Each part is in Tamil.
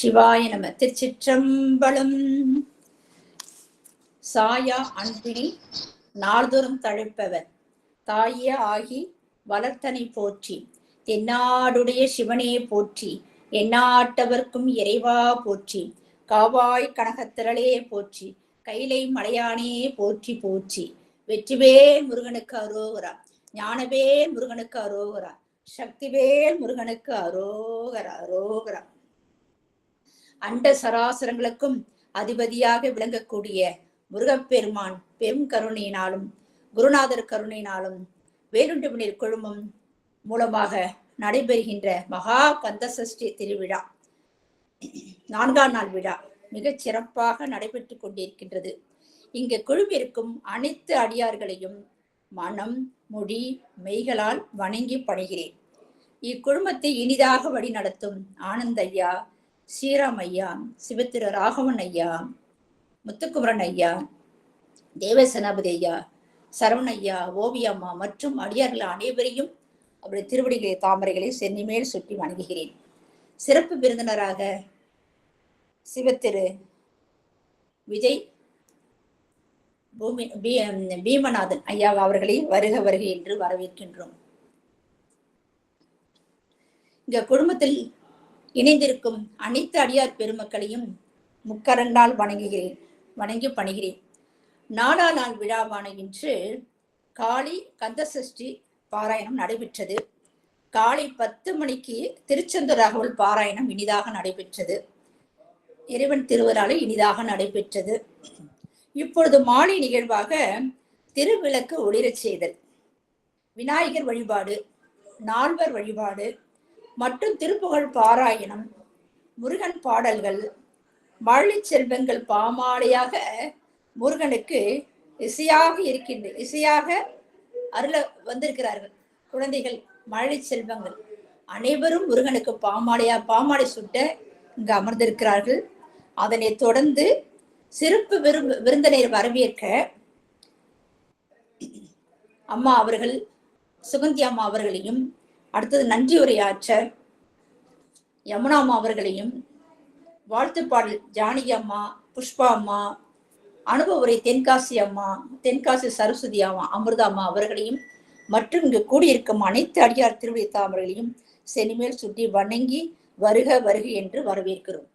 சிவாய நம. திருச்சிற்றம்பலம். சாயா அன்பினி நாள்தோறும் தழைப்பவர் தாய ஆகி வளர்த்தனை போற்றி, தென்னாடுடைய சிவனே போற்றி, எந்நாட்டவர்க்கும் இறைவா போற்றி, காவாய் கனகத்திரளே போற்றி, கைலை மலையானே போற்றி போற்றி. வெற்றிவேல் முருகனுக்கு அரோகரா, ஞானவேல் முருகனுக்கு அரோகரா, சக்திவேல் முருகனுக்கு அரோகரா அரோகரா. அண்ட சராசரங்களுக்கும் அதிபதியாக விளங்கக்கூடிய முருகப்பெருமான் பெரும் கருணையினாலும் குருநாதர் கருணையினாலும் வேலுண்டுமணிர் குழுமம் மூலமாக நடைபெறுகின்ற மகா கந்தசஷ்டி திருவிழா 4ஆம் நாள் விழா மிகச் சிறப்பாக நடைபெற்றுக் கொண்டிருக்கின்றது. இங்கு குழுமிருக்கும் அனைத்து அடியார்களையும் மனம் மொழி மெய்களால் வணங்கி பணிகிறேன். இக்குழுமத்தை இனிதாக வழி நடத்தும் ஆனந்த ஐயா, ஸ்ரீராம் ஐயா, சிவத்திரு ராகவன் ஐயா, முத்துக்குமரன் ஐயா, தேவசனாபதி ஐயா, சரவண ஐயா, ஓவியம்மா மற்றும் அடியார்கள் அனைவரையும் அவருடைய திருவடிகளை தாமரைகளை சென்னி மேல் சுட்டி வணங்குகிறேன். சிறப்பு விருந்தினராக சிவத்திரு விஜய் பீமநாதன் ஐயா அவர்களை வருக வருக என்று வரவேற்கின்றோம். இந்த குடும்பத்தில் இணைந்திருக்கும் அனைத்து அடியார் பெருமக்களையும் முக்கரண்டால் வணங்கி பணிகிறேன். 4ஆம் நாள் விழாவான இன்று காலை கந்தசஷ்டி பாராயணம் நடைபெற்றது. காலை 10 மணிக்கு திருச்செந்தூர் ராகவல் பாராயணம் இனிதாக நடைபெற்றது. இறைவன் திருவருளால் இனிதாக நடைபெற்றது. இப்பொழுது மாலை நிகழ்வாக திருவிளக்கு ஒளிரச் செய்தல், விநாயகர் வழிபாடு, நால்வர் வழிபாடு மற்றும் திருப்புகழ் பாராயணம், முருகன் பாடல்கள், மழை செல்வங்கள் பாமாலையாக முருகனுக்கு இசையாக அருள வந்திருக்கிறார்கள். குழந்தைகள் மழை செல்வங்கள் அனைவரும் முருகனுக்கு பாமாலை சுட்ட இங்கு அமர்ந்திருக்கிறார்கள். அதனை தொடர்ந்து சிறப்பு விருந்தினர் வரவேற்க அம்மா அவர்கள், சுகந்தி அம்மா அவர்களையும், அடுத்தது நன்றி உரையாற்ற யமுனா அம்மா அவர்களையும், வாழ்த்து பாடல் ஜானகி அம்மா, புஷ்பா அம்மா, அனுபவ உரை தென்காசி அம்மா, தென்காசி சரஸ்வதி அம்மா, அமிர்தா அம்மா அவர்களையும் மற்றும் இங்கு கூடியிருக்கும் அனைத்து அடியார் திருவிழி தாமர்களையும் செனிமேல் சுட்டி வணங்கி வருக வருக என்று வரவேற்கிறோம்.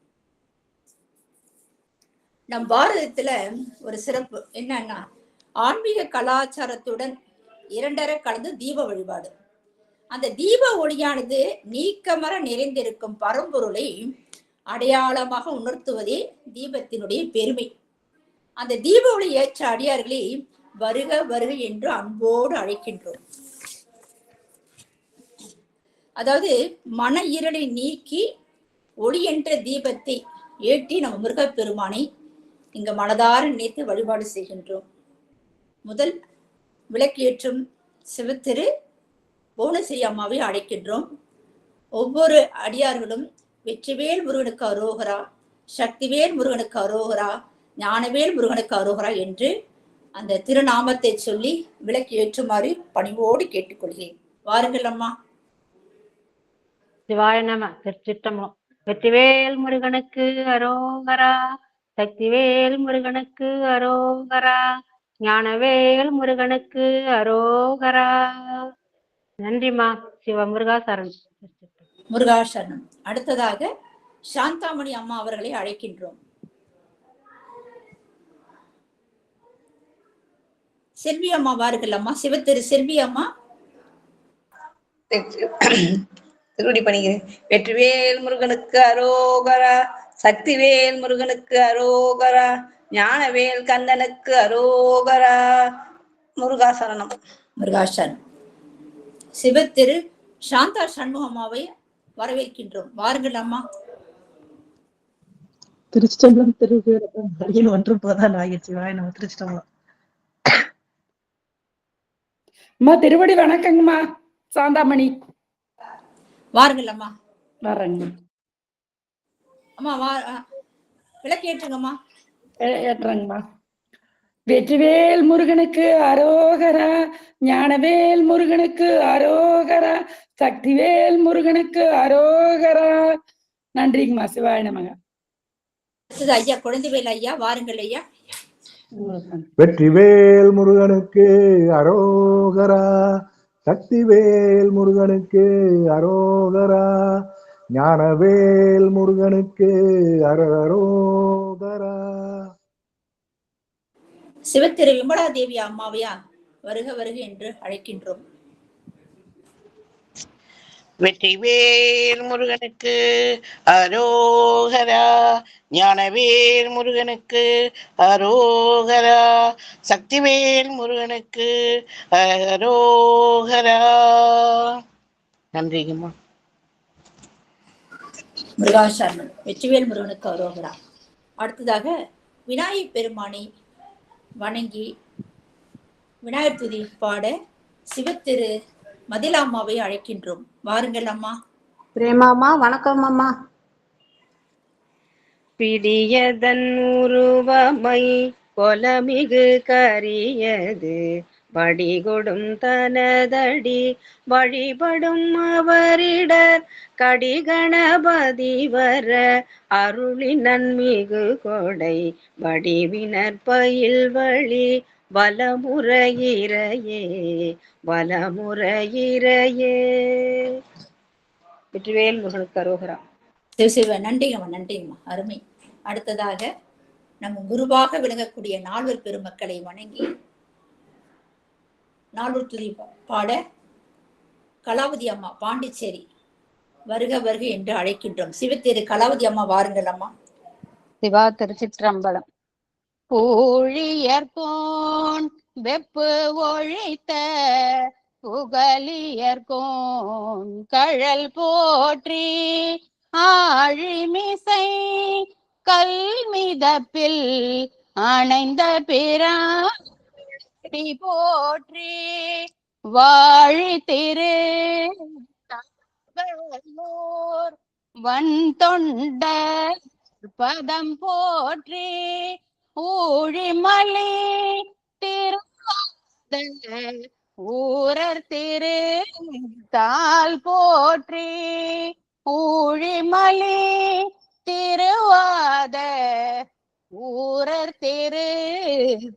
நம் பாரதத்துல ஒரு சிறப்பு என்னன்னா, ஆன்மீக கலாச்சாரத்துடன் இரண்டர கலந்து தீப வழிபாடு. அந்த தீப ஒளியானது நீக்கமர நிறைந்திருக்கும் பரம்பொருளை அடையாளமாக உணர்த்துவதே தீபத்தினுடைய பெருமை. அந்த தீப ஒளி ஏற்ற அடியார்களை வருக வருக என்று அன்போடு அழைக்கின்றோம். அதாவது மன இருளை நீக்கி ஒளி என்ற தீபத்தை ஏற்றி நம்ம முருகப்பெருமானை இங்க மனதார நினைத்து வழிபாடு செய்கின்றோம். முதல் விளக்கேற்றும் சிவத்திரு புவனஸ்ரீ அம்மாவை அழைக்கின்றோம். ஒவ்வொரு அடியார்களும் வெற்றிவேல் முருகனுக்கு அரோகரா, சக்திவேல் முருகனுக்கு அரோகரா, ஞானவேல் முருகனுக்கு அரோகரா என்று அந்த திருநாமத்தை சொல்லி விளக்கு ஏற்றுமாறு பணிவோடு கேட்டுக்கொள்கிறேன். வாருங்கள் அம்மா. சிவாய நம. திருச்சிற்றம்பலம். வெற்றிவேல் முருகனுக்கு அரோகரா, சக்திவேல் முருகனுக்கு அரோகரா, ஞானவேல் முருகனுக்கு அரோகரா. நன்றிமா. சிவ முருகாசரணம். முருகாசரணம். அடுத்ததாக சாந்தாமணி அம்மா அவர்களை அழைக்கின்றோம். செல்வி அம்மா வாருங்கள் அம்மா. சிவத்திரு செல்வி அம்மா. திருவடி பணிகிறேன். வெற்றிவேல் முருகனுக்கு அரோகரா, சக்திவேல் முருகனுக்கு அரோகரா, ஞானவேல் கந்தனுக்கு அரோகரா. முருகாசரணம். முருகாசரணம். சிவத்திரு சாந்தா சண்முகம்மாவை வரவேற்கின்றோம். வாருங்கள் அம்மா. திருச்சிற்றம்பலம். திருவிழா ஒன்று போதான் ஆகிடுச்சு. நம்ம திருச்சிற்றம்பலம் அம்மா. திருவடி வணக்கங்கம்மா. சாந்தாமணி வாருங்கள் அம்மா. வரேங்க அம்மா. விளக்கு ஏற்றுங்கம்மா. ஏற்றுறங்கம்மா. வெற்றிவேல் முருகனுக்கு அரோகரா, ஞானவேல் முருகனுக்கு அரோகரா, சக்திவேல் முருகனுக்கு அரோகரா. நன்றிங்கம்மா. சிவாய நமக. அடுத்தது ஐயா குழந்தைவேல் ஐயா, வாருங்கள் ஐயா. வெற்றிவேல் முருகனுக்கு அரோகரா, சக்திவேல் முருகனுக்கு அரோகரா, ஞானவேல் முருகனுக்கு அரோகரா. சிவத்திரு விமலா தேவி அம்மாவையா வருக வருக என்று அழைக்கின்றோம். வெற்றிவேல் முருகனுக்கு அரோகரா, ஞானவேல் முருகனுக்கு அரோகரா, சக்திவேல் முருகனுக்கு அரோகரா. நன்றிங்கம்மா. முருகாசரணம். வெற்றிவேல் முருகனுக்கு அரோகரா. அடுத்ததாக விநாயகப் பெருமானை வணங்கி விநாயகர் துதி பாட சிவத்திரு மதிலாம்மாவை அழைக்கின்றோம். வாருங்கள் அம்மா. பிரேமாமா, வணக்கம் அம்மா. பிடியதன் உருவமை கொலமிகு கரியது, வடிகொடும் தனதடி வழிபடும் அவரிடர், கடிகணபதி வர அருளி நன்மிகு கொடை, வடிவினர் பயில் வழி வலமுறையிறையே வலமுறையிறையே. வெற்றிவேல் முருகனுக்கு அரோகரா. சிவ நன்றிங்கம்மா, நன்றிங்கம்மா, அருமை. அடுத்ததாக நம்ம குருவாக விளங்கக்கூடிய நால்வர் பெருமக்களை வணங்கி நால்வர் துதி பாட கலாவதி அம்மா பாண்டிச்சேரி வருக வருக என்று அழைக்கின்றோம். சிவத்திரு கலாவதி அம்மா, வாருங்கள் அம்மா. சிவா திருச்சிற்றம்பலம். பூழியர்கோன் வெப்பு ஒழித்த புகழியர்கோன் கழல் போற்றி, ஆழிமிசை கல்மிதப்பில் அணைந்த பிராட்டி போற்றி, வாழி திரு வன் தொண்ட பதம் போற்றி, ஊழிமலி திரு ஊரர் திரு தாள் போற்றி, ஊழிமலி திருவாத ஊரர் திரு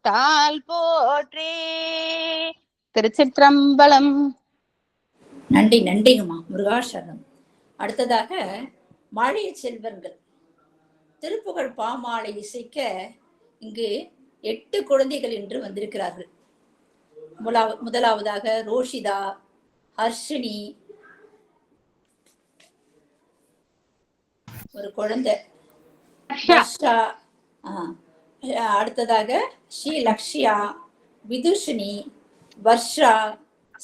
தாள் போற்றி. திருச்சிற்றம்பலம். நன்றி, நன்றிங்கம்மா, முருகாசரணம். அடுத்ததாக மாழிய செல்வர்கள் திருப்புகழ் பாமாலை இசைக்க இங்கு 8 குழந்தைகள் என்று வந்திருக்கிறார்கள். முதலாவதாக ரோஷிதா, ஹர்ஷினி ஒரு குழந்தை, அடுத்ததாக ஸ்ரீ லக்ஷ்யா, விதுஷினி, வர்ஷா,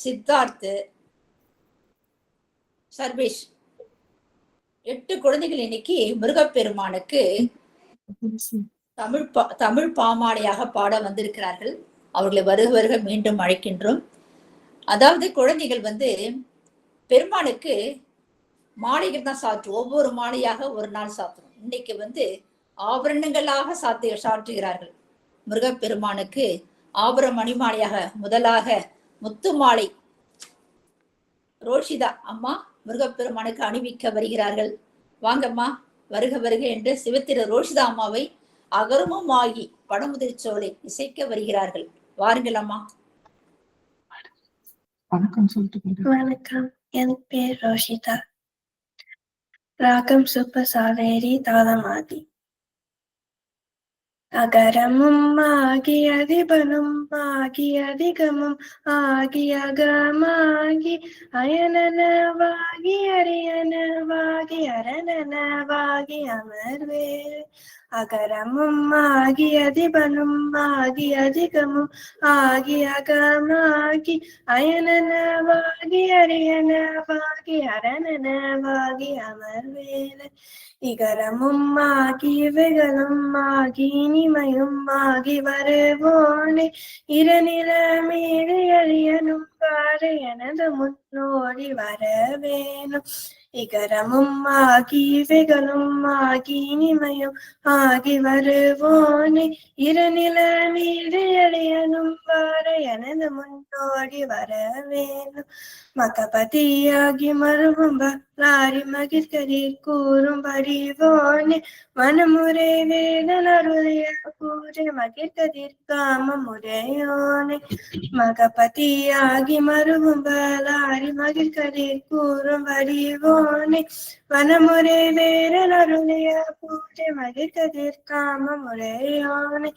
சித்தார்த், சர்வேஷ். 8 குழந்தைகள் இன்னைக்கு முருகப்பெருமானுக்கு தமிழ் பாமாலையாக பாட வந்திருக்கிறார்கள். அவர்களை வருக வருக மீண்டும் அழைக்கின்றோம். அதாவது குழந்தைகள் பெருமானுக்கு மாலைகள் தான் சாத்தும். ஒவ்வொரு மாலையாக ஒரு நாள் சாத்துறோம். இன்னைக்கு ஆபரணங்களாக சாற்றுகிறார்கள். முருகப்பெருமானுக்கு ஆபர மணிமாலையாக முதலாக முத்து மாலை ரோஷிதா அம்மா முருகப்பெருமானுக்கு அணிவிக்க வருகிறார்கள். வாங்கம்மா, வருக வருக என்று சிவத்திரு ரோஷிதா அம்மாவை அகரமும் ஆகி படமுதிர்ச்சோலை இசைக்க வருகிறார்கள். வாருங்கள் அம்மா. வணக்கம், என் பேர் ரோஷிதா. ராகம் சுப்ப சாவேரி தாளமாதி. அகரமும் ஆகி அதிபனும் ஆகி அதிகமும் ஆகி அகமாகி அயனனவாகி அரியனவாகி அரணனவாகி அமர்வே. அகரமும் ஆகி அதிபனும் ஆகி அதிகமும் ஆகி அகமாகி அயனனவாகி அரியனவாகி அரணனவாகி அமர்வேல. இகரமும் ஆகி இவைகளும் ஆகி இனிமையும் ஆகி வருவோனே. இரநிலமீது எளியனும் பாரு எனது முன்னோடி வரவேணும். இகரமும் ஆகி இவைகளும் ஆகி இனிமையும் ஆகி வருவோனே இருநில நீரியனும் வார எனது முன்னோடி வர வேணும் மகபதியாகி மருகும் லாரி மகிழ்கதிர் கூறும் பரிவோனே மனமுறை வேதனருடைய பூஜை மகிழ்கதிர் காம முறையோனே மகபதியாகி மருகும் லாரி மகிழ்கதிர் கூறும் பரிவோனே வனமுறை வேறனருடைய பூஜை மகிழ்கதிர் காம முறையோனே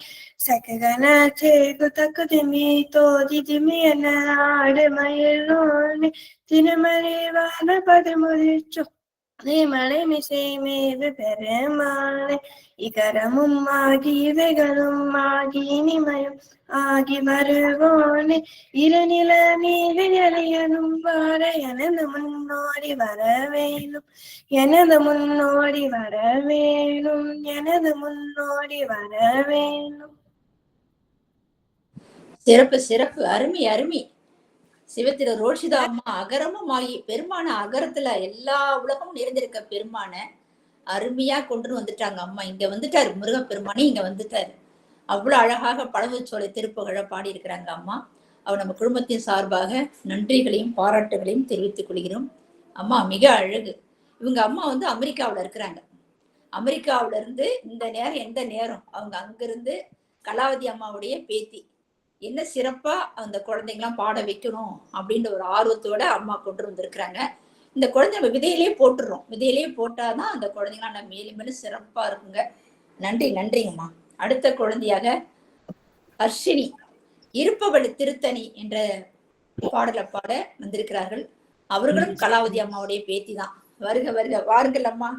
சககன சேகு தக்கு திமி தோதி திமி என ஆடு மயிலோனே திருமறைவான பதமுதிர்ச்சோ மலை மிசை மீது பெருமானே இகரமும் ஆகி இவைகளும் ஆகி இனிமையும் ஆகி வருவோனே இருநில நீரியனும் வார எனது முன்னோடி வர வேணும் எனது முன்னோடி வர வேணும் எனது முன்னோடி வர வேணும். சிறப்பு சிறப்பு, அருமை அருமை. சிவத்திர ரோஷிதா அம்மா அகரமும் ஆகி பெருமான அகரத்துல எல்லா உலகமும் நிறைந்திருக்க பெருமான அருமையா கொண்டு வந்துட்டாங்க அம்மா. இங்க வந்துட்டாரு முருகப்பெருமானே, இங்க வந்துட்டாரு. அவ்வளவு அழகாக பழமுச்சோலை திருப்புகழ பாடி இருக்கிறாங்க அம்மா. அவர் நம்ம குடும்பத்தின் சார்பாக நன்றிகளையும் பாராட்டுகளையும் தெரிவித்துக் கொள்கிறோம். அம்மா மிக அழகு. இவங்க அம்மா வந்து அமெரிக்காவில இருக்கிறாங்க. அமெரிக்காவில இருந்து இந்த நேரம் எந்த நேரம் அவங்க அங்கிருந்து கலாவதி அம்மாவுடைய பேத்தி என்ன சிறப்பா அந்த குழந்தைங்களாம் பாட வைக்கணும் அப்படின்ற ஒரு ஆர்வத்தோட அம்மா கொண்டு வந்திருக்கிறாங்க. இந்த குழந்தை நம்ம விதையிலேயே போட்டுடுறோம். விதையிலேயே போட்டாதான் அந்த குழந்தைங்களாம் நம்ம மேலும் மேலும் சிறப்பா இருக்குங்க. நன்றி நன்றிங்கம்மா. அடுத்த குழந்தையாக ஹர்ஷினி இருப்பவள் திருத்தணி என்ற பாடலை பாட வந்திருக்கிறார்கள். அவர்களும் கலாவதி அம்மாவுடைய பேத்தி தான். வருக வருக, வாருங்கள் அம்மா.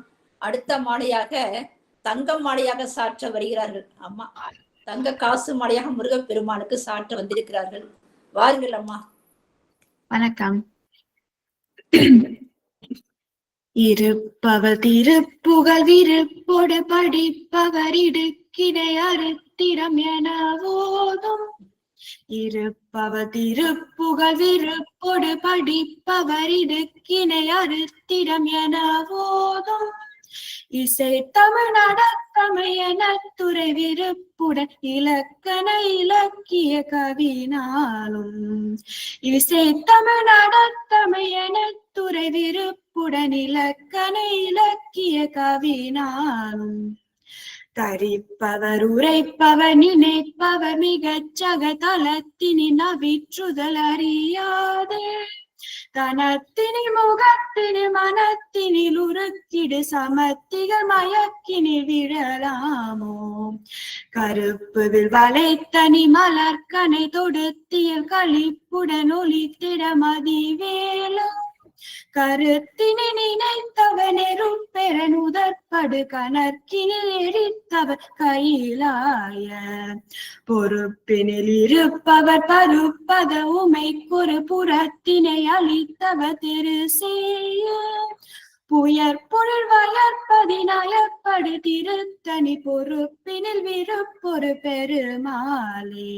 அடுத்த மாலையாக தங்கம் மாலையாக சாற்ற வருகிறார்கள் அம்மா. தங்க காசு மாலையாக முருகப்பெருமானுக்கு சாற்ற வந்திருக்கிறார்கள். வாருங்கள் அம்மா. வணக்கம். இருப்பவர் திருப்புகழ் விருப்போடு படிப்பவரிடு கிடையாறு திறம் என ஓதும். இருப்பவர் திருப்புகழ் விருப்போடு படிப்பவரிடு கிடையாறு திறம் என ஓதும். இசை தமிழ் நடத்தமையன துறை விருப்புடன் இலக்கண இலக்கிய கவினாலும். இசை தமிழ் நடத்தமையன துறை விருப்புடன் இலக்கண இலக்கிய கவினாலும். தரிப்பவர் உரைப்பவர் நினைப்பவர் மிகச் சகதலத்தினின் அவிற்றுதல் அறியாதே. தனத்தினில் முகத்தினில் மனத்தினில் உருக்கிடு சமத்திகள் மயக்கினில் விழலாமோ. கருப்புவில் வளைத்தனி மலர்கனை தொடுத்தியல் களிப்புடன் ஒளித்திட மதிவேலு. கருத்தினை நினைத்தவனெரும் பெறனுதற்படு கணக்கினில் எரித்தவர் கையிலாய. பொறுப்பினில் இருப்பவர் பருப்பத உமைக்கொரு புறத்தினை அளித்தவர் திரு செய்ய. புயற்பொருள் வயற்பதினாயப்படு திருத்தனி பொறுப்பினில் விருப்பொரு பெருமாளே.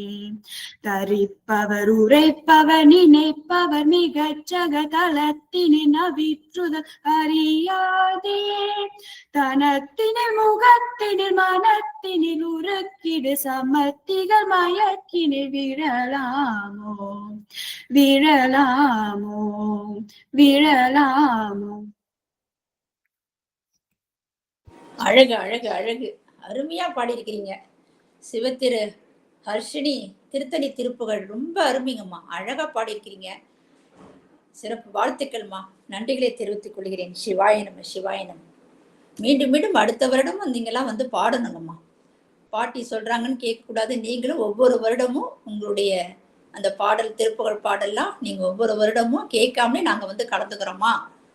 தரிப்பவர் உரைப்பவர் நினைப்பவர் மிகச் சகதலத்தினின் அவிற்றுதல் அறியாதே. தனத்தினில் முகத்தினில் மனத்தினில் உருக்கிடு சமத்திகள் மயக்கினில் விழலாமோ விழலாமோ விழலாமோ. அழகு அழகு அழகு, அருமையா பாடியிருக்கிறீங்க. சிவத்திரு ஹர்ஷினி திருத்தணி திருப்புகழ் ரொம்ப அருமைங்கம்மா. அழகா பாடியிருக்கிறீங்க. சிறப்பு, வாழ்த்துக்கள்மா. நன்றிகளை தெரிவித்துக் கொள்கிறேன். சிவாயனம் சிவாயனம். மீண்டும் மீண்டும் அடுத்த வருடமும் நீங்களாம் வந்து பாடணுங்கம்மா. பாட்டி சொல்றாங்கன்னு கேட்கக்கூடாது. நீங்களும் ஒவ்வொரு வருடமும் உங்களுடைய அந்த பாடல் திருப்புகழ் பாடல்லாம் நீங்க ஒவ்வொரு வருடமும் கேட்காமலே நாங்க வந்து கலந்துக்கிறோமா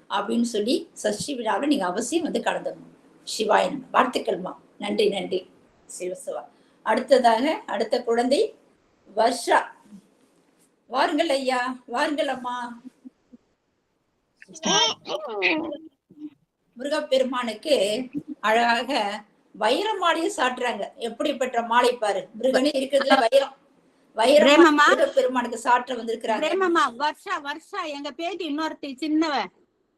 அப்படின்னு சொல்லி சஷ்டி விழாவில் நீங்க அவசியம் வந்து கலந்துக்கணும். சிவாயனம். வாழ்த்துக்கள்மா. நன்றி நன்றி. சிவசிவா. அடுத்ததாக அடுத்த குழந்தை வர்ஷா. வாருங்கள் ஐயா, வாருங்கள் அம்மா. முருகப்பெருமானுக்கு அழகாக வைர மாலையை சாட்டுறாங்க. எப்படிப்பட்ட மாலை பாரு. முருகனே இருக்கிறதுல வைரம். வைரம் முருகப்பெருமானுக்கு சாற்ற வந்திருக்கிறாங்க. வர்ஷா வர்ஷா எங்க பேட்டி இன்னொருத்தி சின்னவ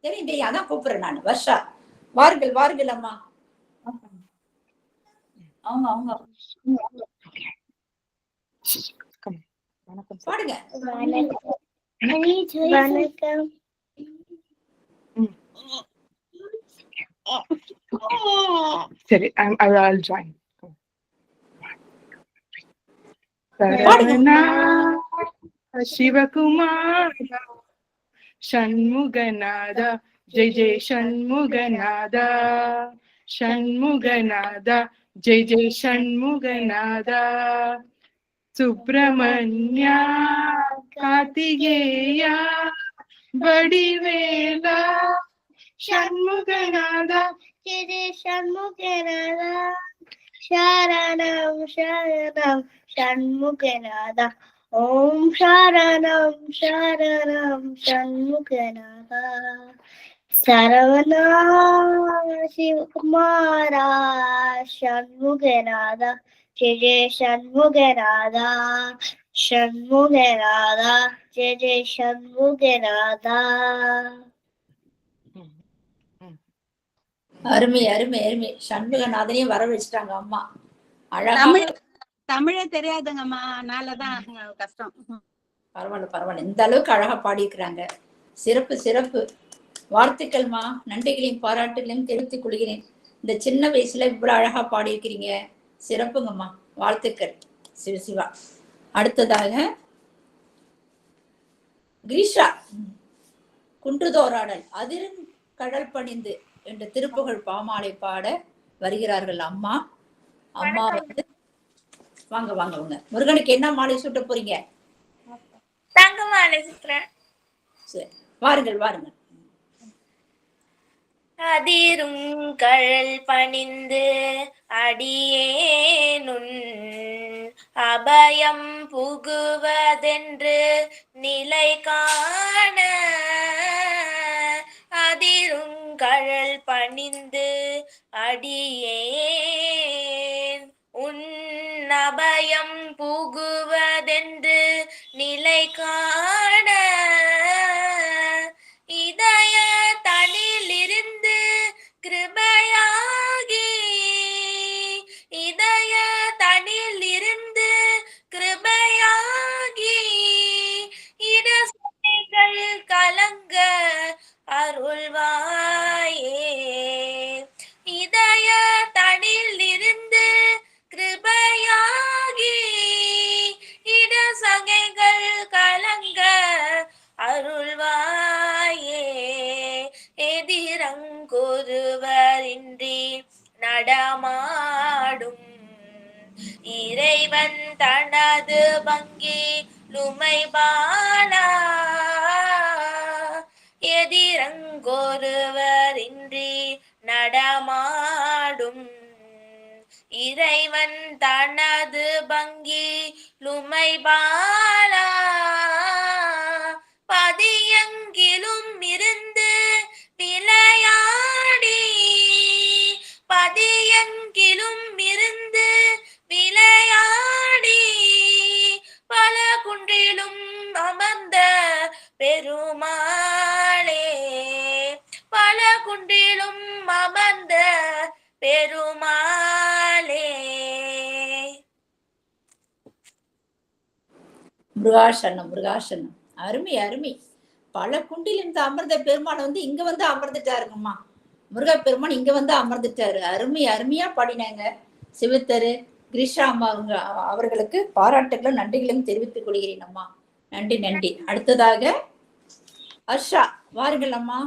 தெரியும், அதான் கூப்பிடுறேன் நான். வர்ஷா, வாருங்கள் வாருங்கள் அம்மா. பாடுங்க. வணக்கம். சரி, I'll join. பாடுங்க. சிவகுமார ஷண்முகநாத, ஜெய் ஜெய் ஷண்முகநாத, ஷண்முகநாத, ஜெய் ஜெய் ஷண்முகநாத, சுப்பிரமணியா கார்த்திகேயா வடிவேலா ஷண்முகநாத, ஜெய் ஜெய் ஷண்முகநாதா, சரணம் சரணம் ஷண்முகநாதா, ஓம் சரணம் சரணம் ஷண்முகநாதா, சரவணா சிவகுமாரா ஷண்முகநாதா, ஜெய ஜெய ஷண்முகநாதா, ஷண்முகநாதா, ஜெய ஜெய ஷண்முகநாதா. அருமை அருமை அருமை. சண்முகநாதனையும் வர வச்சுட்டாங்க அம்மா. அழகா. தமிழே தெரியாதுங்கம்மா, அதனாலதான் கஷ்டம். பரவாயில்ல பரவாயில்ல, இந்த அளவுக்கு அழகா பாடியிருக்கிறாங்க. சிறப்பு சிறப்பு. வாழ்த்துக்கள்மா, நன்றிகளையும் பாராட்டுகளையும் தெரிவித்துக் கொள்கிறேன். இந்த சின்ன வயசுல இவ்வளவு அழகா பாடியிருக்கிறீங்க, சிறப்புங்கம்மா, வாழ்த்துக்கள். சிவசிவா. அடுத்ததாக கிரீஷா, குன்றுதோராடல் அதிரும் கடல் பணிந்து என்ற திருப்புகழ் பாமாலை பாட வருகிறார்கள் அம்மா. அம்மா வந்து வாங்க வாங்க வாங்க. முருகனுக்கு என்ன மாலை சூட்ட போறீங்க? தங்க மாலை சுத்துறேன். சரி, வாருங்கள் வாருங்கள். அதிரும் கழல் பணிந்து அடியேனுன் அபயம் புகுவதென்று நிலை காண, அதிரும் கழல் பணிந்து அடியேன் உன் அபயம் புகுவதென்று நிலை காண, இதய தனிலிருந்து கிருபையாகி, இதய தனிலிருந்து கிருபையாகி, இடசைகள் கலங்க அருள்வாயே, இதய தனிலிருந்து கிருபையாகி, இடசகைகள் கலங்க அருள்வாயே, எதிரங்கொருவரின்றி நடமாடும் இறைவன் தனது பங்கி லுமைபாலா, எதிரங்கொருவரின்றி நடமாடும் இறைவன் தனது பங்கி லுமைபாலா, பதியங்கிலும் இருந்து விளையாடி, பதியங்கிலும் இருந்து விளையாடி, பல குன்றிலும் அமர்ந்த பெருமாளே, பல குன்றிலும் அமர்ந்த பெருமாளே. முருகாசனம் முருகாசனம். அருமை அருமை. பல குண்டில் இந்த அமர்ந்த பெருமான் வந்து இங்க வந்து அமர்ந்துட்டாருங்கம்மா. முருகா பெருமான் இங்க வந்து அமர்ந்துட்டாரு. அருமை அருமையா பாடினாங்க. சிவத்தரு கிரிஷா அம்மா அவர்களுக்கு பாராட்டுகளும் நன்றிகளும் தெரிவித்துக் கொள்கிறேன் அம்மா. நன்றி நன்றி. அடுத்ததாக ஹர்ஷா, வாருங்கள் அம்மா.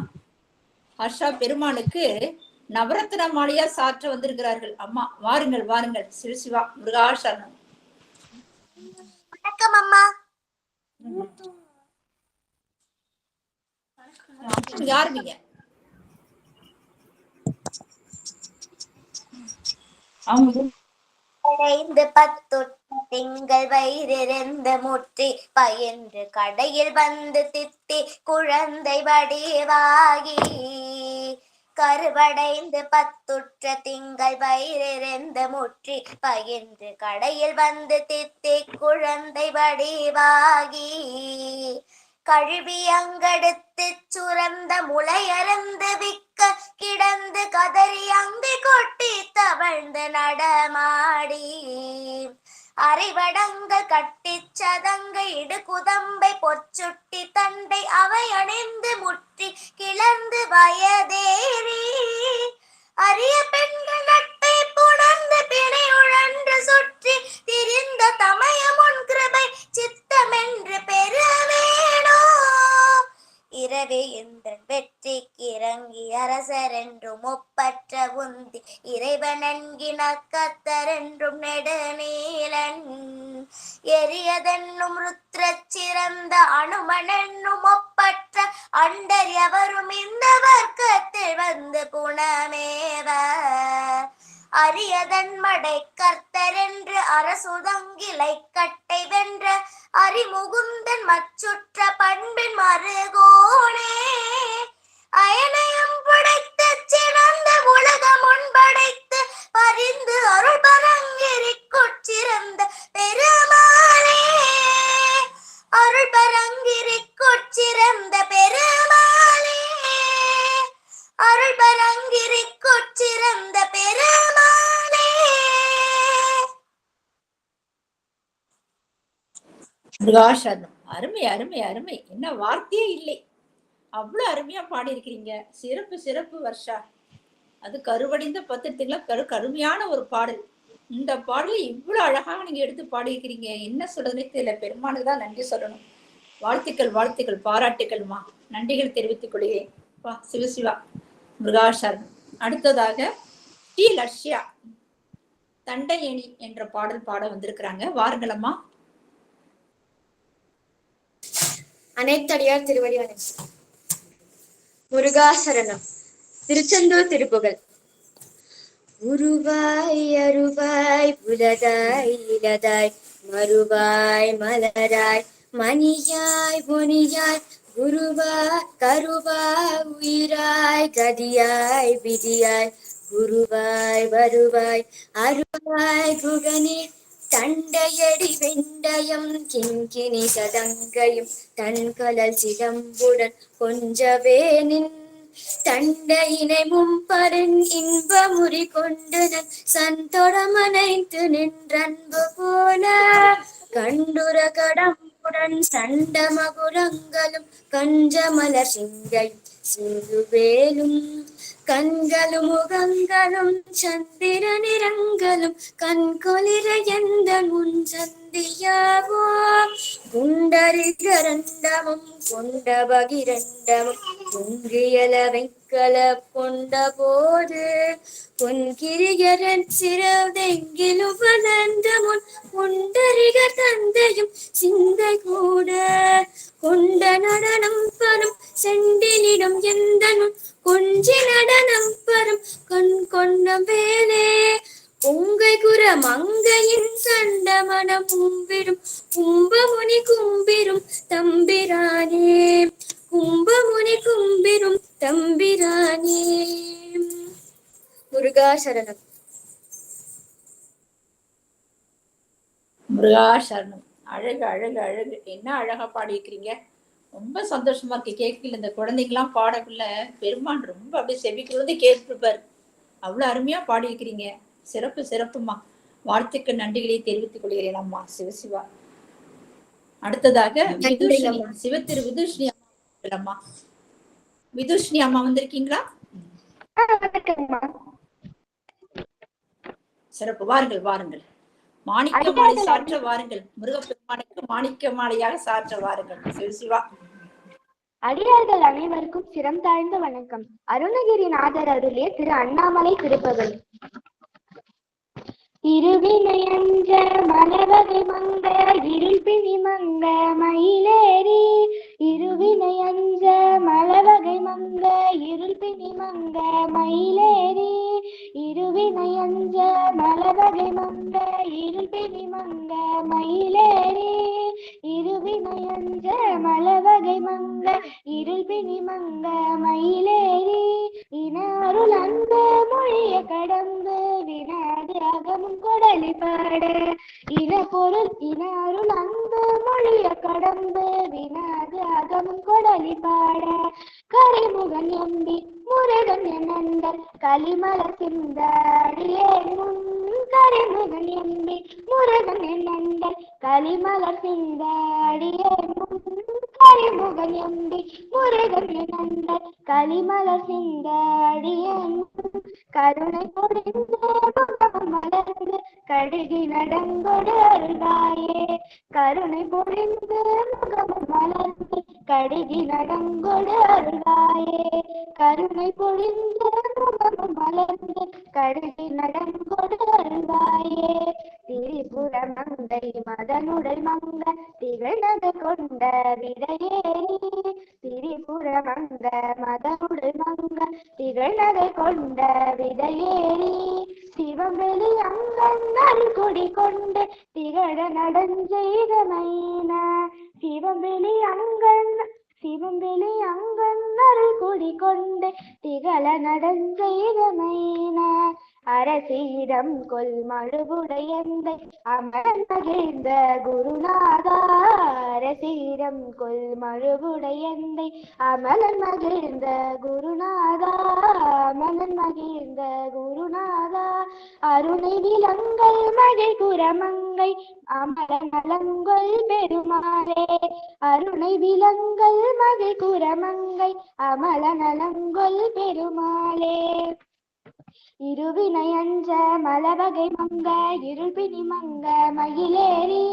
ஹர்ஷா பெருமானுக்கு நவரத்ன மாலையா சாற்ற வந்திருக்கிறார்கள் அம்மா. வாருங்கள் வாருங்கள். சிவசிவா. முருகாசனம். வணக்கம் அம்மா. யாருங்க? திங்கள் வயிறிருந்த முற்றி பயின்று கடையில் வந்து திட்டி குழந்தை வடிவாகி, கருவடைந்து பத்துற்ற திங்கள் வயிறிருந்த முற்றி பயின்று கடையில் வந்து திட்டி குழந்தை வடிவாகி, கழுவி அங்கெடுத்து சுரந்த முளையறந்து விக்க கிடந்து கதறி அங்கை கொட்டி தவழ்ந்து நடமாடி அரைவடங்க கட்டி சதங்க இடுகுதம்பை பொச்சுட்டி தண்டை அவை அணிந்து முற்றி கிளர்ந்து வயதேறி அரிய பெண்கள் நட்பை புணர்ந்து பிணை உழன்று சுற்றி திரிந்த தமயமுன் கிருபை சித்தமென்று பெறவேணோ இரவே இந்த வெற்றிக்கு இறங்கி அரசர் என்றும் ஒப்பற்ற உந்தி இறைவனன்கின கத்தரென்றும் நெடுநீலன் எரியதென்னும் ருத்ரச் சிறந்த அனுமனென்னும் ஒப்பற்ற அண்டர் எவரும் இந்த வர்க்கத்தில் வந்து குணமேவ அரியதன் மடை கர்த்தரென்று அரசுதங்கிலை கட்டை வென்ற அரிமுகுந்தன் மச்சுற்ற பண்பின் மருகோனே அயனையும் படைத்து சிறந்த உலகம் முன்படைத்து பரிந்து அருள் பரங்கிரிக்குட்சிறந்த பெருமானே அருள் பரங்கிரிக்குட்சிறந்த பெருமானே அருள் பரங்கிரிக்குட்சிறந்த பெருமானே. முருகாசரணம். அருமை அருமை அருமை. என்ன வார்த்தையே இல்லை, அவ்வளவு அருமையா பாடியிருக்கிறீங்க. சிறப்பு சிறப்பு வர்ஷா. அது கருவடைந்த பத்திரத்துக்குள்ள கருமையான ஒரு பாடல். இந்த பாடலை இவ்வளவு அழகாக நீங்க எடுத்து பாடியிருக்கிறீங்க. என்ன சொல்றதுனே தெரியல. பெருமானுக்கு தான் நன்றி சொல்லணும். வாழ்த்துக்கள் வாழ்த்துக்கள் பாராட்டுக்கள்மா. நன்றிகள் தெரிவித்துக் கொள்கிறேன். வா சிவசிவா. முருகாசரணம். அடுத்ததாக ஸ்ரீ லட்சியா தண்டையணி என்ற பாடல் பாட வந்திருக்கிறாங்க. வாருங்களம்மா. அனைத்தடியார் திருவடி வணக்கம். முருகாசரணம். திருச்செந்தூர் திருப்புகழ். உருவாய் அருவாய் புலதாய் இலதாய் மறுவாய் மலராய் மணியாய் பொனியாய் குருவாய் கருவாய் உயிராய் கதியாய் விதியாய் குருவாய் வருவாய் அருவாய் குகனே தண்டையடி வெண்டயம் கிண்கிணி சதங்கையும் தன்கலல் சிலம்புடன் கொஞ்சவேனின் தண்டையினை மும்பரின் இன்பமுறி கொண்டு சந்தொடமனைத்து நின்றன்பு போல கண்டுர கடம்புடன் சண்டமகுரங்களும் கஞ்சமலர் சிங்கையும் சிந்துவேலும் கண்களும் முகங்களும் சந்திர நிறங்களும் கண்கொளிர எந்த முன் சந்தியாவோ குண்டரிகரண்டமும் கொண்ட பகிரண்டமும் பொங்கியல வெங்கல கொண்ட போது பொன்கிரியரன் சிறதெங்கிலும் வளர்ந்த முன் கொண்டரிக தந்தையும் சிந்தை கூட கொண்ட நடனம் பரும் செண்டினிடம் எந்தனும் கொஞ்சி நடனம் பரும் கண் கொண்ட வேலே உங்கை குர மங்கையின் சண்டமனம் கும்பிடும் கும்பமுனி கும்பிரும் தம்பிரானே கும்பமுனி கும்பிரும் தம்பிரானே. முருகாசரணம். முருகாசரணம். அழகு அழகு அழகு. என்ன அழகா பாடியிருக்கிறீங்க. ரொம்ப சந்தோஷமா இருக்கு கேட்கல. இந்த குழந்தைங்களாம் பாடக்குள்ள பெருமான் ரொம்ப அப்படியே செவிக்குள்ளே கேட்டுருப்பாரு. அவ்வளவு அருமையா பாடியிருக்கிறீங்க. சிறப்பு சிறப்புமா. வாழ்த்துக்கு நன்றிகளை தெரிவித்துக் கொள்கிறேன் அம்மா. சிவசிவா. அடுத்ததாக சிவத்திரு விதுஷ்ணி அம்மா. விதுஷ்ணி அம்மா வந்திருக்கீங்களா? சிறப்பு. வாருங்கள் வாருங்கள். மாணிக்க மாலை சாற்ற வாருங்கள். முருகப்பெருமானுக்கு மாணிக்க மாலையாக சாற்ற வாருங்கள். சிவசிவா. அடியார்கள் அனைவருக்கும் சிரம் தாழ்ந்த வணக்கம். அருணகிரிநாதர் அருளிய திரு அண்ணாமலை திருப்பகல். இருவினையஞ்ச மலவகை மங்க இருள்பிணி மங்க மயிலேறி இருவினையஞ்ச மலவகை மங்க இருள்பிணி மங்க மயிலேறி இருவினையஞ்ச மலவகை மங்க இருள்பிணி மங்க மயிலேறி இருவினையஞ்ச மலவகை மங்க இருள்பிணி மங்க மயிலேறி இனாருள் அன்பு மொழிய கடம்பு வினாது அகமும் கொடலி பாட இன பொருள் இனாருள் அன்பு மொழிய கடம்பு வினாது அகம் முகமும் கொடலி பாட கரிமுகன் எம்பி முருகன் நந்தர் கலிமலர் சிந்தாடியேன் முன் கரிமுகன் எம்பி முருகன் நந்தர் கலிமலர் சிந்தாடியேன் முன் கரிமுகன் எம்பி முருகன் நந்தர் கலிமலர் சிந்தாடியேன் முன் கருணை பொழிந்து முகமும் மலர்ந்து கடுகி நடங்கொடு அருள்வாயே கருணை பொழிந்து முகமும் மலர்ந்து கடுகி நடங்கொடு அருள்வாயே கருணை பொழிந்து முகமும் மலர்ந்து கடுகி நடங்கொடு அருள்வாயே திரிபுர மங்கை மதனுடை மங்க திகழ்நது கொண்ட விடையேறி திரிபுர மங்க மதனுடை மங்க திகழ்நது கொண்ட விடையேறி சிவவெளி அங்கன் அருள்குடி கொண்டு திகழ நடஞ்செய்த மைன சிவவெளி அங்கன் அருள்குடி கொண்டு திகழ நடஞ்செய்த மைன அரசீரம் கொல் மழுவுடையந்தை அமரன் மகிழ்ந்த குருநாதா அரசீரம் கொல் மழுவுடையந்தை அமலன் மகிழ்ந்த குருநாதா அமலன் மகிழ்ந்த குருநாதா அருணை விலங்கல் மகிழ் குரமங்கை அமரன் நலங்கொள் பெருமாளே அருணை விலங்கல் மகிழ் குரமங்கை அமல நலங்கொள் பெருமாளே இருவினை அஞ்ச மலவகை மங்க இருள் பிணி மங்க மயிலேறி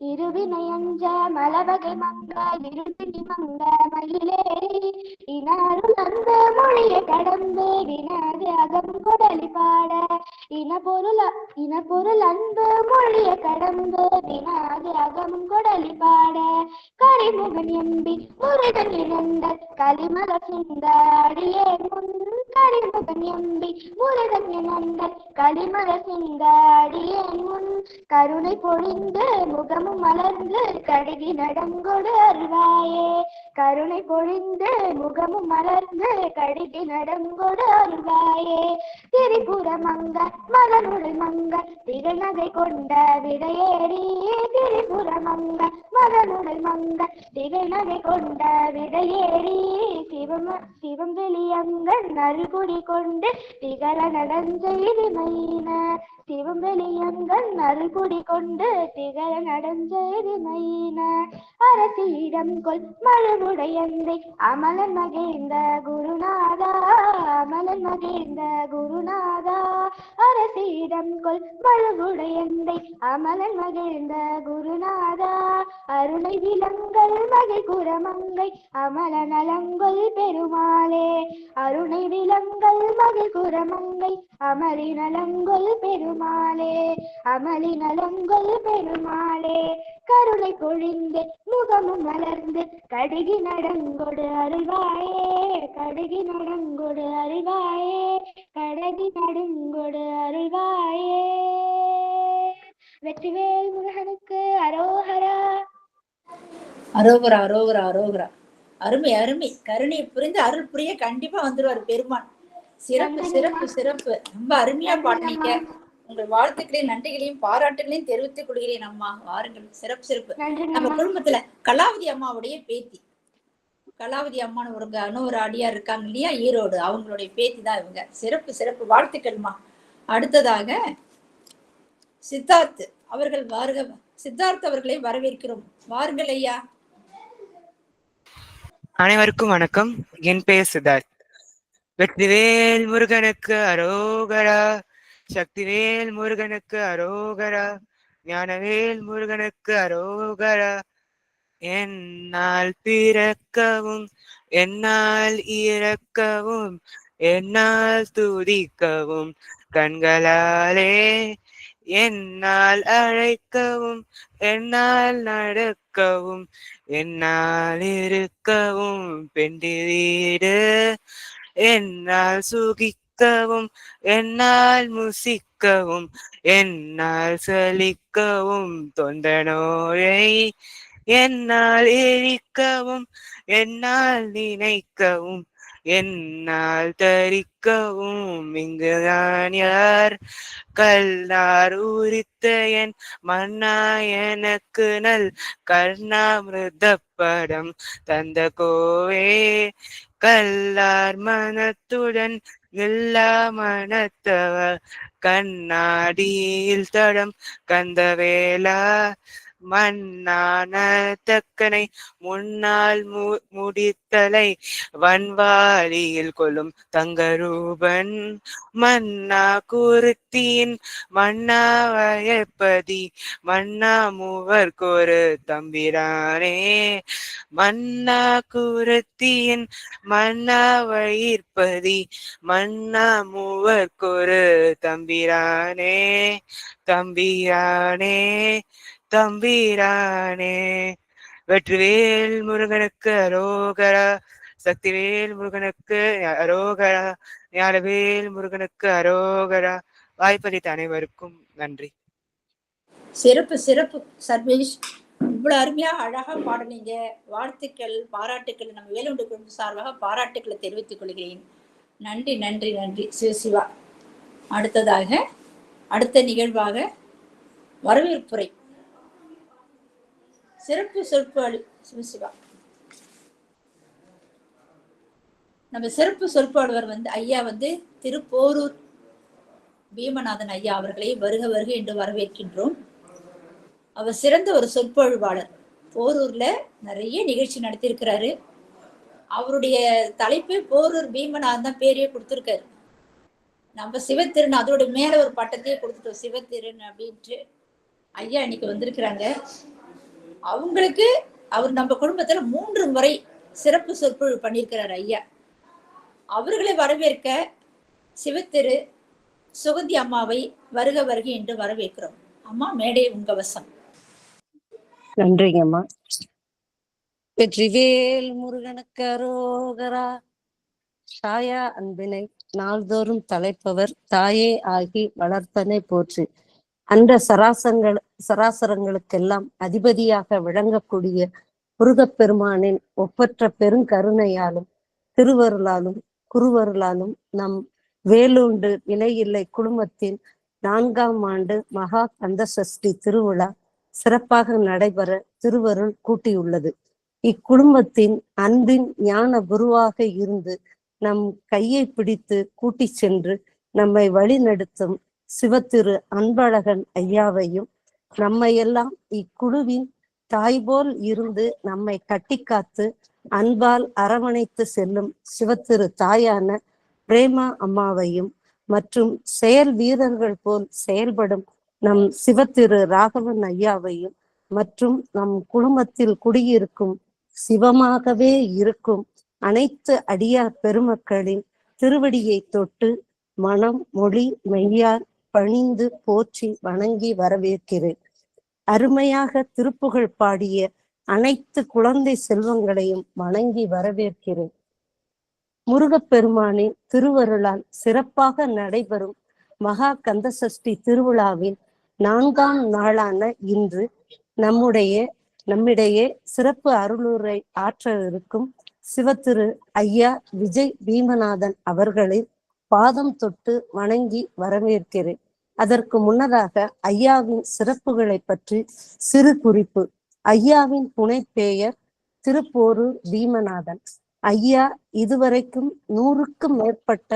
இருவினை அஞ்ச மலவகை மங்க இருள் பிணி மங்க மயிலேறி இனாருள் அந்த மொழியை கடந்து வினாது அகம் கொடலி பாட இனப்பொருள் அன்பு மொழியை கடந்து வினாது அகம் கொடலி பாட கரிமுகன் எம்பி முருகன் இழந்த கலிமல சிந்தாடியே முன் கரிமுகன் எம்பி முருகன் நந்தர் கலிமல சிந்தாடியே முன் கருணை பொழிந்து முகமும் மலர்ந்து கடுகி நடங்கொடு அருள்வாயே கருணை பொழிந்து முகமும் மலர்ந்து கடுகி நடங்கொடு அருள்வாயே திரிபுர மங்க மதனுடை மங்க திகழ்நகை கொண்ட விடையேறி திரிபுர மங்க மதனுடை மங்க திகழ்நகை கொண்ட விடையேறி சிவம் வெளியங்கன் அருள்குடி கொண்டு திகழ நடஞ்செய்தி மைன சிவம் வெளியங்கன் அருள்குடி கொண்டு திகழ நடஞ்செய்தி மைன அரசியிடம் கொல் மழுவுடையந்தை அமலன் மகிழ்ந்த குருநாதா அமலன் மகிழ்ந்த குருநாதா அரசியிடம் கொல் மழுவுடையந்தை அமலன் மகிழ்ந்த குருநாதா அருணை விலங்கல் மகிழ் குரமங்கை அமல நலங்கொள் பெருமாளே அருணை விலங்கல் மகிழ் குரமங்கை அமலி நலங்கொள் பெருமாளே அமலி நலங்கொள் பெருமாளே கருணை பொழிந்து முகமும் மலர்ந்து கடுகி நடங்கொடு அருள்வாயே கடுகி நடங்கொடு அருள்வாயே கடுகி நடுங்கொடு அருள்வாயே வெற்றிவேல் முருகனுக்கு அரோகரா அரோகரா அரோகரா அரோகரா. அருமை அருமை. கருணை புரிந்து அருள் புரிய கண்டிப்பா வந்துருவாரு பெருமான். சிறப்பு சிறப்பு சிறப்பு. ரொம்ப அருமையா பாடுனீங்க. உங்கள் வாழ்த்துக்களையும் நன்றிகளையும் பாராட்டுகளையும் தெரிவித்துக் கொள்கிறேன் அம்மா. வாருங்கள். சிறப்பு சிறப்பு. நம்ம குடும்பத்துல கலாவதி அம்மாவுடைய பேத்தி, கலாவதி அம்மான்னு ஒரு அடியார் இருக்காங்க இல்லையா, ஈரோடு, அவங்களுடைய பேத்தி தான் இவங்க. சிறப்பு சிறப்பு. வாழ்த்துக்கள்மா. அடுத்ததாக சித்தார்த் அவர்கள் வாருங்க. சித்தார்த் அவர்களை வரவேற்கிறோம். வாருங்கள் ஐயா. அனைவருக்கும் வணக்கம். என் பெயர் சித்தார்த். வெற்றிவேல் முருகனுக்கு அரோகரா, சக்திவேல் முருகனுக்கு அரோகரா, ஞானவேல் முருகனுக்கு அரோகரா. என்னால் பிறக்கவும் என்னால் இறக்கவும் என்னால் துதிக்கவும் கண்களாலே, என்னால் அழைக்கவும் என்னால் நடக்கவும் என்னால் இருக்கவும் பெண்டிரீடு, என்னால் சுகிக்கவும் என்னால் முசிக்கவும் என்னால் சலிக்கவும் தொண்ட நோயை, என்னால் எரிக்கவும் என்னால் நினைக்கவும் என்னால் தரிக்கவும் இங்குதான் யார் கல்லார் உரித்த என் மன்னா எனக்கு நல் கர்ணாமிருத படம் தந்த கோவே கல்லார் மனத்துடன் எல்லா மனத்தவ கண்ணாடியில் தடம் கந்தவேலா மன்னான தக்கனை முன்னால் முடித்தலை வன்வாலியில் கொள்ளும் தங்கரூபன் மன்னா குருத்தியின் மன்னா வயப்பதி மன்னா மூவர்க்கொரு தம்பிரானே மன்னா குருத்தியின் மன்னா வயிற்பதி மன்னா மூவர்க்கொரு தம்பிரானே தம்பிரானே தம்பிரானே. வெற்றிவேல் முருகனுக்கு அரோகரா, சக்திவேல் முருகனுக்கு அரோகரா, ஞானவேல் முருகனுக்கு அரோகரா. வாய்ப்பளித்த அனைவருக்கும் நன்றி. சிறப்பு சிறப்பு சர்வேஷ், இவ்வளவு அருமையா அழகா பாடுனீங்க. வாழ்த்துக்கள், பாராட்டுக்கள். நம்ம வேலுண்டு குடும்ப சார்பாக பாராட்டுக்களை தெரிவித்துக் கொள்கிறேன். நன்றி நன்றி நன்றி சிவசிவா. அடுத்ததாக அடுத்த நிகழ்வாக வரவேற்புரை, சிறப்பு சொற்பொழி சிவசிவா. நம்ம சிறப்பு சொற்பொழிவர் ஐயா திருப்போரூர் பீமநாதன் ஐயா அவர்களை வருக வருக என்று வரவேற்கின்றோம். அவர் சிறந்த ஒரு சொற்பொழிவாளர். போரூர்ல நிறைய நிகழ்ச்சி நடத்தியிருக்கிறாரு. அவருடைய தலைப்பு போரூர் பீமநாதன் தான் பேரையே கொடுத்துருக்காரு. நம்ம சிவத்திருன்னு அதோட மேல ஒரு பட்டத்தையே கொடுத்துட்டோம், சிவத்திருன்னு அப்படின்ட்டு. ஐயா இன்னைக்கு வந்திருக்கிறாங்க. அவங்களுக்கு அவர் நம்ம குடும்பத்துல 3 முறை சிறப்பு சொற்பொழிவு பண்ணியிருக்கிறார் ஐயா. அவர்களை வரவேற்க சிவத்திரு சுகந்தி அம்மாவை வருக வருக என்று வரவேற்கிறோம். அம்மா, மேடை உங்க வசம். நன்றிங்கம்மா. வெற்றிவேல் முருகனுக்கு அரோகரா. சாயா அன்பினை நாள்தோறும் தலைப்பவர் தாயே ஆகி வளர்த்தனை போற்று. அந்த சராசரங்களுக்கெல்லாம் அதிபதியாக விளங்கக்கூடிய முருகப்பெருமானின் ஒப்பற்ற பெருங்கருணையாலும் திருவருளாலும் குருவருளாலும் நம் வேலுண்டு வினையில்லை குழுமத்தின் 4ஆம் ஆண்டு மகா கந்தசஷ்டி திருவிழா சிறப்பாக நடைபெற திருவருள் கூட்டியுள்ளது. இக்குடும்பத்தின் அன்பின் ஞான குருவாக இருந்து நம் கையை பிடித்து கூட்டி சென்று நம்மை வழிநடத்தும் சிவத்திரு அன்பழகன் ஐயாவையும், நம்மையெல்லாம் இக்குழுவின் தாய்போல் இருந்து நம்மை கட்டிக்காத்து அன்பால் அரவணைத்து செல்லும் சிவத்திரு தாயான பிரேமா அம்மாவையும், மற்றும் செயல் வீரர்கள் போல் செயல்படும் நம் சிவத்திரு ராகவன் ஐயாவையும், மற்றும் நம் குடும்பத்தில் குடியிருக்கும் சிவமாகவே இருக்கும் அனைத்து அடியார் பெருமக்களின் திருவடியை தொட்டு மனம் மொழி மெய்யார் பணிந்து போற்றி வணங்கி வரவேற்கிறேன். அருமையாக திருப்புகழ் பாடிய அனைத்து குழந்தை செல்வங்களையும் வணங்கி வரவேற்கிறேன். முருகப்பெருமானின் திருவருளால் சிறப்பாக நடைபெறும் மகா கந்தசஷ்டி திருவிழாவின் 4ஆம் நாளான இன்று நம்மிடையே சிறப்பு அருளுரை ஆற்ற இருக்கும் சிவத்திரு ஐயா விஜய் பீமநாதன் அவர்களை பாதம் தொட்டு வணங்கி வரவேற்கிறேன். அதற்கு முன்னதாக ஐயாவின் சிறப்புகளை பற்றி சிறு குறிப்பு. ஐயாவின் புனை பெயர் திருப்போரூர் பீமநாதன். ஐயா இதுவரைக்கும் 100க்கும் மேற்பட்ட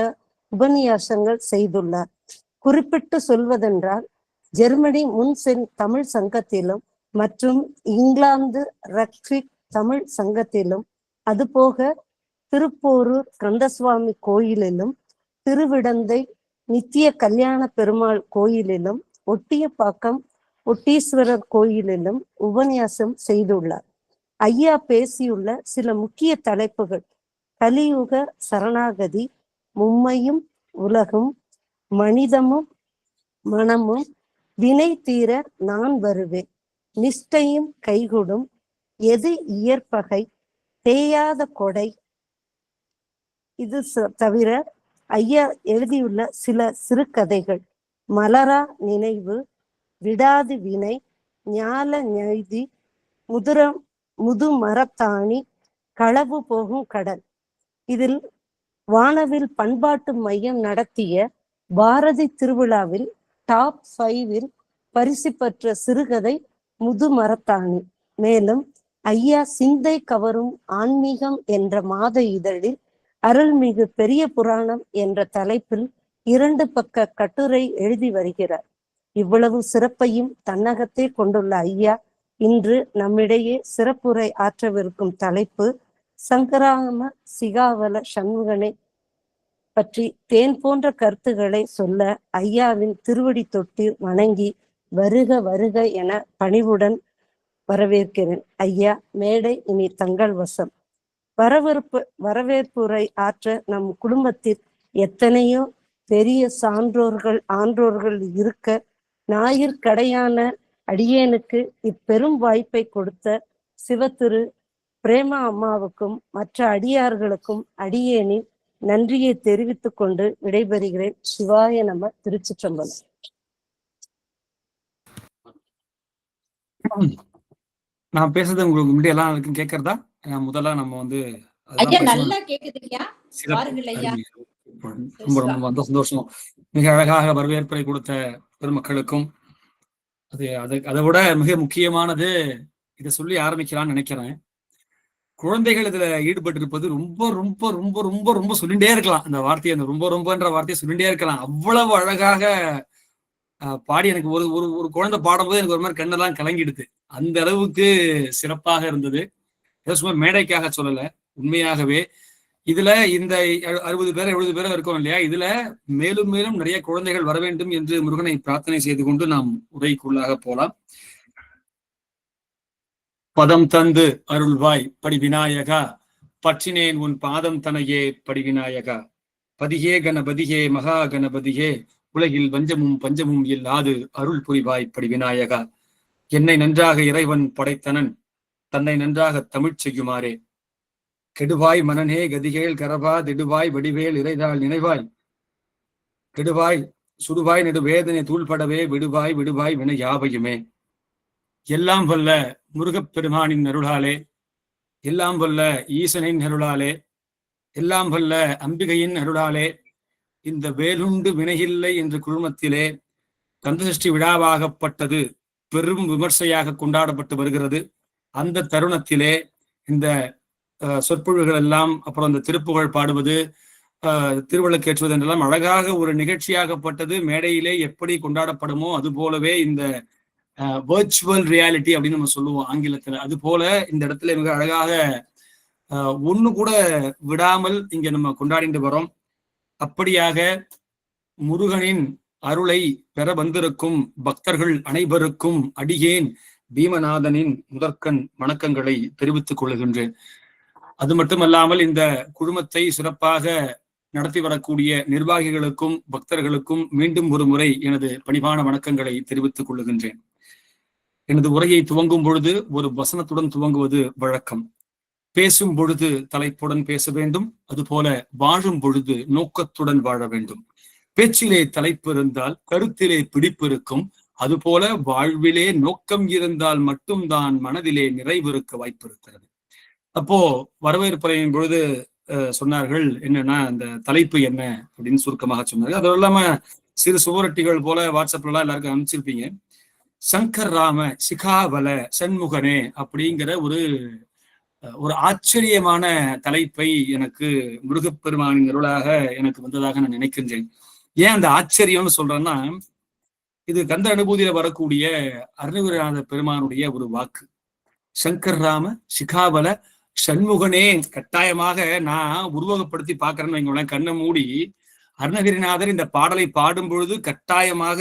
உபன்யாசங்கள் செய்துள்ளார். குறிப்பிட்டு சொல்வதென்றால் ஜெர்மனி முன்சென் தமிழ் சங்கத்திலும் மற்றும் இங்கிலாந்து ரக்ஷிக் தமிழ் சங்கத்திலும், அதுபோக திருப்போரூர் கந்தசுவாமி கோயிலிலும், திருவிடந்தை நித்திய கல்யாண பெருமாள் கோயிலிலும், ஒட்டியப்பாக்கம் ஒட்டீஸ்வரர் கோயிலிலும் உபன்யாசம் செய்துள்ளார். ஐயா பேசியுள்ள சில முக்கிய தலைப்புகள்: கலியுக சரணாகதி, மும்மையும் உலகும், மனிதமும் மனமும், வினை தீர நான் வருவேன், நிஷ்டையும் கைகூடும், எது இயற்பகை, தேயாத கொடை. இது தவிர ஐயா எழுதியுள்ள சில சிறுகதைகள்: மலரா நினைவு, விடாது வினை, ஞால நெய்தி, முதுமரத்தாணி, களவு போகும் கடல். இதில் வானவில் பண்பாட்டு மையம் நடத்திய பாரதி திருவிழாவில் டாப் 5 பரிசு பெற்ற சிறுகதை முதுமரத்தாணி. மேலும் ஐயா சிந்தை கவரும் ஆன்மீகம் என்ற மாத இதழில் அருள்மிகு பெரிய புராணம் என்ற தலைப்பில் 2 பக்க கட்டுரை எழுதி வருகிறார். இவ்வளவு சிறப்பையும் தன்னகத்தே கொண்டுள்ள ஐயா இன்று நம்மிடையே சிறப்புரை ஆற்றவிருக்கும் தலைப்பு சங்கராம சிகாவல சண்முகனை பற்றி தேன் போன்ற கருத்துக்களை சொல்ல ஐயாவின் திருவடி தொட்டு வணங்கி வருக வருக என பணிவுடன் வரவேற்கிறேன். ஐயா, மேடை இனி தங்கள் வசம். வரவேற்புரை ஆற்ற நம் குடும்பத்தில் எத்தனையோ பெரிய சான்றோர்கள் ஆன்றோர்கள் இருக்க ஞாயிற்கடையான அடியேனுக்கு இப்பெரும் வாய்ப்பை கொடுத்த சிவத்திரு பிரேமா அம்மாவுக்கும் மற்ற அடியார்களுக்கும் அடியேனின் நன்றியை தெரிவித்துக் கொண்டு விடைபெறுகிறேன். சிவாய நம. திருச்சிற்றம்பலம். நான் பேசுறது உங்களுக்கு முன்னாடி எல்லாம் இருக்குன்னு கேட்கறதா? முதல்ல நம்ம வந்து ஐயா நல்லா கேக்குதுங்க. பாருங்கள் ஐயா. ரொம்ப ரொம்ப சந்தோஷம். மிக அழகாக வரவேற்பை கொடுத்த பெருமக்களுக்கும் அதை விட மிக முக்கியமானது, இதை சொல்லி ஆரம்பிக்கலாம்னு நினைக்கிறேன். குழந்தைகள் இதுல ஈடுபட்டு இருப்பது ரொம்ப ரொம்ப ரொம்ப ரொம்ப ரொம்ப சொல்லிட்டே இருக்கலாம். அந்த வார்த்தையை, அந்த ரொம்ப ரொம்பன்ற வார்த்தையை சொல்லிட்டே இருக்கலாம். அவ்வளவு அழகாக பாடி எனக்கு ஒரு குழந்தை பாடும்போது எனக்கு ஒரு மாதிரி கண்ணெல்லாம் கலங்கிடுது. அந்த அளவுக்கு சிறப்பாக இருந்தது. சும்மா மேடைக்காக சொல்லல, உண்மையாகவே இதுல இந்த 60 பேர் 70 பேரும் இருக்கோம் இல்லையா, இதுல மேலும் மேலும் நிறைய குழந்தைகள் வர வேண்டும் என்று முருகனை பிரார்த்தனை செய்து கொண்டு நாம் உரைக்குள்ளாக போலாம். பதம் தந்து அருள்வாய் படி விநாயகா, பற்றினேன் உன் பாதம் தனையே படி விநாயகா. பதிகே கணபதியே மகா கணபதியே, உலகில் வஞ்சமும் பஞ்சமும் இல்லாது அருள் புரிவாய் படி விநாயகா. என்னை நன்றாக இறைவன் படைத்தனன், தன்னை நன்றாக தமிழ் செய்யுமாறே. கெடுவாய் மனநே கதிகேள் கரபா திடுவாய் வடிவேல் இறைதாள் நினைவாய். கெடுவாய் சுடுவாய் நெடு வேதனை தூள்படவே விடுவாய் விடுவாய் வினை யாவையுமே. எல்லாம் வல்ல முருகப்பெருமானின் அருளாலே, எல்லாம் வல்ல ஈசனின் அருளாலே, எல்லாம் வல்ல அம்பிகையின் அருளாலே இந்த வேலுண்டு வினையில்லை என்ற குழுமத்திலே கந்தசஷ்டி விழாவாகப்பட்டது பெரும் விமர்சையாக கொண்டாடப்பட்டு வருகிறது. அந்த தருணத்திலே இந்த சொற்பொழிவுகள் எல்லாம், அப்புறம் அந்த திருப்புகழ் பாடுவது, திருவிளக்கேற்றுவது என்றெல்லாம் அழகாக ஒரு நிகழ்ச்சியாகப்பட்டது. மேடையிலே எப்படி கொண்டாடப்படுமோ அது போலவே இந்த வர்ச்சுவல் ரியாலிட்டி அப்படின்னு நம்ம சொல்லுவோம் ஆங்கிலத்துல, அது போல இந்த இடத்துல மிக அழகாக ஒண்ணு கூட விடாமல் இங்க நம்ம கொண்டாடிட்டு வரோம். அப்படியாக முருகனின் அருளை பெற வந்திருக்கும் பக்தர்கள் அனைவருக்கும் அடியேன் பீமநாதனின் முதற்கண் வணக்கங்களை தெரிவித்துக் கொள்ளுகின்றேன். அது மட்டுமல்லாமல் இந்த குழுமத்தை சிறப்பாக நடத்தி வரக்கூடிய நிர்வாகிகளுக்கும் பக்தர்களுக்கும் மீண்டும் ஒரு முறை எனது பணிவான வணக்கங்களை தெரிவித்துக் கொள்ளுகின்றேன். எனது உரையை துவங்கும் பொழுது ஒரு வசனத்துடன் துவங்குவது வழக்கம். பேசும் பொழுது தலைப்புடன் பேச வேண்டும், அதுபோல வாழும் பொழுது நோக்கத்துடன் வாழ வேண்டும். பேச்சிலே தலைப்பு இருந்தால் கருத்திலே பிடிப்பு இருக்கும், அதுபோல வாழ்விலே நோக்கம் இருந்தால் மட்டும்தான் மனதிலே நிறைவு இருக்க வாய்ப்பு இருக்கிறது. அப்போ வரவேற்புரையின் பொழுது சொன்னார்கள் என்னன்னா, அந்த தலைப்பு என்ன அப்படின்னு சுருக்கமாக சொன்னார்கள். அது இல்லாம சிறு சுவரொட்டிகள் போல வாட்ஸ்அப்ல எல்லாம் எல்லாருக்கும் அனுப்பிச்சிருப்பீங்க. சங்கர் ராம சிகாவல சண்முகனே அப்படிங்கிற ஒரு ஆச்சரியமான தலைப்பை எனக்கு முருகப்பெருமானின் அருளாக எனக்கு வந்ததாக நான் நினைக்கின்றேன். ஏன் அந்த ஆச்சரியம்னு சொல்றேன்னா, இது கந்த அனுபூதியில வரக்கூடிய அருணகிரிநாத பெருமானுடைய ஒரு வாக்கு. சங்கர் ராம சிகாவல சண்முகனே. கட்டாயமாக நான் உருவகப்படுத்தி பார்க்கறேன்னு வைங்களேன், கண்ணை மூடி அருணகிரிநாதர் இந்த பாடலை பாடும் பொழுது கட்டாயமாக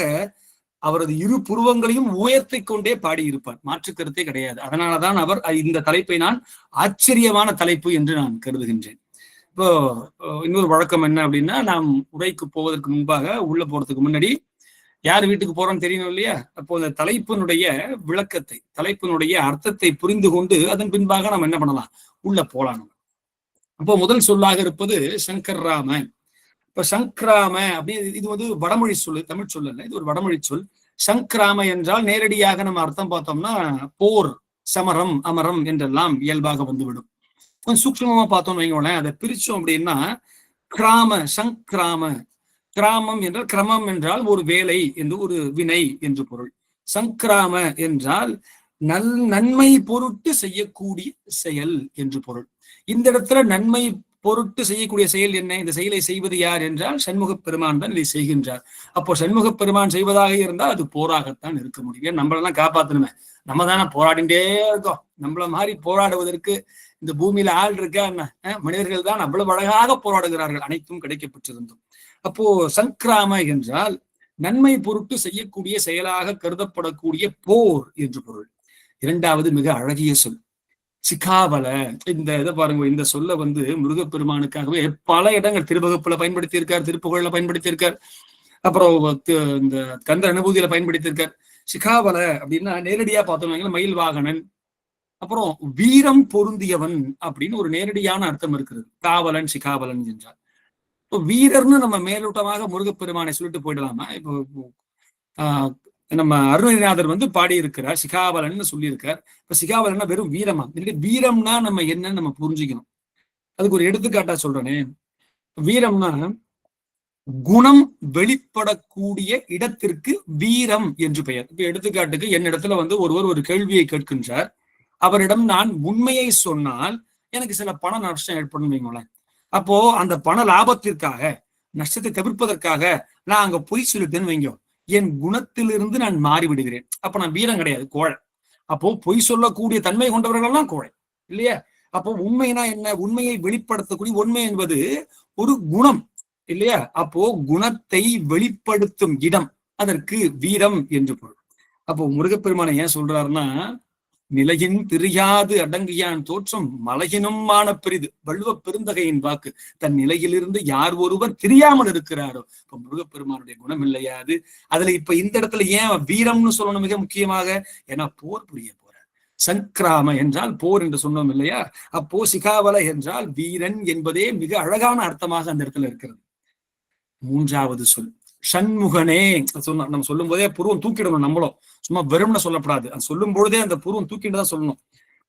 அவரது இரு புருவங்களையும் உயர்த்தி கொண்டே பாடியிருப்பார், மாற்று கருத்தே கிடையாது. அதனாலதான் அவர் இந்த தலைப்பை நான் ஆச்சரியமான தலைப்பு என்று நான் கருதுகின்றேன். இப்போ இன்னொரு வழக்கம் என்ன அப்படின்னா, நாம் உரைக்கு போவதற்கு முன்பாக உள்ள போறதுக்கு முன்னாடி யார் வீட்டுக்கு போறோம்னு தெரியணும் இல்லையா? அப்போ அந்த தலைப்பினுடைய விளக்கத்தை, தலைப்பினுடைய அர்த்தத்தை புரிந்து கொண்டு அதன் பின்பாக நம்ம என்ன பண்ணலாம், உள்ள போலாம். அப்போ முதல் சொல்லாக இருப்பது சங்கர் ராம. இப்ப சங்கராம அப்படி இது வந்து வடமொழி சொல்லு, தமிழ் சொல் அல்ல, இது ஒரு வடமொழி சொல். சங்கராம என்றால் நேரடியாக நம்ம அர்த்தம் பார்த்தோம்னா போர், சமரம், அமரம் என்றெல்லாம் இயல்பாக வந்துவிடும். கொஞ்சம் சூக்ஷ்மமா பார்த்தோம்னு வைங்களேன், அதை பிரிச்சோம் அப்படின்னா சங்கிராம. கிராமம் என்றால் கிரமம் என்றால் ஒரு வேலை என்று ஒரு வினை என்று பொருள். சங்கிராம என்றால் நன்மை பொருட்டு செய்யக்கூடிய செயல் என்று பொருள். இந்த இடத்துல நன்மை பொருட்டு செய்யக்கூடிய செயல் என்ன? இந்த செயலை செய்வது யார் என்றால் சண்முக பெருமான் தான் இதை செய்கின்றார். அப்போ சண்முக பெருமான் செய்வதாக இருந்தால் அது போராகத்தான் இருக்க முடியும். நம்மளெல்லாம் காப்பாத்தணுமே, நம்ம தானே போராடிட்டே இருக்கோம். நம்மள மாதிரி போராடுவதற்கு இந்த பூமியில ஆள் இருக்கா என்ன? மனிதர்கள் தான் அவ்வளவு அழகாக போராடுகிறார்கள், அனைத்தும் கிடைக்கப்பட்டிருந்தும். அப்போ சங்கிராம என்றால் நன்மை பொருட்டு செய்யக்கூடிய செயலாக கருதப்படக்கூடிய போர் என்று பொருள். இரண்டாவது மிக அழகிய சொல் சிகாபல. இந்த இதை பாருங்க, இந்த சொல்ல முருகப்பெருமானுக்காகவே பல இடங்கள் திருவகுப்புல பயன்படுத்தியிருக்கார், திருப்புகழ்ல பயன்படுத்தியிருக்கார், அப்புறம் இந்த கந்த அனுபூதியில பயன்படுத்தியிருக்கார். சிகாபல அப்படின்னா நேரடியா பார்த்தோம் மயில் வாகனன், அப்புறம் வீரம் பொருந்தியவன் அப்படின்னு ஒரு நேரடியான அர்த்தம் இருக்கிறது. காவலன் சிகாபலன் என்றார். இப்போ வீரர்னு நம்ம மேலோட்டமாக முருகப்பெருமானை சொல்லிட்டு போயிடலாமா? இப்போ நம்ம அருணகிரிநாதர் பாடி இருக்கிறார், சிகாபலன்னு சொல்லியிருக்கார். இப்ப சிகாபலன்னா வெறும் வீரமா? வீரம்னா நம்ம என்னன்னு நம்ம புரிஞ்சுக்கணும். அதுக்கு ஒரு எடுத்துக்காட்டா சொல்றேனே. வீரம்னா குணம் வெளிப்படக்கூடிய இடத்திற்கு வீரம் என்று பெயர். இப்ப எடுத்துக்காட்டுக்கு என்னிடத்துல ஒருவர் ஒரு கேள்வியை கேட்கின்றார். அவரிடம் நான் உண்மையை சொன்னால் எனக்கு சில பண நஷ்டம் ஏற்படும் வைங்களேன். அப்போ அந்த பண லாபத்திற்காக, நஷ்டத்தை தவிர்ப்பதற்காக நான் அங்க பொய் சொல்லிட்டேன்னு வைங்க, என் குணத்திலிருந்து நான் மாறிவிடுகிறேன். அப்ப நான் வீரம் கிடையாது, கோழை. அப்போ பொய் சொல்லக்கூடிய தன்மை கொண்டவர்கள்லாம் கோழை இல்லையா? அப்போ உண்மைனா என்ன? உண்மையை வெளிப்படுத்தக்கூடிய, உண்மை என்பது ஒரு குணம் இல்லையா? அப்போ குணத்தை வெளிப்படுத்தும் இடம், அதற்கு வீரம் என்று பொருள். அப்போ முருகப்பெருமானை ஏன் சொல்றாருன்னா, நிலையின் தெரியாது அடங்கியான் தோற்றம் மலையினும் மான பெரிது, வள்ளுவ பெருந்தகையின் வாக்கு. தன் நிலையிலிருந்து யார் ஒருவர் தெரியாமல் இருக்கிறாரோ, இப்ப முருகப்பெருமானுடைய குணம் இல்லையா அது? அதுல இப்ப இந்த இடத்துல ஏன் வீரம்னு சொல்லணும் மிக முக்கியமாக? ஏன்னா போர் புரிய போறார். சங்கிராம என்றால் போர் என்று சொன்னோம் இல்லையா? அப்போ சிகாவல என்றால் வீரன் என்பதே மிக அழகான அர்த்தமாக அந்த இடத்துல இருக்கிறது. மூன்றாவது சொல் சண்முகனே. சொன்ன நம்ம சொல்லும் போதே புருவம் தூக்கிடணும், நம்மளும் சும்மா வெறும்னு சொல்லப்படாது. அது சொல்லும் பொழுதே அந்த புருவம் தூக்கிட்டு தான் சொல்லணும்.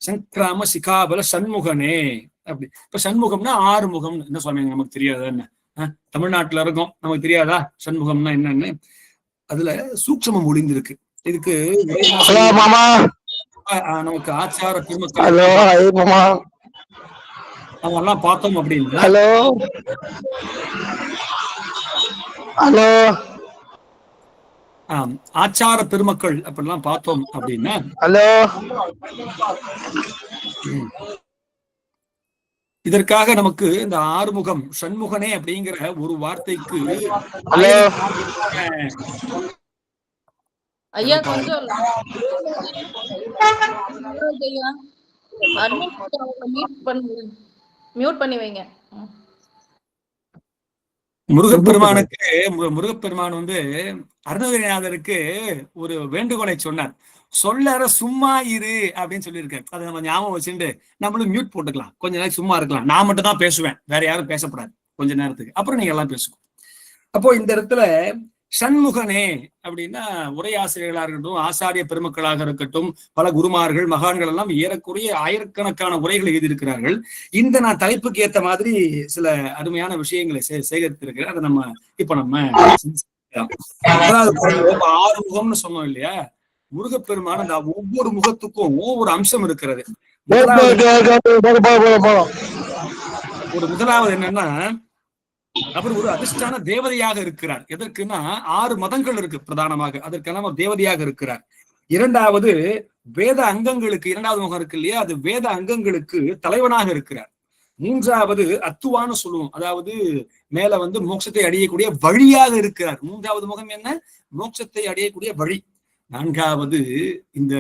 சங்கிராம சிகாபல சண்முகனே அப்படி. இப்ப சண்முகம்னா ஆறுமுகம். என்ன சுவாமி நமக்கு தெரியாதா என்ன? தமிழ்நாட்டுல இருக்கோம், நமக்கு தெரியாதா சண்முகம்னா என்னன்னு? அதுல சூட்சமம் ஒளிந்திருக்கு. இதுக்கு நமக்கு ஆச்சார பெருமக்கள் அவங்க எல்லாம் பார்த்தோம் அப்படின்னு ஆச்சார பெருமக்கள் அப்படிலாம் பார்த்தோம் அப்படின்னா இதற்காக நமக்கு இந்த ஆறுமுகம் சண்முகனே அப்படிங்கிற ஒரு வார்த்தைக்கு ஐயா கொஞ்சம் மியூட் பண்ணி வைங்க. முருகப்பெருமான் அருணகிரிநாதருக்கு ஒரு வேண்டுகோளை சொன்னார். சொல்லற சும்மா இரு அப்படின்னு சொல்லியிருக்காரு. அதை நம்ம ஞாபகம் வச்சுட்டு நம்மளும் மியூட் போட்டுக்கலாம், கொஞ்ச நேரம் சும்மா இருக்கலாம். நான் மட்டும் தான் பேசுவேன், வேற யாரும் பேசக்கூடாது கொஞ்ச நேரத்துக்கு, அப்புறம் நீங்க எல்லாம் பேசுவோம். அப்போ இந்த இடத்துல சண்முகனே அப்படின்னா உரையாசிரியர்களாக இருக்கட்டும், ஆசாரிய பெருமக்களாக இருக்கட்டும், பல குருமார்கள் மகான்கள் எல்லாம் ஏறக்குறைய ஆயிரக்கணக்கான உரைகளை எழுதியிருக்கிறார்கள். இந்த நான் தலைப்புக்கு ஏற்ற மாதிரி சில அருமையான விஷயங்களை சேகரித்திருக்கிறேன். அதை நம்ம இப்ப ஆறுமுகம்னு சொன்னோம் இல்லையா? முருகப்பெருமான அந்த ஒவ்வொரு முகத்துக்கும் ஒரு அம்சம் இருக்கிறது. ஒரு முதலாவது என்னன்னா, அவர் ஒரு அதிர்ஷ்டான தேவதையாக இருக்கிறார். எதற்குன்னா 6 மதங்கள் இருக்கு பிரதானமாக, அதற்கெல்லாம் ஒரு தேவதையாக இருக்கிறார். இரண்டாவது வேத அங்கங்களுக்கு, இரண்டாவது முகம் இருக்கு இல்லையா, அது வேத அங்கங்களுக்கு தலைவனாக இருக்கிறார். மூன்றாவது அத்துவான்னு சொல்லுவோம், அதாவது மேல மோட்சத்தை அடையக்கூடிய வழியாக இருக்கிறார். மூன்றாவது முகம் என்ன? மோட்சத்தை அடையக்கூடிய வழி. நான்காவது இந்த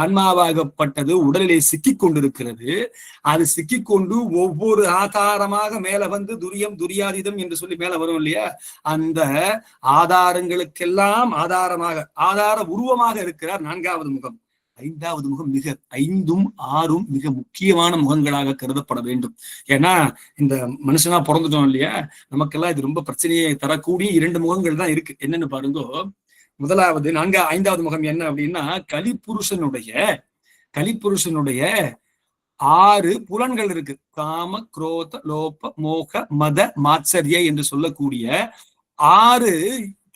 ஆன்மாவாகப்பட்டது உடலிலே சிக்கிக் கொண்டிருக்கிறது. அது சிக்கிக்கொண்டு ஒவ்வொரு ஆதாரமாக மேல துரியம் துரியாதீதம் என்று சொல்லி மேல வரும் இல்லையா? அந்த ஆதாரங்களுக்கெல்லாம் ஆதாரமாக, ஆதார உருவமாக இருக்கிறார் நான்காவது முகம். ஐந்தாவது முகம் மிக 5ம் 6ம் மிக முக்கியமான முகங்களாக கருதப்பட வேண்டும். ஏன்னா இந்த மனுஷனா பிறந்துட்டோம் இல்லையா, நமக்கெல்லாம் இது ரொம்ப பிரச்சனையை தரக்கூடிய 2 முகங்கள் தான் இருக்கு. என்னன்னு பாருங்க. முதலாவது 5வது முகம் என்ன அப்படின்னா, கலிப்புருஷனுடைய 6 புலன்கள் இருக்கு. காம, குரோத, லோப, மோக, மத, மாத்சரிய என்று சொல்லக்கூடிய 6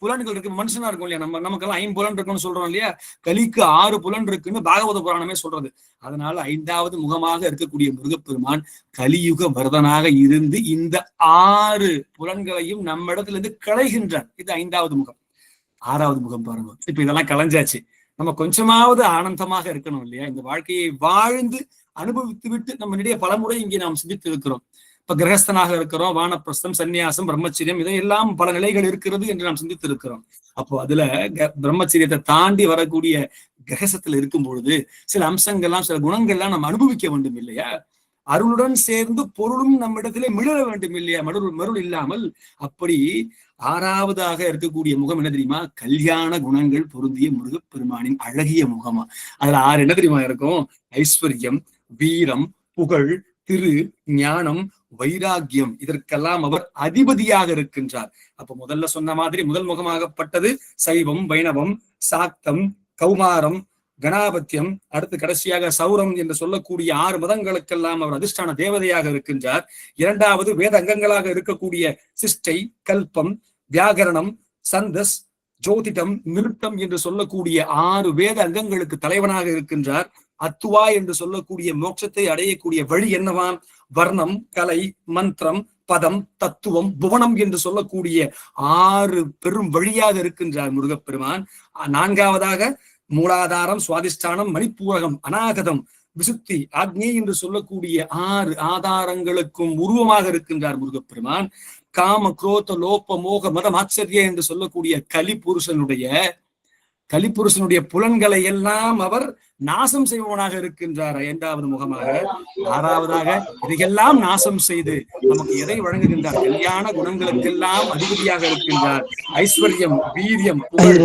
புலன்கள் இருக்கு. மனுஷனா இருக்கும் இல்லையா, நமக்கெல்லாம் 5 புலன் இருக்குன்னு சொல்றோம் இல்லையா, கலிக்கு 6 புலன் இருக்குன்னு பாகவத புராணமே சொல்றது. அதனால 5வது முகமாக இருக்கக்கூடிய முருகப்பெருமான் கலியுக வரதனாக இருந்து இந்த 6 புலன்களையும் நம்ம இடத்துல இருந்து களைகின்றார். இது 5வது முகம். 6வது முகம் பாருங்க. இப்ப இதெல்லாம் களைஞ்சாச்சு, நம்ம கொஞ்சமாவது ஆனந்தமாக இருக்கணும் இல்லையா? இந்த வாழ்க்கையை வாழ்ந்து அனுபவித்து விட்டு நம்ம நிறைய பலமுறை இங்கே நாம் சிந்தித்து இருக்கிறோம். இப்ப கிரகஸ்தனாக இருக்கிறோம், வானப்பிரஸ்தம், சன்னியாசம், பிரம்மச்சரியம், இதையெல்லாம் பல நிலைகள் இருக்கிறது என்று நாம் சிந்தித்து இருக்கிறோம். அப்போ அதுல பிரம்மச்சரியத்தை தாண்டி வரக்கூடிய கிரகசத்துல இருக்கும் பொழுது சில அம்சங்கள்லாம், சில குணங்கள்லாம் நம்ம அனுபவிக்க வேண்டும் இல்லையா? அருளுடன் சேர்ந்து பொருளும் நம்மிடத்திலே மிளற வேண்டும் இல்லையா? மருள் இல்லாமல். அப்படி 6வதாக இருக்கக்கூடிய முகம் என்ன தெரியுமா? கல்யாண குணங்கள் பொருந்திய முருகப்பெருமானின் அழகிய முகமா. அதுல 6 என்ன தெரியுமா இருக்கும்? ஐஸ்வர்யம், வீரம், புகழ், திரு, ஞானம், வைராக்கியம், இதற்கெல்லாம் அவர் அதிபதியாக இருக்கின்றார். அப்ப முதல்ல சொன்ன மாதிரி முதல் முகமாகப்பட்டது சைவம், வைணவம், சாக்தம், கௌமாரம், கணாபத்தியம், அடுத்து கடைசியாக சௌரம் என்று சொல்லக்கூடிய 6 மதங்களுக்கெல்லாம் அவர் அதிஷ்டான தேவதையாக இருக்கின்றார். 2வது வேத அங்கங்களாக இருக்கக்கூடிய சிஷ்டை, கல்பம், வியாகரணம், சந்தஸ், ஜோதிடம், நிருத்தம் என்று சொல்லக்கூடிய 6 வேத அங்கங்களுக்கு தலைவனாக இருக்கின்றார். அத்துவா என்று சொல்லக்கூடிய மோட்சத்தை அடையக்கூடிய வழி என்னவாம்? வர்ணம், கலை, மந்திரம், பதம், தத்துவம், புவனம் என்று சொல்லக்கூடிய 6 பெரும் வழியாக இருக்கின்றார் முருகப்பெருமான். 4வதாக மூலாதாரம், சுவாதிஷ்டானம், மணிப்பூரகம், அநாகதம், விசுத்தி, ஆக்ஞை என்று சொல்லக்கூடிய 6 ஆதாரங்களுக்கும் உருவமாக இருக்கின்றார் முருகப்பெருமான். காம, குரோத, லோப, மோக, மதம், ஆச்சரிய என்று சொல்லக்கூடிய கலிபுருஷனுடைய புலன்களை எல்லாம் அவர் நாசம் செய்பவனாக இருக்கின்றார் 5வது முகமாக. 6வதாக இதையெல்லாம் நாசம் செய்து நமக்கு எதை வழங்குகின்றார்? கல்யாண குணங்களுக்கெல்லாம் அதிபதியாக இருக்கின்றார். ஐஸ்வர்யம், வீரியம், புகழ்,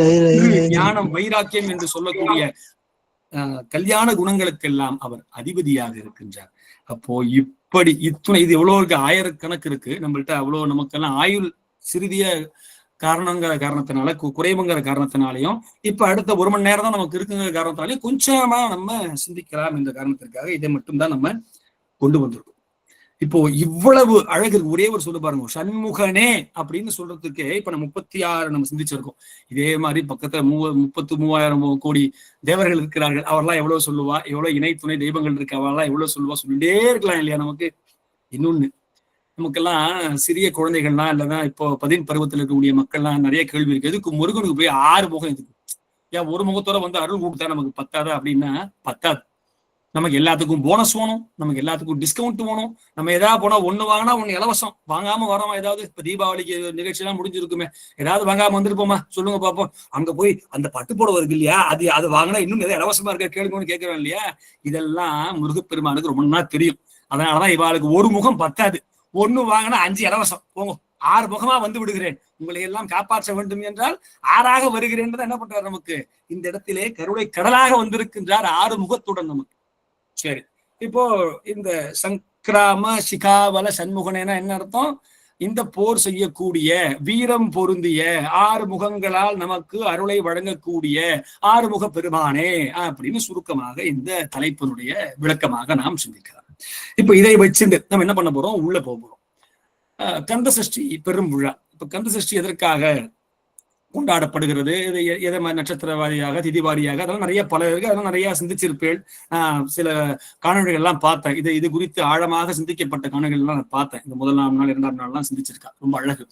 ஞானம், வைராக்கியம் என்று சொல்லக்கூடிய கல்யாண குணங்களுக்கெல்லாம் அவர் அதிபதியாக இருக்கின்றார். அப்போ இப்படி இத்துணை, இது எவ்வளவு இருக்கு? 1000 கணக்கு இருக்கு நம்மள்ட்ட. அவ்வளவு நமக்கெல்லாம் ஆயுள் சிறிதிய காரணத்தினால, குறைவுங்கிற காரணத்தினாலையும், இப்ப அடுத்த 1 மணி நேரம் தான் நமக்கு இருக்குங்கிற காரணத்தினாலையும் கொஞ்சமா நம்ம சிந்திக்கலாம் என்ற காரணத்திற்காக இதை மட்டும்தான் நம்ம கொண்டு வந்திருக்கோம். இப்போ இவ்வளவு அழகு, ஒரே ஒரு சொல்லு பாருங்க, சண்முகனே அப்படின்னு சொல்றதுக்கு இப்ப நம்ம 36 நம்ம சிந்திச்சிருக்கோம். இதே மாதிரி பக்கத்துல 33,000 கோடி தேவர்கள் இருக்கிறார்கள். அவரெல்லாம் எவ்வளவு சொல்லுவா? எவ்வளவு இணை துணை தெய்வங்கள் இருக்கு, அவரெல்லாம் எவ்வளவு சொல்லுவா? சொல்லிட்டே இருக்கலாம் இல்லையா? நமக்கு இன்னொன்னு, நமக்கெல்லாம் சிறிய குழந்தைகள்லாம் இல்லைன்னா இப்போ 10 பருவத்தில் இருக்கக்கூடிய மக்கள்லாம் நிறைய கேள்வி இருக்கு. எதுக்கு முருகனுக்கு போய் 6 முகம் எதுக்கு? ஏன் ஒரு முகத்தோட வந்து அருள் கொடுத்தா நமக்கு பத்தாதா? அப்படின்னா பத்தாது. நமக்கு எல்லாத்துக்கும் போனஸ் வேணும், நமக்கு எல்லாத்துக்கும் டிஸ்கவுண்ட் வேணும். நம்ம ஏதாவது போனா 1 வாங்கினா 1 இலவசம். வாங்காம வரோமா? ஏதாவது இப்ப தீபாவளிக்கு நிகழ்ச்சி எல்லாம் முடிஞ்சிருக்குமே, ஏதாவது வாங்காம வந்துருப்போமா? சொல்லுங்க பாப்போம். அங்க போய் அந்த பட்டுப்புடவை இருக்கு இல்லையா, அது வாங்கினா இன்னும் எதாவது இலவசமா இருக்க கேளுங்கன்னு கேட்கிறோம் இல்லையா? இதெல்லாம் முருகப்பெருமானுக்கு ரொம்ப நாள் தெரியும். அதனாலதான் இவாளுக்கு 1 முகம் பத்தாது. 1 வாங்கினா 5 இலவசம். போங்க, 6 முகமா வந்து விடுகிறேன், உங்களை எல்லாம் காப்பாற்ற வேண்டும் என்றால் 6ஆக வருகிறேன். என்ன பண்றாரு? நமக்கு இந்த இடத்திலே கருணை கடலாக வந்திருக்கின்றார் 6 முகத்துடன் நமக்கு. சரி, இப்போ இந்த சங்கிராம சிகாவல சண்முகனேனா என்ன அர்த்தம்? இந்த போர் செய்யக்கூடிய வீரம் பொருந்திய 6 முகங்களால் நமக்கு அருளை வழங்கக்கூடிய 6 முக பெருமானே அப்படின்னு சுருக்கமாக இந்த தலைப்பினுடைய விளக்கமாக நாம் சிந்திக்கலாம். இப்ப இதை வச்சுட்டு நம்ம என்ன பண்ண போறோம்? உள்ள போறோம். கந்த சஷ்டி பெரும் விழா. இப்ப கந்த சஷ்டி எதற்காக கொண்டாடப்படுகிறது? எதை நட்சத்திர வாரியாக, திதி வாரியாக, அதெல்லாம் நிறைய பல இருக்கு. அதெல்லாம் நிறைய சிந்திச்சிருப்பேன். சில காணொலிகள் எல்லாம் பார்த்தேன். இது குறித்து ஆழமாக சிந்திக்கப்பட்ட காணொலிகள் எல்லாம் நான் பார்த்தேன். இந்த 1ஆம் நாள் 2ஆம் நாள்லாம் சிந்திச்சிருக்கேன். ரொம்ப அழகு.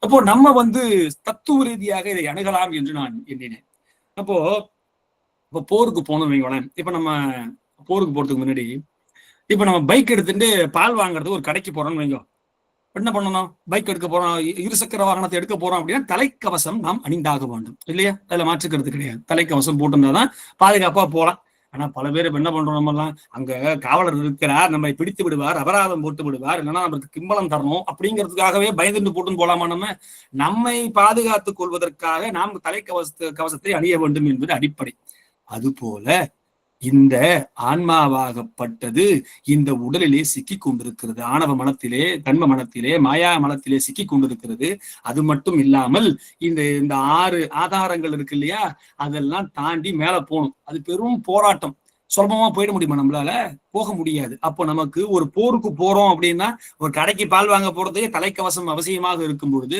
அப்போ நம்ம தத்துவ ரீதியாக இதை அணுகலாம் என்று நான் எண்ணினேன். அப்போ போருக்கு போகணும் வைங்களேன். இப்ப நம்ம போருக்கு போறதுக்கு முன்னாடி இப்ப நம்ம பைக் எடுத்துட்டு பால் வாங்குறதுக்கு ஒரு கடைக்கு போறோம்னு வைங்க. என்ன பண்ணணும்? பைக் எடுக்க போறோம், இருசக்கர வாகனத்தை எடுக்க போறோம் அப்படின்னா தலைக்கவசம் நாம் அணிந்தாக வேண்டும் இல்லையா? அதுல மாற்றுக்கிறது கிடையாது. தலைக்கவசம் போட்டிருந்தாதான் பாதுகாப்பா போகலாம். ஆனா பல பேர் என்ன பண்றோம், நம்ம எல்லாம் அங்க காவலர் இருக்கிறார், நம்ம பிடித்து விடுவார், அபராதம் போட்டு விடுவார், இல்லைன்னா நமக்கு கிம்பளம் தரணும் அப்படிங்கிறதுக்காகவே பயந்துட்டு போட்டுன்னு போலாமா? நம்மை பாதுகாத்துக் கொள்வதற்காக நாம் கவசத்தை அணிய வேண்டும் என்பது அடிப்படை. அதுபோல இந்த ஆன்மாவாகப்பட்டது இந்த உடலிலே சிக்கி கொண்டிருக்கிறது. ஆணவ மனத்திலே, கண்ம மனத்திலே, மாயா மனத்திலே சிக்கி கொண்டிருக்கிறது. அது மட்டும் இல்லாமல் இந்த 6 ஆதாரங்கள் இருக்கு இல்லையா, அதெல்லாம் தாண்டி மேல போகணும். அது பெரும் போராட்டம். சுலபமா போயிட முடியுமா? நம்மளால போக முடியாது. அப்போ நமக்கு ஒரு போருக்கு போறோம் அப்படின்னா, ஒரு கடைக்கு பால் வாங்க போறதே தலைக்கவசம் அவசியமாக இருக்கும் பொழுது,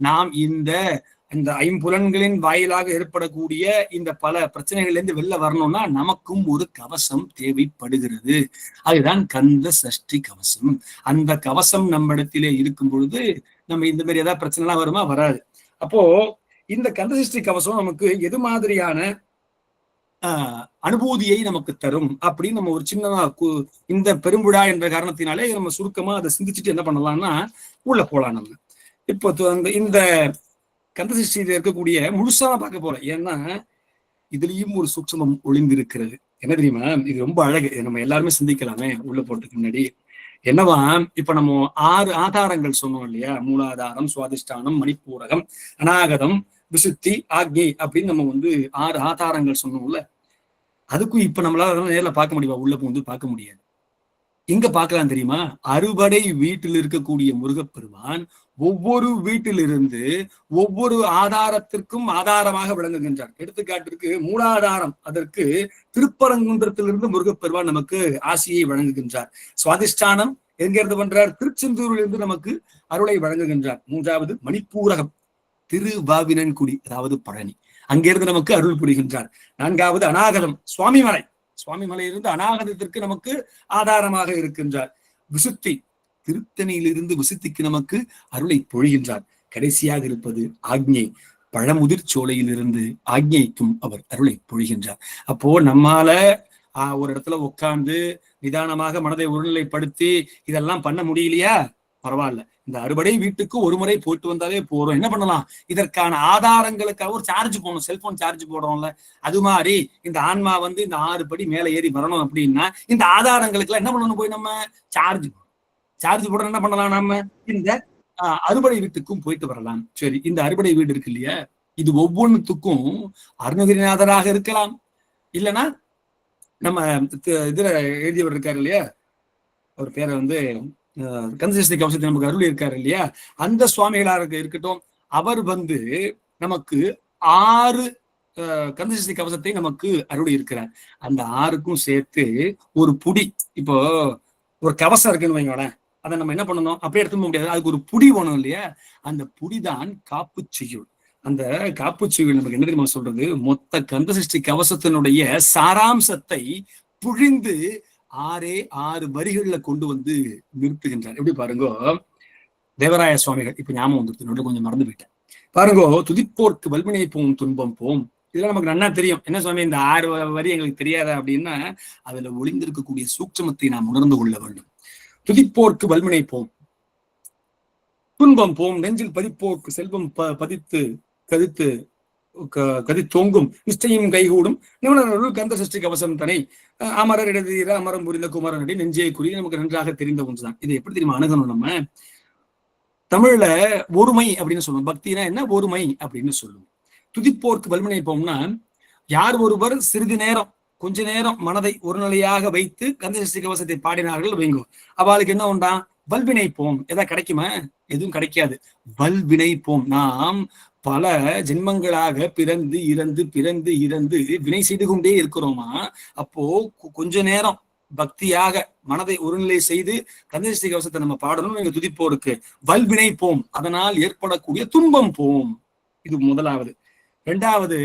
நாம் இந்த ஐம்புலன்களின் வாயிலாக ஏற்படக்கூடிய இந்த பல பிரச்சனைகள்ல இருந்து வெளில வரணும்னா நமக்கும் ஒரு கவசம் தேவைப்படுகிறது. அதுதான் கந்த சஷ்டி கவசம். அந்த கவசம் நம்ம இடத்திலே இருக்கும் பொழுது நம்ம இந்த மாதிரி ஏதாவது பிரச்சனை எல்லாம் வருமா? வராது. அப்போ இந்த கந்த சஷ்டி கவசம் நமக்கு எது மாதிரியான அனுபூதியை நமக்கு தரும் அப்படின்னு நம்ம ஒரு சின்னதா இந்த பெரும்புழா என்ற காரணத்தினாலே நம்ம சுருக்கமா அதை சிந்திச்சுட்டு என்ன பண்ணலாம்னா உள்ள போலாம். நம்ம இப்போ இந்த கந்த சஷ்டியில இருக்கக்கூடிய முழுசா பார்க்க போறோம். ஏன்னா இதுலயும் ஒரு சூட்சமம் ஒளிந்திருக்கிறது. என்ன தெரியுமா? இது ரொம்ப அழகு. நம்ம எல்லாருமே சிந்திக்கலாமே உள்ள போறதுக்கு முன்னாடி. என்னவா, இப்ப நம்ம 6 ஆதாரங்கள் சொன்னோம் இல்லையா? மூலாதாரம், சுவாதிஷ்டானம், மணிப்பூரகம், அநாகதம், விசுத்தி, ஆக்ஞை அப்படின்னு நம்ம 6 ஆதாரங்கள் சொன்னோம்ல. அதுக்கும் இப்ப நம்மளால அதெல்லாம் நேர்ல பார்க்க முடியுமா? உள்ள பார்க்க முடியாது. எங்க பார்க்கலாம் தெரியுமா? அறுபடை வீட்டில் இருக்கக்கூடிய முருகப்பெருமான் ஒவ்வொரு வீட்டிலிருந்து ஒவ்வொரு ஆதாரத்திற்கும் ஆதாரமாக விளங்குகின்றார். எடுத்துக்காட்டிற்கு மூலாதாரம், அதற்கு திருப்பரங்குன்றத்திலிருந்து முருகப்பெருமான் நமக்கு ஆசியை வழங்குகின்றார். சுவாதிஷ்டானம் எங்கிருந்து பண்றார்? திருச்செந்தூரிலிருந்து நமக்கு அருளை வழங்குகின்றார். 3வது மணிப்பூரகம், திருவாவினன்குடி, அதாவது பழனி, அங்கிருந்து நமக்கு அருள் புரிகின்றார். 4வது அநாகதம், சுவாமிமலையிலிருந்து அநாகதத்திற்கு நமக்கு ஆதாரமாக இருக்கின்றார். விசுத்தி, திருத்தணியிலிருந்து விசுத்திக்கு நமக்கு அருளை பொழிகின்றார். கடைசியாக இருப்பது ஆக்ஞை, பழமுதிர் சோலையிலிருந்து ஆக்ஞைக்கும் அவர் அருளை பொழிகின்றார். அப்போ நம்மால ஒரு இடத்துல உட்கார்ந்து நிதானமாக மனதை ஒருநிலைப்படுத்தி இதெல்லாம் பண்ண முடியலையா? பரவாயில்ல, இந்த அறுபடை வீட்டுக்கு ஒரு முறை போட்டு வந்தாலே போறோம். என்ன பண்ணலாம்? இதற்கான ஆதாரங்களுக்காக ஒரு சார்ஜ் போடணும். செல்போன் சார்ஜ் போடுறோம்ல, அது மாதிரி இந்த ஆன்மா இந்த 6 படி மேல ஏறி வரணும் அப்படின்னா இந்த ஆதாரங்களுக்கு எல்லாம் என்ன பண்ணணும்? போய் நம்ம சார்ஜ் போட என்ன பண்ணலாம்? நம்ம இந்த அறுபடை வீட்டுக்கும் போயிட்டு வரலாம். சரி, இந்த அறுபடை வீடு இருக்கு இல்லையா, இது ஒவ்வொன்றுத்துக்கும் அருணகிரிநாதராக இருக்கலாம், இல்லைன்னா நம்ம இதுல எழுதியவர் இருக்காரு இல்லையா, அவர் பேரை கந்த சஷ்டி கவசத்தை நமக்கு அருள் இருக்காரு இல்லையா, அந்த சுவாமிகளாக இருக்கட்டும். அவர் நமக்கு 6 கந்த சஷ்டி கவசத்தை நமக்கு அருள் இருக்கிறார். அந்த 6க்கும் சேர்த்து ஒரு புடி, இப்போ ஒரு கவசம் இருக்குன்னு வைங்களேன், அதை நம்ம என்ன பண்ணணும்? அப்படியே எடுத்து முடியாது, அதுக்கு ஒரு புடி வேணும் இல்லையா? அந்த புடிதான் காப்பு செய்யுள். அந்த காப்பு செய்யுள் நமக்கு என்ன தெரியுமா சொல்றது? மொத்த கந்த சஷ்டி கவசத்தினுடைய சாராம்சத்தை புழிந்து 6 வரிகள்ல கொண்டு நிறுத்துகின்றார். எப்படி பாருங்க, தேவராய சுவாமிகள், இப்ப ஞாபகம் வந்துருது, கொஞ்சம் மறந்து போயிட்டேன் பாருங்க. துதிப்போர்க்கு வல்வினை போம் துன்பம் போம், இதெல்லாம் நமக்கு நன்னா தெரியும். என்ன சுவாமி இந்த 6 வரி எங்களுக்கு தெரியாதா அப்படின்னா, அதுல ஒளிந்திருக்கக்கூடிய சூட்சமத்தை நாம் உணர்ந்து கொள்ள வேண்டும். துதிப்போர்க்கு வல்வினை போம் துன்பம் போம், நெஞ்சில் பதிப்போர்க்கு செல்வம் பதித்து கதித்து கதித்தோங்கும், நிச்சயம் கைகூடும் நிபுணர்கள் கந்த சஷ்டி கவசம் தனை அமரர் இடதீர அமரம் புரிந்த குமரனடி நெஞ்சே குறி நமக்கு நன்றாக தெரிந்த ஒன்றுதான். இதை எப்படி தெரியுமா அணுகணும்? நம்ம தமிழ்ல ஒருமை அப்படின்னு சொல்லுவோம். பக்தினா என்ன? ஒருமை அப்படின்னு சொல்லுவோம். துதிப்போர்க்கு வல்வினை போம்னா, யார் ஒருவர் சிறிது நேரம் கொஞ்ச நேரம் மனதை ஒரு நிலையாக வைத்து கந்த சஷ்டி கவசத்தை பாடினார்கள் வைங்கோ, அவளுக்கு என்ன உண்டா? வல்வினை போம். எதா கிடைக்குமா? எதுவும் கிடைக்காது. வல்வினை போம். நாம் பல ஜென்மங்களாக பிறந்து இறந்து வினை செய்து கொண்டே இருக்கிறோமா? அப்போ கொஞ்ச நேரம் பக்தியாக மனதை ஒருநிலை செய்து கந்த சஷ்டி கவசத்தை நம்ம பாடணும். எங்க துதிப்போருக்கு வல்வினை போம், அதனால் ஏற்படக்கூடிய துன்பம் போம். இது முதலாவது. 2வது,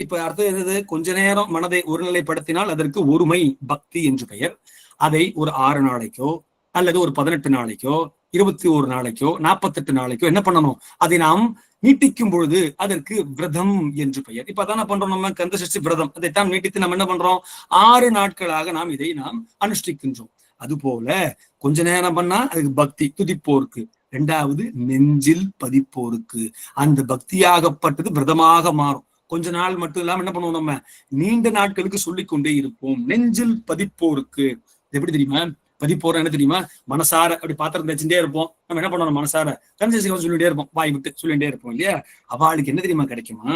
இப்ப அர்த்தம் எது? கொஞ்ச நேரம் மனதை ஒருநிலைப்படுத்தினால் அதற்கு ஒருமை பக்தி என்று பெயர். அதை ஒரு 6 நாளைக்கோ அல்லது ஒரு 18 நாளைக்கோ 21 நாளைக்கோ 48 நாளைக்கோ என்ன பண்ணணும்? அதை நாம் நீட்டிக்கும் பொழுது அதற்கு விரதம் என்று பெயர். இப்ப அதான பண்றோம் நம்ம, கந்த சஷ்டி விரதம். அதைத்தான் நீட்டித்து நம்ம என்ன பண்றோம்? 6 நாட்களாக இதை நாம் அனுஷ்டிக்கின்றோம். அது போல கொஞ்ச நேரம் பண்ணா அதுக்கு பக்தி, துதிப்போருக்கு. 2வது, நெஞ்சில் பதிப்போருக்கு. அந்த பக்தியாகப்பட்டது விரதமாக மாறும். கொஞ்ச நாள் மட்டும் இல்லாம என்ன பண்ணுவோம்? நம்ம நீண்ட நாட்களுக்கு சொல்லிக்கொண்டே இருப்போம். நெஞ்சில் பதிப்போருக்கு. எப்படி தெரியுமா? பதிப்போற என்ன தெரியுமா? மனசார அப்படி பாத்திரம் தேய்ச்சுட்டே இருப்போம். நம்ம என்ன பண்ணணும்? மனசார கந்த சஷ்டி கவசம் சொல்லிட்டே இருப்போம், வாய் விட்டு சொல்லிட்டே இருப்போம் இல்லையா? அவளுக்கு என்ன தெரியுமா கிடைக்குமா?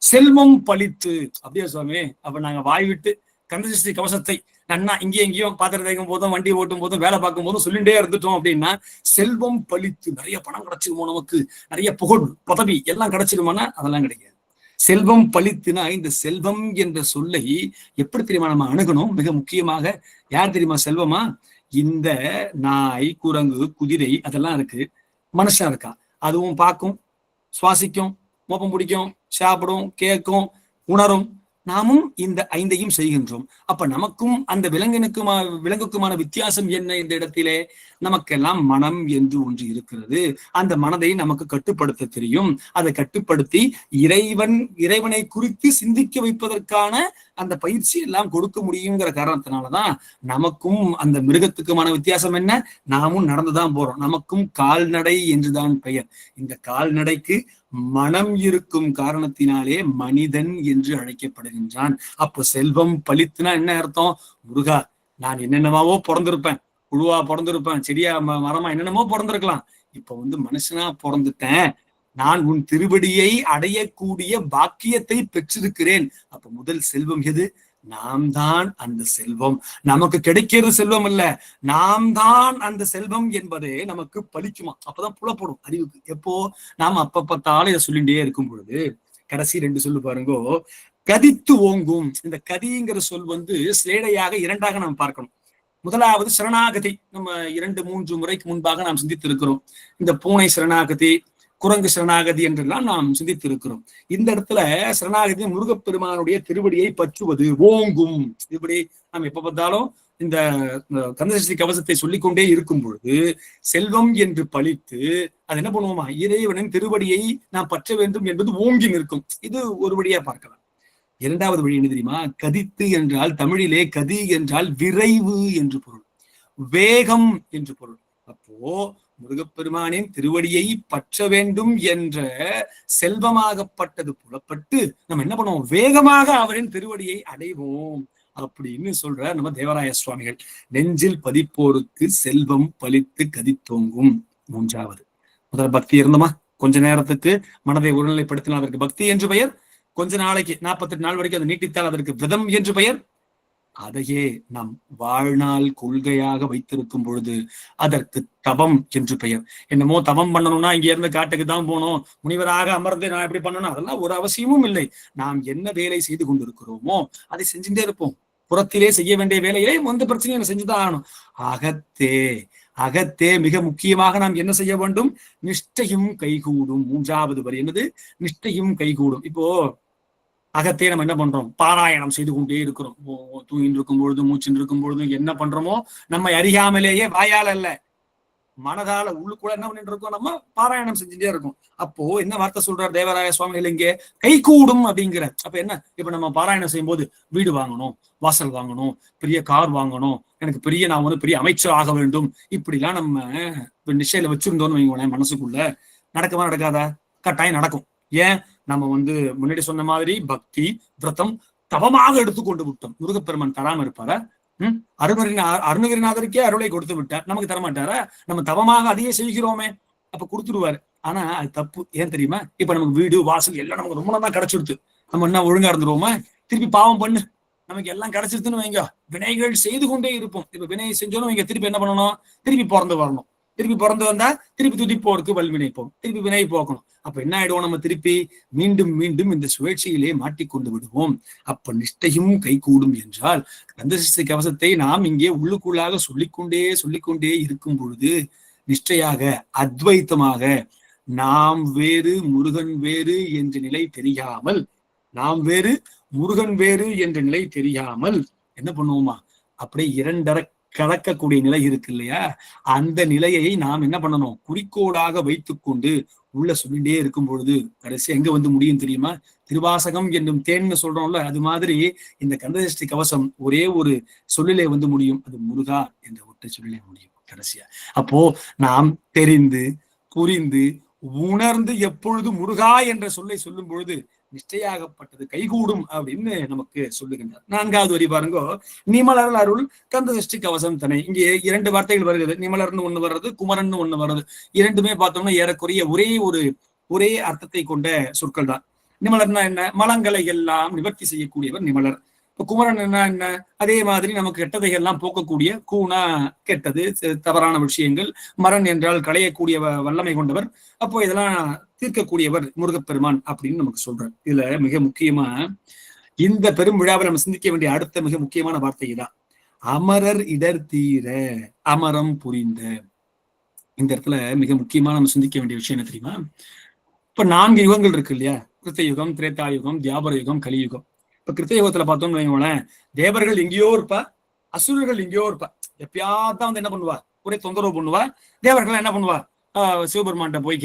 செல்வம் பழித்து. அப்படியே சுவாமி, அப்ப நாங்க வாய் விட்டு கந்த சஷ்டி கவசத்தை நன்னா இங்கேயும் பாத்திரம் தேய்க்கும் போதும் வண்டி ஓட்டும் போதும் வேலை பார்க்கும் போதும் சொல்லிட்டே இருந்துட்டோம் அப்படின்னா செல்வம் பழித்து, நிறைய பணம் கிடைச்சிருமோ, நமக்கு நிறைய புகழ் பதவி எல்லாம் கிடைச்சிருமானா? அதெல்லாம் கிடைக்காது. செல்வம் பலித்துனா இந்த செல்வம் என்ற சொல்லை எப்படி தெரியுமா நம்ம அணுகணும்? மிக முக்கியமாக யார் தெரியுமா செல்வமா? இந்த நாய், குரங்கு, குதிரை அதெல்லாம் இருக்கு. மனுஷன் இருக்கா, அதுவும் பார்க்கும், சுவாசிக்கும், மோப்பம் பிடிக்கும், சாப்பிடும், கேட்கும், உணரும். நாமும் இந்த 5ஐயும் செய்கின்றோம். அப்ப நமக்கும் அந்த விலங்குக்குமான வித்தியாசம் என்ன? இந்த இடத்திலே நமக்கெல்லாம் மனம் என்று ஒன்று இருக்கிறது. அந்த மனதை நமக்கு கட்டுப்படுத்த தெரியும். அதை கட்டுப்படுத்தி இறைவனை குறித்து சிந்திக்க வைப்பதற்கான அந்த பயிற்சி எல்லாம் கொடுக்க முடியுங்கிற காரணத்தினாலதான் நமக்கும் அந்த மிருகத்துக்குமான வித்தியாசம் என்ன? நாமும் நடந்துதான் போறோம். நமக்கும் கால்நடை என்றுதான் பெயர். இந்த கால்நடைக்கு மனம் இருக்கும் காரணத்தினாலே மனிதன் என்று அழைக்கப்படுகின்றான். அப்போ செல்வம் பலித்துனா என்ன அர்த்தம்? முருகா, நான் என்னென்னமாவோ பிறந்திருப்பேன், புழுவா பிறந்திருப்பேன், செடியா மரமா என்னென்னமோ பிறந்திருக்கலாம். இப்ப மனுஷனா பிறந்துட்டேன். நான் உன் திருவடியை அடையக்கூடிய பாக்கியத்தை பெற்றிருக்கிறேன். அப்ப முதல் செல்வம் எது? நாம் தான் அந்த செல்வம். நமக்கு கிடைக்கிறது செல்வம் அல்ல, நாம் தான் அந்த செல்வம் என்பதே நமக்கு பலிக்குமா? அப்பதான் புலப்படும் அறிவுக்கு. எப்போ நாம் அப்பப்பத்தாலும் இதை சொல்லிட்டே இருக்கும் பொழுது கடைசி 2 சொல்லு பாருங்கோ. கதித்து ஓங்கும். இந்த கதிங்கிற சொல் சிலேடையாக 2ஆக நாம் பார்க்கணும். முதலாவது சரணாகதி. நம்ம 2-3 முறைக்கு முன்பாக நாம் சிந்தித்து இருக்கிறோம். இந்த பூனை சரணாகதி, குரங்கு சரணாகதி என்றெல்லாம் நாம் சிந்தித்து இருக்கிறோம். இந்த இடத்துல சரணாகதி முருகப்பெருமானுடைய திருவடியை பற்றுவது, ஓங்கும். இப்படி நாம் எப்ப பார்த்தாலும் இந்த கந்தசஷ்டி கவசத்தை சொல்லிக்கொண்டே இருக்கும் பொழுது செல்வம் என்று பழித்து அது என்ன பண்ணுவோமா? இறைவனின் திருவடியை நாம் பற்ற வேண்டும் என்பது ஓங்கி நிற்கும். இது ஒரு வழியா பார்க்கலாம். 2வது வழி என்ன தெரியுமா? கதித்து என்றால் தமிழிலே கதி என்றால் விரைவு என்று பொருள், வேகம் என்று பொருள். அப்போ முருகப்பெருமானின் திருவடியை பற்ற வேண்டும் என்ற செல்வமாகப்பட்டது புலப்பட்டு நம்ம என்ன பண்ணுவோம்? வேகமாக அவரின் திருவடியை அடைவோம் அப்படின்னு சொல்ற நம்ம தேவராய சுவாமிகள். நெஞ்சில் பதிப்போருக்கு செல்வம் பலித்து கதித்தோங்கும். 3வது. முதல்ல பக்தி இருந்தோமா? கொஞ்ச நேரத்துக்கு மனதை ஒருநிலைப்படுத்தினால் அதற்கு பக்தி என்று பெயர். கொஞ்ச நாளைக்கு 48 நாள் வரைக்கும் அதை நீட்டித்தால் அதற்கு விரதம் என்று பெயர். அதையே நாம் வாழ்நாள் கொள்கையாக வைத்திருக்கும் பொழுது அதற்கு தவம் என்று பெயர். என்னமோ தவம் பண்ணணும்னா இங்க இருந்து காட்டுக்கு தான் போகணும், முனிவராக அமர்ந்து நான் எப்படி பண்ணணும், அதெல்லாம் ஒரு அவசியமும் இல்லை. நாம் என்ன வேலை செய்து கொண்டிருக்கிறோமோ அதை செஞ்சுட்டே இருப்போம். புறத்திலே செய்ய வேண்டிய வேலையை எந்த பிரச்சனையும் செஞ்சுதான் ஆகணும். அகத்தே மிக முக்கியமாக நாம் என்ன செய்ய வேண்டும்? நிஷ்டையும் கைகூடும். 3வது வரி என்னது? நிஷ்டையும் கைகூடும். இப்போ அகத்தே நம்ம என்ன பண்றோம்? பாராயணம் செய்து கொண்டே இருக்கிறோம். தூங்கிட்டு இருக்கும் பொழுதும் மூச்சுட்டு இருக்கும் பொழுதும் என்ன பண்றோமோ நம்ம அறியாமலேயே, வாயால் அல்ல மனதால உள்ளுக்குள்ள என்ன பண்ணிட்டு இருக்கோம்? நம்ம பாராயணம் செஞ்சுட்டே இருக்கோம். அப்போ என்ன வார்த்தை சொல்றார் தேவராய சுவாமிகள் இங்கே? கைகூடும் அப்படிங்கிற. அப்ப என்ன? இப்ப நம்ம பாராயணம் செய்யும் போது வீடு வாங்கணும், வாசல் வாங்கணும், பெரிய கார் வாங்கணும், எனக்கு நான் பெரிய அமைச்சர் ஆக வேண்டும், இப்படிலாம் நம்ம நிச்சயில வச்சிருந்தோம்னு வைங்களேன், மனசுக்குள்ள நடக்கவா நடக்காதா? கட்டாயம் நடக்கும். ஏன்? நம்ம முன்னாடி சொன்ன மாதிரி பக்தி விரதம் தவமாக எடுத்துக்கொண்டு விட்டோம். முருகப்பெருமான் தராம இருப்பாரா? அருணகிரிநாதருக்கே அருளை கொடுத்து விட்டார், நமக்கு தரமாட்டாரா? நம்ம தவமாக அதையே செய்கிறோமே, அப்ப கொடுத்துருவாரு. ஆனா அது தப்பு. ஏன் தெரியுமா? இப்ப நமக்கு வீடு வாசல் எல்லாம் நமக்கு ரொம்ப தான் கிடைச்சிருது. நம்ம என்ன ஒழுங்கா இருந்துருவோமா? திருப்பி பாவம் பண்ணு, நமக்கு எல்லாம் கிடைச்சிருதுன்னு வைங்க, வினைகள் செய்து கொண்டே இருப்போம். இப்ப வினை செஞ்சோன்னு வைங்க, திருப்பி என்ன பண்ணணும்? திருப்பி பிறந்து வரணும். திருப்பி பிறந்து வந்தா திருப்பி துதிப்போருக்கு வல்வினைப்போம், திருப்பி வினை போக்கணும். அப்ப என்ன ஆயிடுவோம்? நம்ம திருப்பி மீண்டும் மீண்டும் இந்த சுழற்சியிலே மாட்டிக்கொண்டு விடுவோம். அப்ப நிஷ்டையும் கைகூடும் என்றால் கந்தசஷ்டி கவசத்தை நாம் இங்கே உள்ளுக்குள்ளாக சொல்லிக்கொண்டே இருக்கும் பொழுது நிஷ்டையாக அத்வைத்தமாக நாம் வேறு முருகன் வேறு என்ற நிலை தெரியாமல், நாம் வேறு முருகன் வேறு என்ற நிலை தெரியாமல் என்ன பண்ணுவோமா? அப்படியே 2 கலக்கக்கூடிய நிலை இருக்கு இல்லையா? அந்த நிலையை நாம் என்ன பண்ணணும்? குறிக்கோளாக வைத்துக்கொண்டு உள்ள சொல்லிட்டே இருக்கும் பொழுது கடைசி எங்க முடியும் தெரியுமா? திருவாசகம் என்னும் தேன்னு சொல்றோம்ல, அது மாதிரி இந்த கந்தசஷ்டி கவசம் ஒரே ஒரு சொல்லிலே முடியும். அது முருகா என்ற ஒற்றை சொல்லிலே முடியும் கடைசியா. அப்போ நாம் தெரிந்து புரிந்து உணர்ந்து எப்பொழுது முருகா என்ற சொல்லை சொல்லும் பொழுது நிஷ்டையாகப்பட்டது கைகூடும் அப்படின்னு நமக்கு சொல்லுகின்றார். 4வது வரி பாருங்க. நிமலர் அருள் கந்தசஷ்டி கவசம் தனை. இங்கே 2 வார்த்தைகள் வருகிறது. நிமலர்னு ஒண்ணு வர்றது, குமரன் ஒண்ணு வர்றது. 2மே பார்த்தோம்னா ஏறக்குறைய ஒரே அர்த்தத்தை கொண்ட சொற்கள் தான். நிமலர்னா என்ன? மலங்களை எல்லாம் நிவர்த்தி செய்யக்கூடியவர் நிமலர். இப்ப குமரன் என்ன அதே மாதிரி நமக்கு கெட்டதை எல்லாம் போக்கக்கூடிய கூணா கெட்டது தவறான விஷயங்கள், மரன் என்றால் களையக்கூடிய வல்லமை கொண்டவர், அப்போ இதெல்லாம் தீர்க்கக்கூடியவர் முருகப்பெருமான் அப்படின்னு நமக்கு சொல்றார். இதுல மிக முக்கியமா இந்த பெரும் விழாவில் நம்ம சிந்திக்க வேண்டிய அடுத்த மிக முக்கியமான வார்த்தை தான் அமரர் இடர் தீர அமரம் புரிந்த. இந்த இடத்துல மிக முக்கியமா நம்ம சிந்திக்க வேண்டிய விஷயம் என்ன தெரியுமா? இப்ப 4 யுகங்கள் இருக்கு இல்லையா? கிருத்தயுகம், திரேதாயுகம், தியாபர யுகம், கலியுகம். இப்ப கிருத்தயுகத்துல பார்த்தோம்னு வைங்களேன், தேவர்கள் எங்கேயோ இருப்பா, அசுரர்கள் எங்கேயோ இருப்பா. எப்பயாதான் வந்து என்ன பண்ணுவா, ஒரே தொந்தரவு பண்ணுவா. தேவர்கள் என்ன பண்ணுவா, சிவபெருமான்கிட்ட போய்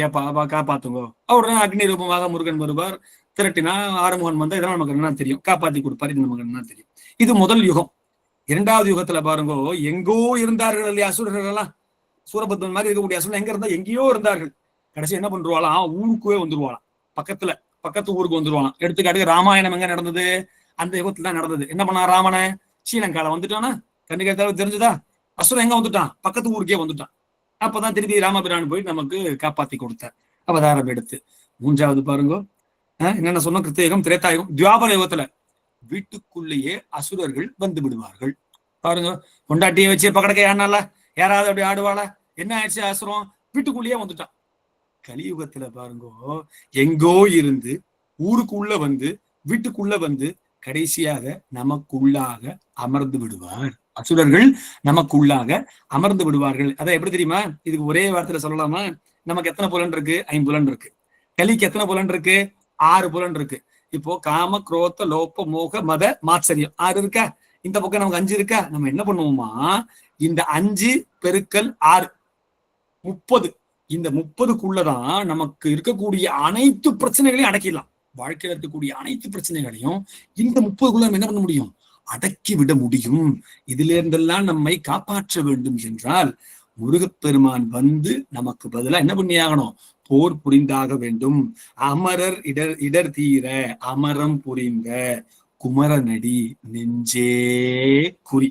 காப்பாத்துங்கோ. அவருடன் அக்னி ரூபமாக முருகன் வருவார், திரட்டினா ஆறுமுகன் வந்தா இதெல்லாம் நமக்கு என்ன தெரியும், காப்பாத்தி கொடுப்பாரு, இது நமக்கு என்ன தெரியும். இது முதல் யுகம். 2வது யுகத்துல பாருங்கோ, எங்கோ இருந்தார்கள் இல்லையா அசுரர்கள் எல்லாம், சூரபத்மன் மாதிரி இருக்கக்கூடிய அசுரன் எங்க இருந்தா எங்கேயோ இருந்தார்கள். கடைசி என்ன பண்றாளாம், ஊருக்குவே வந்துருவாளாம், பக்கத்து ஊருக்கு வந்துருவாளாம். எடுத்துக்காட்டுக்கு ராமாயணம் எங்க நடந்தது, அந்த யுகத்துல தான் நடந்தது. என்ன பண்ணா ராமனை, ஸ்ரீலங்கால வந்துட்டானா, கண்டிப்பாக தெரிஞ்சுதா, அசுரன் எங்க வந்துட்டான், பக்கத்து ஊருக்கே வந்துட்டான். அப்பதான் திருப்பி ராமபிரான் போய் நமக்கு காப்பாத்தி கொடுத்தார் அவதாரம் எடுத்து. 3வது பாருங்க, என்னென்ன சொன்னோம், கிருத்தயுகம், திரேதாயுகம், துவாபர யுகத்துல வீட்டுக்குள்ளேயே அசுரர்கள் வந்து விடுவார்கள். பாருங்க, கொண்டாட்டியை வச்சு பக்கடக்க ஆனால யாராவது அப்படி ஆடுவாளா, என்ன ஆயிடுச்சு, அசுரம் வீட்டுக்குள்ளேயே வந்துட்டான். கலியுகத்துல பாருங்க, எங்கோ இருந்து ஊருக்குள்ள வந்து வீட்டுக்குள்ள வந்து கடைசியாக நமக்குள்ளாக அமர்ந்து விடுவார். அசுரர்கள் நமக்குள்ளாக அமர்ந்து விடுவார்கள். அதை எப்படி தெரியுமா, இதுக்கு ஒரே வார்த்தையில சொல்லலாமா? நமக்கு எத்தனை புலன் இருக்கு? 5 புலன் இருக்கு. கலிக்கு எத்தனை புலன் இருக்கு? 6 புலன் இருக்கு. இப்போ காம, குரோத்த, லோப, மோக, மத, மாத்சரியம் 6 இருக்கா? இந்த பக்கம் நமக்கு 5 இருக்கா? நம்ம என்ன பண்ணுவோமா, இந்த 5 பெருக்கல் 6 30. இந்த 30க்குள்ளதான் நமக்கு இருக்கக்கூடிய அனைத்து பிரச்சனைகளையும் அடக்கிடலாம். வாழ்க்கையில இருக்கக்கூடிய அனைத்து பிரச்சனைகளையும் இந்த 30க்குள்ள நம்ம என்ன பண்ண முடியும், அடக்கி விட முடியும். இதுல இருந்தெல்லாம் நம்மை காப்பாற்ற வேண்டும் என்றால் முருகப்பெருமான் வந்து நமக்கு பதிலா என்ன பண்ணி ஆகணும், போர் புரிந்தாக வேண்டும். அமரர் இடர் தீர அமரம் புரிந்த குமரனடி நெஞ்சே குறி.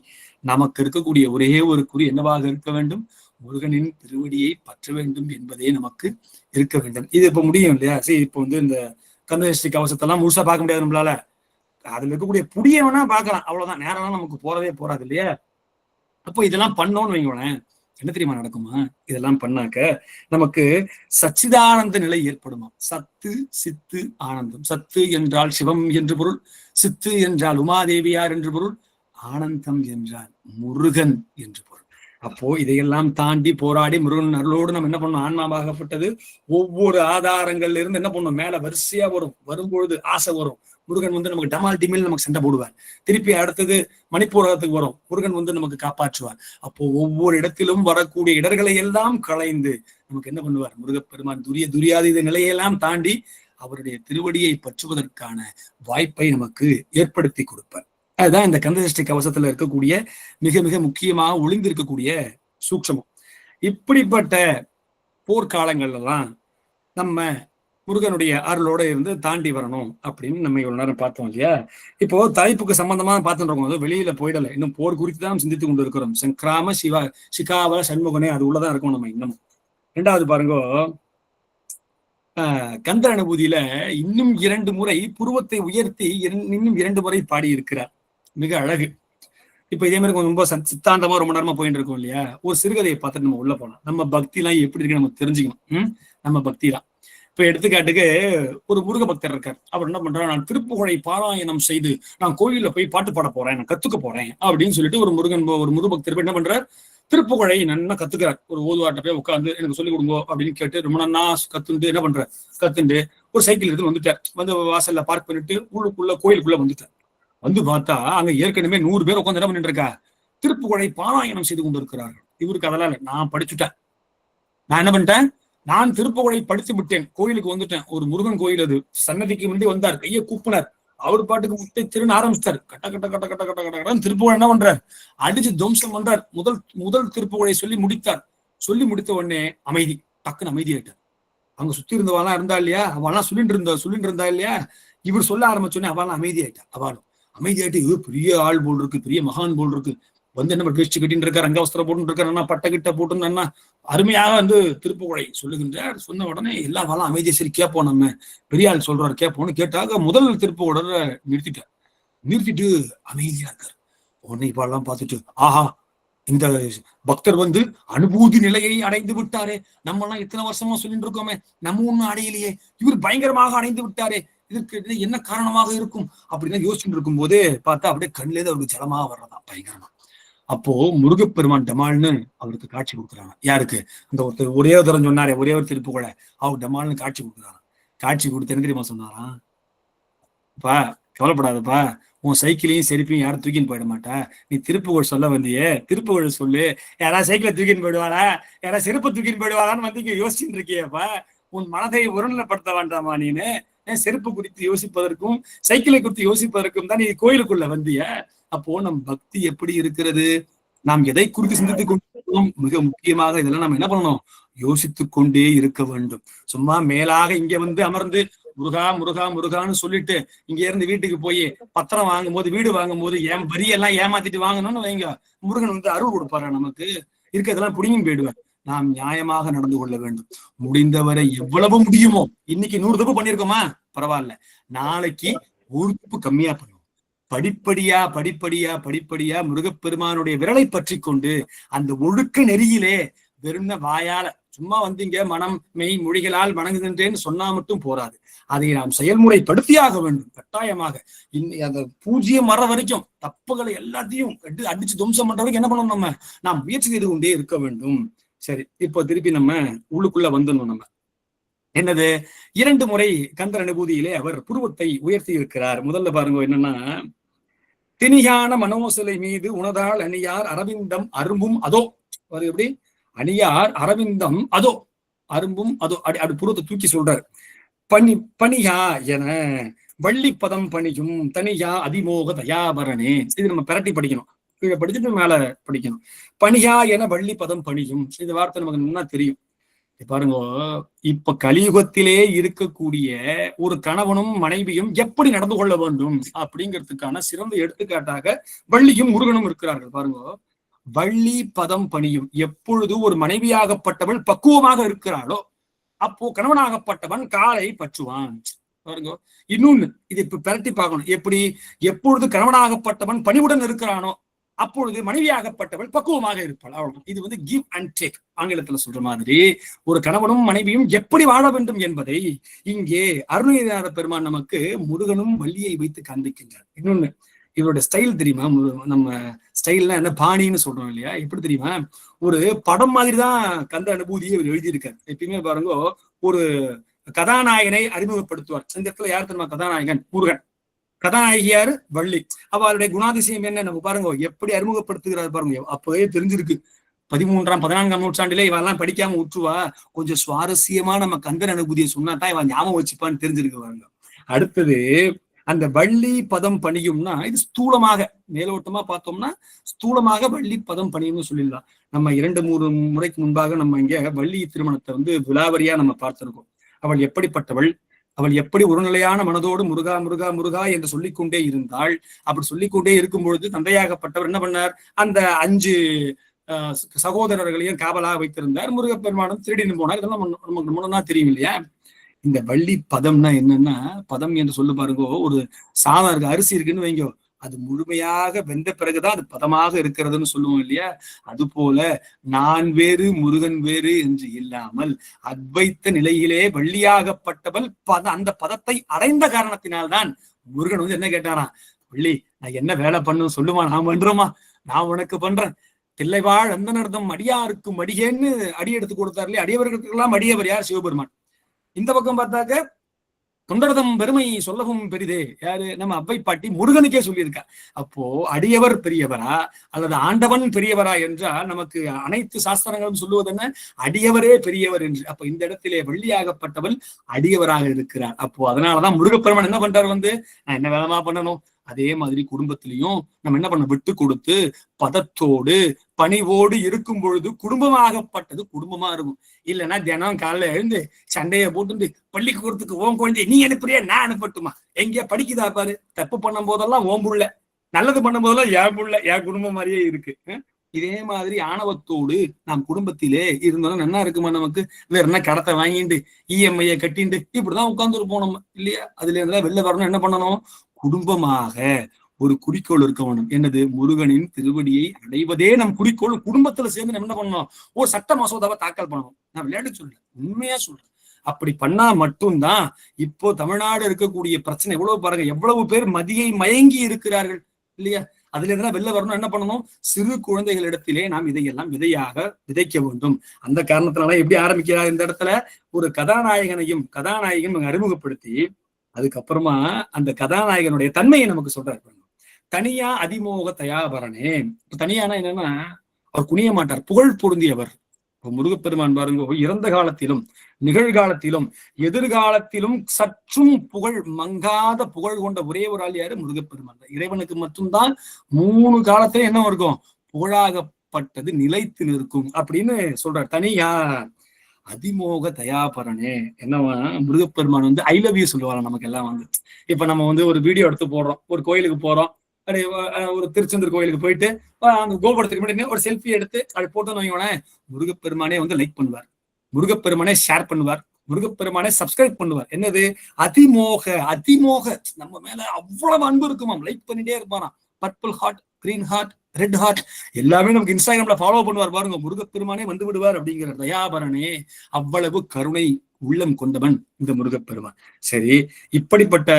நமக்கு இருக்கக்கூடிய ஒரே ஒரு குறி என்னவாக இருக்க வேண்டும், முருகனின் திருவடியை பற்ற வேண்டும் என்பதே நமக்கு இருக்க வேண்டும். இது இப்ப முடியும் இல்லையா? சரி, இப்போ வந்து இந்த கந்தசஷ்டி கவசத்தெல்லாம் முழுசா பார்க்க முடியாது நம்மளால. அதுல இருக்கக்கூடிய புடிய வேணா பார்க்கலாம், அவ்வளவுதான். நேரம் நமக்கு போறாது இல்லையா? அப்போ இதெல்லாம் பண்ணோம்னு வைங்களேன், என்ன தெரியுமா நடக்குமா? இதெல்லாம் பண்ணாக்க நமக்கு சச்சிதானந்த நிலை ஏற்படுமா. சத்து சித்து ஆனந்தம். சத்து என்றால் சிவம் என்று பொருள், சித்து என்றால் உமாதேவியார் என்று பொருள், ஆனந்தம் என்றால் முருகன் என்று பொருள். அப்போ இதையெல்லாம் தாண்டி போராடி முருகன் அருளோடு நம்ம என்ன பண்ணோம், ஆன்மாவாகப்பட்டது ஒவ்வொரு ஆதாரங்கள்ல இருந்து என்ன பண்ணோம், மேல வரிசையா வரும்பொழுது ஆசை வரும். முருகன் வந்து நமக்கு டமால் டிமில் நமக்கு சண்டை போடுவார். திருப்பி அடுத்தது மணிப்பூரகத்துக்கு வரும், முருகன் வந்து நமக்கு காப்பாற்றுவார். அப்போ ஒவ்வொரு இடத்திலும் வரக்கூடிய இடர்களை எல்லாம் களைந்து நமக்கு என்ன பண்ணுவார், முருகப்பெருமான் துரியாதீத நிலையெல்லாம் தாண்டி அவருடைய திருவடியை பற்றுவதற்கான வாய்ப்பை நமக்கு ஏற்படுத்தி கொடுப்பார். அதுதான் இந்த கந்தசஷ்டி கவசத்துல இருக்கக்கூடிய மிக மிக முக்கியமாக ஒளிந்திருக்கக்கூடிய சூட்சமம். இப்படிப்பட்ட போர்க்காலங்கள்லாம் நம்ம முருகனுடைய அருளோட இருந்து தாண்டி வரணும் அப்படின்னு நம்ம இவ்வளவு நேரம் பார்த்தோம் இல்லையா? இப்போ தலைப்புக்கு சம்பந்தமா பார்த்துட்டு இருக்கோம், வெளியில போயிடல, இன்னும் போர் குறித்து தான் சிந்தித்து கொண்டு இருக்கிறோம். சங்கிராம சிகாவ சண்முகனே, அது உள்ளதான் இருக்கும் நம்ம இன்னமும். 2வது பாருங்க, கந்த அனுபூதியில இன்னும் 2 முறை புருவத்தை உயர்த்தி இன்னும் 2 முறை பாடி இருக்கிறார். மிக அழகு. இப்ப இதே மாதிரி ரொம்ப சித்தாந்தமா ரொம்ப நேரமா போயிட்டு இருக்கோம் இல்லையா? ஒரு சிறுகதையை பார்த்துட்டு நம்ம உள்ள போலாம். நம்ம பக்தி எல்லாம் எப்படி இருக்கு நம்ம தெரிஞ்சுக்கணும். நம்ம பக்தி தான். இப்ப எடுத்துக்காட்டுக்கு ஒரு முருக பக்தர் இருக்கார். அவர் என்ன பண்றாரு, நான் திருப்புகழை பாராயணம் செய்து நான் கோயில்ல போய் பாட்டு பாட போறேன், நான் கத்துக்க போறேன் அப்படின்னு சொல்லிட்டு ஒரு முருக பக்தர் என்ன பண்றார், திருப்புகழை நல்லா கத்துக்கிறார். ஒரு ஓதுவாட்ட போய் உட்காந்து எனக்கு சொல்லிக் கொடுங்க அப்படின்னு கேட்டு ரொம்ப நன்னா கத்துண்டு என்ன பண்றார், கத்துண்டு ஒரு சைக்கிள் எடுத்து வந்துட்டார். வந்து வாசல்ல பார்க் பண்ணிட்டு உள்ளுக்குள்ள கோயிலுக்குள்ள வந்துட்டார். வந்து பார்த்தா அங்க ஏற்கனவே 100 பேர் உட்காந்து என்ன பண்ணிட்டு இருக்கா, திருப்புகழை பாராயணம் செய்து கொண்டு இருக்கிறார்கள். இவருக்கு அதெல்லாம் இல்லை, நான் படிச்சுட்டேன், நான் என்ன பண்ணிட்டேன், நான் திருப்புகழை படித்து விட்டேன், கோயிலுக்கு வந்துட்டேன். ஒரு முருகன் கோயில், அது சன்னதிக்கு முன்னாடி வந்தார், கையை கூப்பினார், அவர் பாட்டுக்கு முட்டை திருன்னு ஆரம்பிச்சிட்டார். கட்ட கட்ட கட்ட கட்ட கட்ட கட்ட திருப்புகழை என்ன பண்றார், அடிச்சு துவம்சம் பண்றார். முதல் திருப்புகழை சொல்லி முடித்தார். சொல்லி முடித்த உடனே அமைதி, டக்குன்னு அமைதி ஆயிட்டார். அங்க சுத்தி இருந்தவாலாம் இருந்தா இல்லையா, அவெல்லாம் சொல்லிட்டு இருந்தா இல்லையா, இவர் சொல்ல ஆரம்பிச்சோடனே அவெல்லாம் அமைதி ஆயிட்டா. அவளும் அமைதியாயிட்டு, இவர் பெரிய ஆள் போல் இருக்கு, பெரிய மகான் போல் இருக்கு, வந்து என்ன வேஷ்டி கட்டின்னு இருக்காரு, அங்கவஸ்திரம் போட்டு இருக்காரு, பட்டை கிட்ட போட்டு அருமையாக வந்து திருப்புகழை சொல்லுகின்றார். சொன்ன உடனே எல்லா வாழும் அமைதியை, சரி கேட்போம், நம்ம பெரிய ஆள் சொல்றாரு கேட்போம்னு கேட்டாக முதல் திருப்புகழை நிறுத்திட்டார். நிறுத்திட்டு அமைதியா இருக்காரு. உன்னை இப்பெல்லாம் பார்த்துட்டு, ஆஹா, இந்த பக்தர் வந்து அனுபூதி நிலையை அடைந்து விட்டாரே, நம்ம எல்லாம் இத்தனை வருஷமா சொல்லிட்டு இருக்கோமே, நம்ம ஒண்ணும் அடையலையே, இவர் பயங்கரமாக அடைந்து விட்டாரே, இதற்கு என்ன காரணமாக இருக்கும் அப்படின்னு யோசிச்சுட்டு இருக்கும் போதே பார்த்தா அப்படியே கண்ணிலேருந்து அவருக்கு ஜலமாக வர்றதா பயங்கரமா. அப்போ முருகப்பெருமான் டமால்னு அவருக்கு காட்சி கொடுக்குறாங்க. யாருக்கு? அந்த ஒருத்தர் ஒரே ஒரு தரம் சொன்னாரே, ஒரே ஒரு திருப்புகழ அவர் டமால்னு காட்சி கொடுக்குறாங்க. காட்சி கொடுத்து என்ன தெரியுமா சொன்னாராம்? பா, கவலைப்படாதப்பா, உன் சைக்கிளையும் செருப்பையும் யாரும் தூக்கின்னு போயிட மாட்டா. நீ திருப்புகழ் சொல்ல வந்தியே, திருப்புகழ் சொல்லு. யாராவது சைக்கிளை தூக்கின்னு போயிடுவாளா, யாராவது செருப்பை தூக்கின்னு போயிடுவாளான்னு வந்து இங்க யோசிச்சுட்டு இருக்கியப்பா. உன் மனதை ஒருநிலைப்படுத்த வேண்டாமா? நீனு செருப்பு குறித்து யோசிப்பதற்கும் சைக்கிளை குறித்து யோசிப்பதற்கும் தான் நீ கோயிலுக்குள்ள வந்திய. அப்போ நம் பக்தி எப்படி இருக்கிறது? நாம் எதை குறித்து சிந்தித்துக் கொண்டிருக்கிறோம்? மிக முக்கியமாக இதெல்லாம் நம்ம என்ன பண்ணணும்? யோசித்துக் கொண்டே இருக்க வேண்டும். சும்மா மேலாக இங்க வந்து அமர்ந்து முருகா முருகா முருகான்னு சொல்லிட்டு இங்க இருந்து வீட்டுக்கு போய் பத்திரம் வாங்கும் போது, வீடு வாங்கும் போது வரியெல்லாம் ஏமாத்திட்டு வாங்கணும்னு வைங்க, முருகன் வந்து அருள் கொடுப்பாரு. நமக்கு இருக்கிறதெல்லாம் புடிங்கின்னு போயிடுவார். நாம் நியாயமாக நடந்து கொள்ள வேண்டும். முடிந்தவரை எவ்வளவு முடியுமோ, இன்னைக்கு 100 தப்பு பண்ணிருக்கோமா, பரவாயில்ல, நாளைக்கு 1 தப்பு கம்மியா பண்ணுவோம். படிப்படியா படிப்படியா படிப்படியா முருகப்பெருமானுடைய விரலை பற்றி கொண்டு அந்த ஒழுக்க நெறியிலே வெறும் வாயால சும்மா வந்து இங்க மனம் மெய் மொழிகளால் வணங்குகின்றேன்னு சொன்னா மட்டும் போராது. அதை நாம் செயல்முறைப்படுத்தியாக வேண்டும் கட்டாயமாக. அந்த பூஜ்யம் வர வரைக்கும் தப்புகளை எல்லாத்தையும் அடிச்சு துவம்சம் பண்ற வரைக்கும் என்ன பண்ணணும்? நாம் முயற்சி செய்து கொண்டே இருக்க வேண்டும். சரி, இப்போ திருப்பி நம்ம உள்ளுக்குள்ள வந்துடணும். நம்ம என்னது? 2 முறை கந்தர் அனுபூதியிலே அவர் புருவத்தை உயர்த்தி இருக்கிறார். முதல்ல பாருங்க என்னன்னா, திணியான மனோசிலை மீது உணதால் அணியார் அரவிந்தம் அரும்பும் அதோ. அது எப்படி? அணியார் அரவிந்தம் அதோ, அரும்பும் அதோ. அது புருவத்தை தூக்கி சொல்றாரு. பணியா என வள்ளிப்பதம் பணியும் தனியா அதிமோக தயாபரணே. இது நம்ம பிரட்டி படிக்கணும், கீழே படிச்சுட்டு மேல படிக்கணும். பணியா என வள்ளிப்பதம் பணியும், இந்த வார்த்தை நமக்கு நல்லா தெரியும். பாருங்க, இப்ப கலியுகத்திலே இருக்கக்கூடிய ஒரு கணவனும் மனைவியும் எப்படி நடந்து கொள்ள வேண்டும் அப்படிங்கிறதுக்கான சிறந்த எடுத்துக்காட்டாக வள்ளியும் முருகனும் இருக்கிறார்கள். பாருங்க, வள்ளி பதம் பணியும். எப்பொழுது ஒரு மனைவியாகப்பட்டவள் பக்குவமாக இருக்கிறாளோ அப்போ கணவனாகப்பட்டவன் காலை பற்றுவான். பாருங்க, இன்னொன்னு இது இப்ப பிரட்டி பார்க்கணும். எப்படி? எப்பொழுது கணவனாகப்பட்டவன் பணிவுடன் இருக்கிறானோ அப்பொழுது மனைவியாகப்பட்டவள் பக்குவமாக இருப்பாள். அவ்வளவு. இது வந்து கிவ் அண்ட் டேக், ஆங்கிலத்துல சொல்ற மாதிரி ஒரு கணவனும் மனைவியும் எப்படி வாழ வேண்டும் என்பதை இங்கே அருணகிரிநாத பெருமான் நமக்கு முருகனும் வள்ளியை வைத்து காண்பிக்கின்றார். இன்னொன்னு, இவரோட ஸ்டைல் தெரியுமா? நம்ம ஸ்டைல்னா என்ன, பாணின்னு சொல்றோம் இல்லையா? எப்படி தெரியுமா? ஒரு படம் மாதிரிதான் கந்த அனுபூதியை இவர் எழுதியிருக்காரு. எப்பயுமே பாருங்க, ஒரு கதாநாயகனை அறிமுகப்படுத்துவார். இந்த இடத்துல யார் தெரியுமா கதாநாயகன்? முருகன். கதாநாயகியார் வள்ளி. அவளுடைய குணாதிசயம் என்ன நம்ம பாருங்க, எப்படி அறிமுகப்படுத்துகிறாரு பாருங்க. அப்பவே தெரிஞ்சிருக்கு. 13ஆம் 14ஆம் நூற்றாண்டிலே இவெல்லாம் படிக்காம விட்டுருவா, கொஞ்சம் சுவாரஸ்யமா நம்ம கந்தர் அனுபூதியை சொன்னாதான் இவன் ஞாபகம் வச்சுப்பான்னு தெரிஞ்சிருக்கு பாருங்க. அடுத்தது, அந்த வள்ளி பதம் பணியும்னா இது ஸ்தூலமாக மேலோட்டமா பார்த்தோம்னா ஸ்தூலமாக வள்ளி பதம் பணியும்னு சொல்லிடலாம். நம்ம 2-3 முறைக்கு முன்பாக நம்ம இங்க வள்ளி திருமணத்தை வந்து விலாவரியா நம்ம பார்த்திருக்கோம். அவள் எப்படிப்பட்டவள், அவள் எப்படி ஒரு நிலையான மனதோடு முருகா முருகா முருகா என்று சொல்லிக்கொண்டே இருந்தாள். அப்படி சொல்லிக்கொண்டே இருக்கும் பொழுது தந்தையாகப்பட்டவர் என்ன பண்ணார்? அந்த 5 சகோதரர்களையும் காவலாக வைத்திருந்தார். முருகப்பெருமானும் திருடின்னு போனார். இதெல்லாம் நமக்கு முன்னா தெரியும் இல்லையா? இந்த வள்ளி பதம்னா என்னன்னா, பதம் என்று சொல்லு பாருங்க, ஒரு சாதம் இருக்கு, அரிசி இருக்குன்னு வைங்க, அது முழுமையாக வெந்த பிறகுதான் அது பதமாக இருக்கிறதுன்னு சொல்லுவோம் இல்லையா? அது போல நான் வேறு முருகன் வேறு என்று இல்லாமல் அத்வைத்த நிலையிலே வள்ளியாகப்பட்டவள் அந்த பதத்தை அடைந்த காரணத்தினால்தான் முருகன் வந்து என்ன கேட்டாராம்? வள்ளி, நான் என்ன வேலை பண்ணும் சொல்லுமா, நான் பண்றோமா, நான் உனக்கு பண்றேன். தில்லைவாழ் அந்த நடந்தம் அடியாருக்கும் அடியேன்னு அடி எடுத்து கொடுத்தார் இல்லையா? அடியவர்களுக்கெல்லாம் அடியவர் யார்? சிவபெருமான். இந்த பக்கம் பார்த்தாக்க தொண்டரதம் பெருமை சொல்லவும் பெரிதே யாரு? நம்ம அவ்வை பாட்டி முருகனுக்கே சொல்லியிருக்கா. அப்போ அடியவர் பெரியவரா அல்லது ஆண்டவன் பெரியவரா என்றால் நமக்கு அனைத்து சாஸ்திரங்களும் சொல்லுவது என்ன? அடியவரே பெரியவர் என்று. அப்ப இந்த இடத்திலே வள்ளியாகப்பட்டவள் அடியவராக இருக்கிறார். அப்போ அதனாலதான் முருகப்பெருமான் என்ன பண்றாரு? வந்து நான் என்ன வேலைமா பண்ணணும், அதே மாதிரி குடும்பத்திலையும் நம்ம என்ன பண்ண, விட்டு கொடுத்து பதத்தோடு பணிவோடு இருக்கும் பொழுது குடும்பமாகப்பட்டது குடும்பமா இருக்கும். இல்லைன்னா தினம் காலைல எழுந்து சண்டையை போட்டு பள்ளிக்கூடத்துக்கு ஓம் குழந்தை நீ அனுப்புறியா நான் அனுப்பட்டுமா, எங்கேயா படிக்குதா பாரு, தப்பு பண்ணும் போதெல்லாம் ஓம் புள்ள, நல்லது பண்ணும் போதெல்லாம் என் புள்ள, என் குடும்பம் மாதிரியே இருக்கு. இதே மாதிரி ஆணவத்தோடு நாம் குடும்பத்திலே இருந்தாலும் என்ன இருக்குமா? நமக்கு வேற என்ன கடத்தை வாங்கிட்டு இஎம்ஐயை கட்டிட்டு இப்படிதான் உட்கார்ந்துருப்போம் நம்ம இல்லையா? அதுல இருந்தா வெளில வரணும், என்ன பண்ணணும்? குடும்பமாக ஒரு குறிக்கோள் இருக்க வேணும். என்னது? முருகனின் திருவடியை அடைவதே நம் குறிக்கோள். குடும்பத்துல சேர்ந்து நம்ம என்ன பண்ணணும்? ஒரு சட்ட மசோதாவை தாக்கல் பண்ணணும். நான் விளையாட்டு சொல்றேன், உண்மையா சொல்றேன். அப்படி பண்ணா மட்டும்தான் இப்போ தமிழ்நாடு இருக்கக்கூடிய பிரச்சனை எவ்வளவு பாருங்க, எவ்வளவு பேர் மதியை மயங்கி இருக்கிறார்கள் இல்லையா? அதுல இருந்தா வெளில வரணும். என்ன பண்ணணும்? சிறு குழந்தைகளிடத்திலே நாம் இதையெல்லாம் விதையாக விதைக்க வேண்டும். அந்த காரணத்தினால எப்படி ஆரம்பிக்கிறார் இந்த இடத்துல? ஒரு கதாநாயகனையும் அறிமுகப்படுத்தி அதுக்கப்புறமா அந்த கதாநாயகனுடைய தன்மையை நமக்கு சொல்றாரு. தனியா அதிமோக தயாபரணே. தனியானா என்னன்னா, அவர் குனிய மாட்டார், புகழ் பொருந்தியவர். முருகப்பெருமான் பாருங்க, இறந்த காலத்திலும் நிகழ்காலத்திலும் எதிர்காலத்திலும் சற்றும் புகழ் மங்காத புகழ் கொண்ட ஒரே ஒரு ஆள் யாரு? முருகப்பெருமான். இறைவனுக்கு மட்டும்தான் 3 காலத்திலும் என்ன இருக்கும்? புகழாகப்பட்டது நிலைத்து நிற்கும் அப்படின்னு சொல்றார். தனியா அதிமோக தயாபரணே. என்னவா? முருகப்பெருமான் வந்து ஐ லவ் யூ சொல்லுவாங்க நமக்கு எல்லாம் வந்து. இப்ப நம்ம வந்து ஒரு வீடியோ எடுத்து போடுறோம், ஒரு கோயிலுக்கு போறோம், ஒரு திருச்செந்தூர் கோயிலுக்கு போயிட்டு அந்த கோபுரத்துக்கு முன்னாடி ஒரு செல்ஃபி எடுத்து அப்படி போட்டோன்னு வைங்களேன், முருகப்பெருமானே வந்து லைக் பண்ணுவார், முருகப்பெருமானே ஷேர் பண்ணுவார், முருகப்பெருமானே சப்ஸ்கிரைப் பண்ணுவார். என்னது? அதிமோக நம்ம மேல அவ்வளவு அன்பு இருக்குமாம். லைக் பண்ணிட்டே இருப்பாராம். Purple heart, green heart, red heart எல்லாமே நமக்கு இன்ஸ்டாகிராம்ல ஃபாலோ பண்ணுவார் பாருங்க. முருகப்பெருமானே வந்து விடுவார் அப்படிங்கிற தயாபரணே. அவ்வளவு கருணை உள்ளம் கொண்டவன் இந்த முருகப்பெருமான். சரி, இப்படிப்பட்ட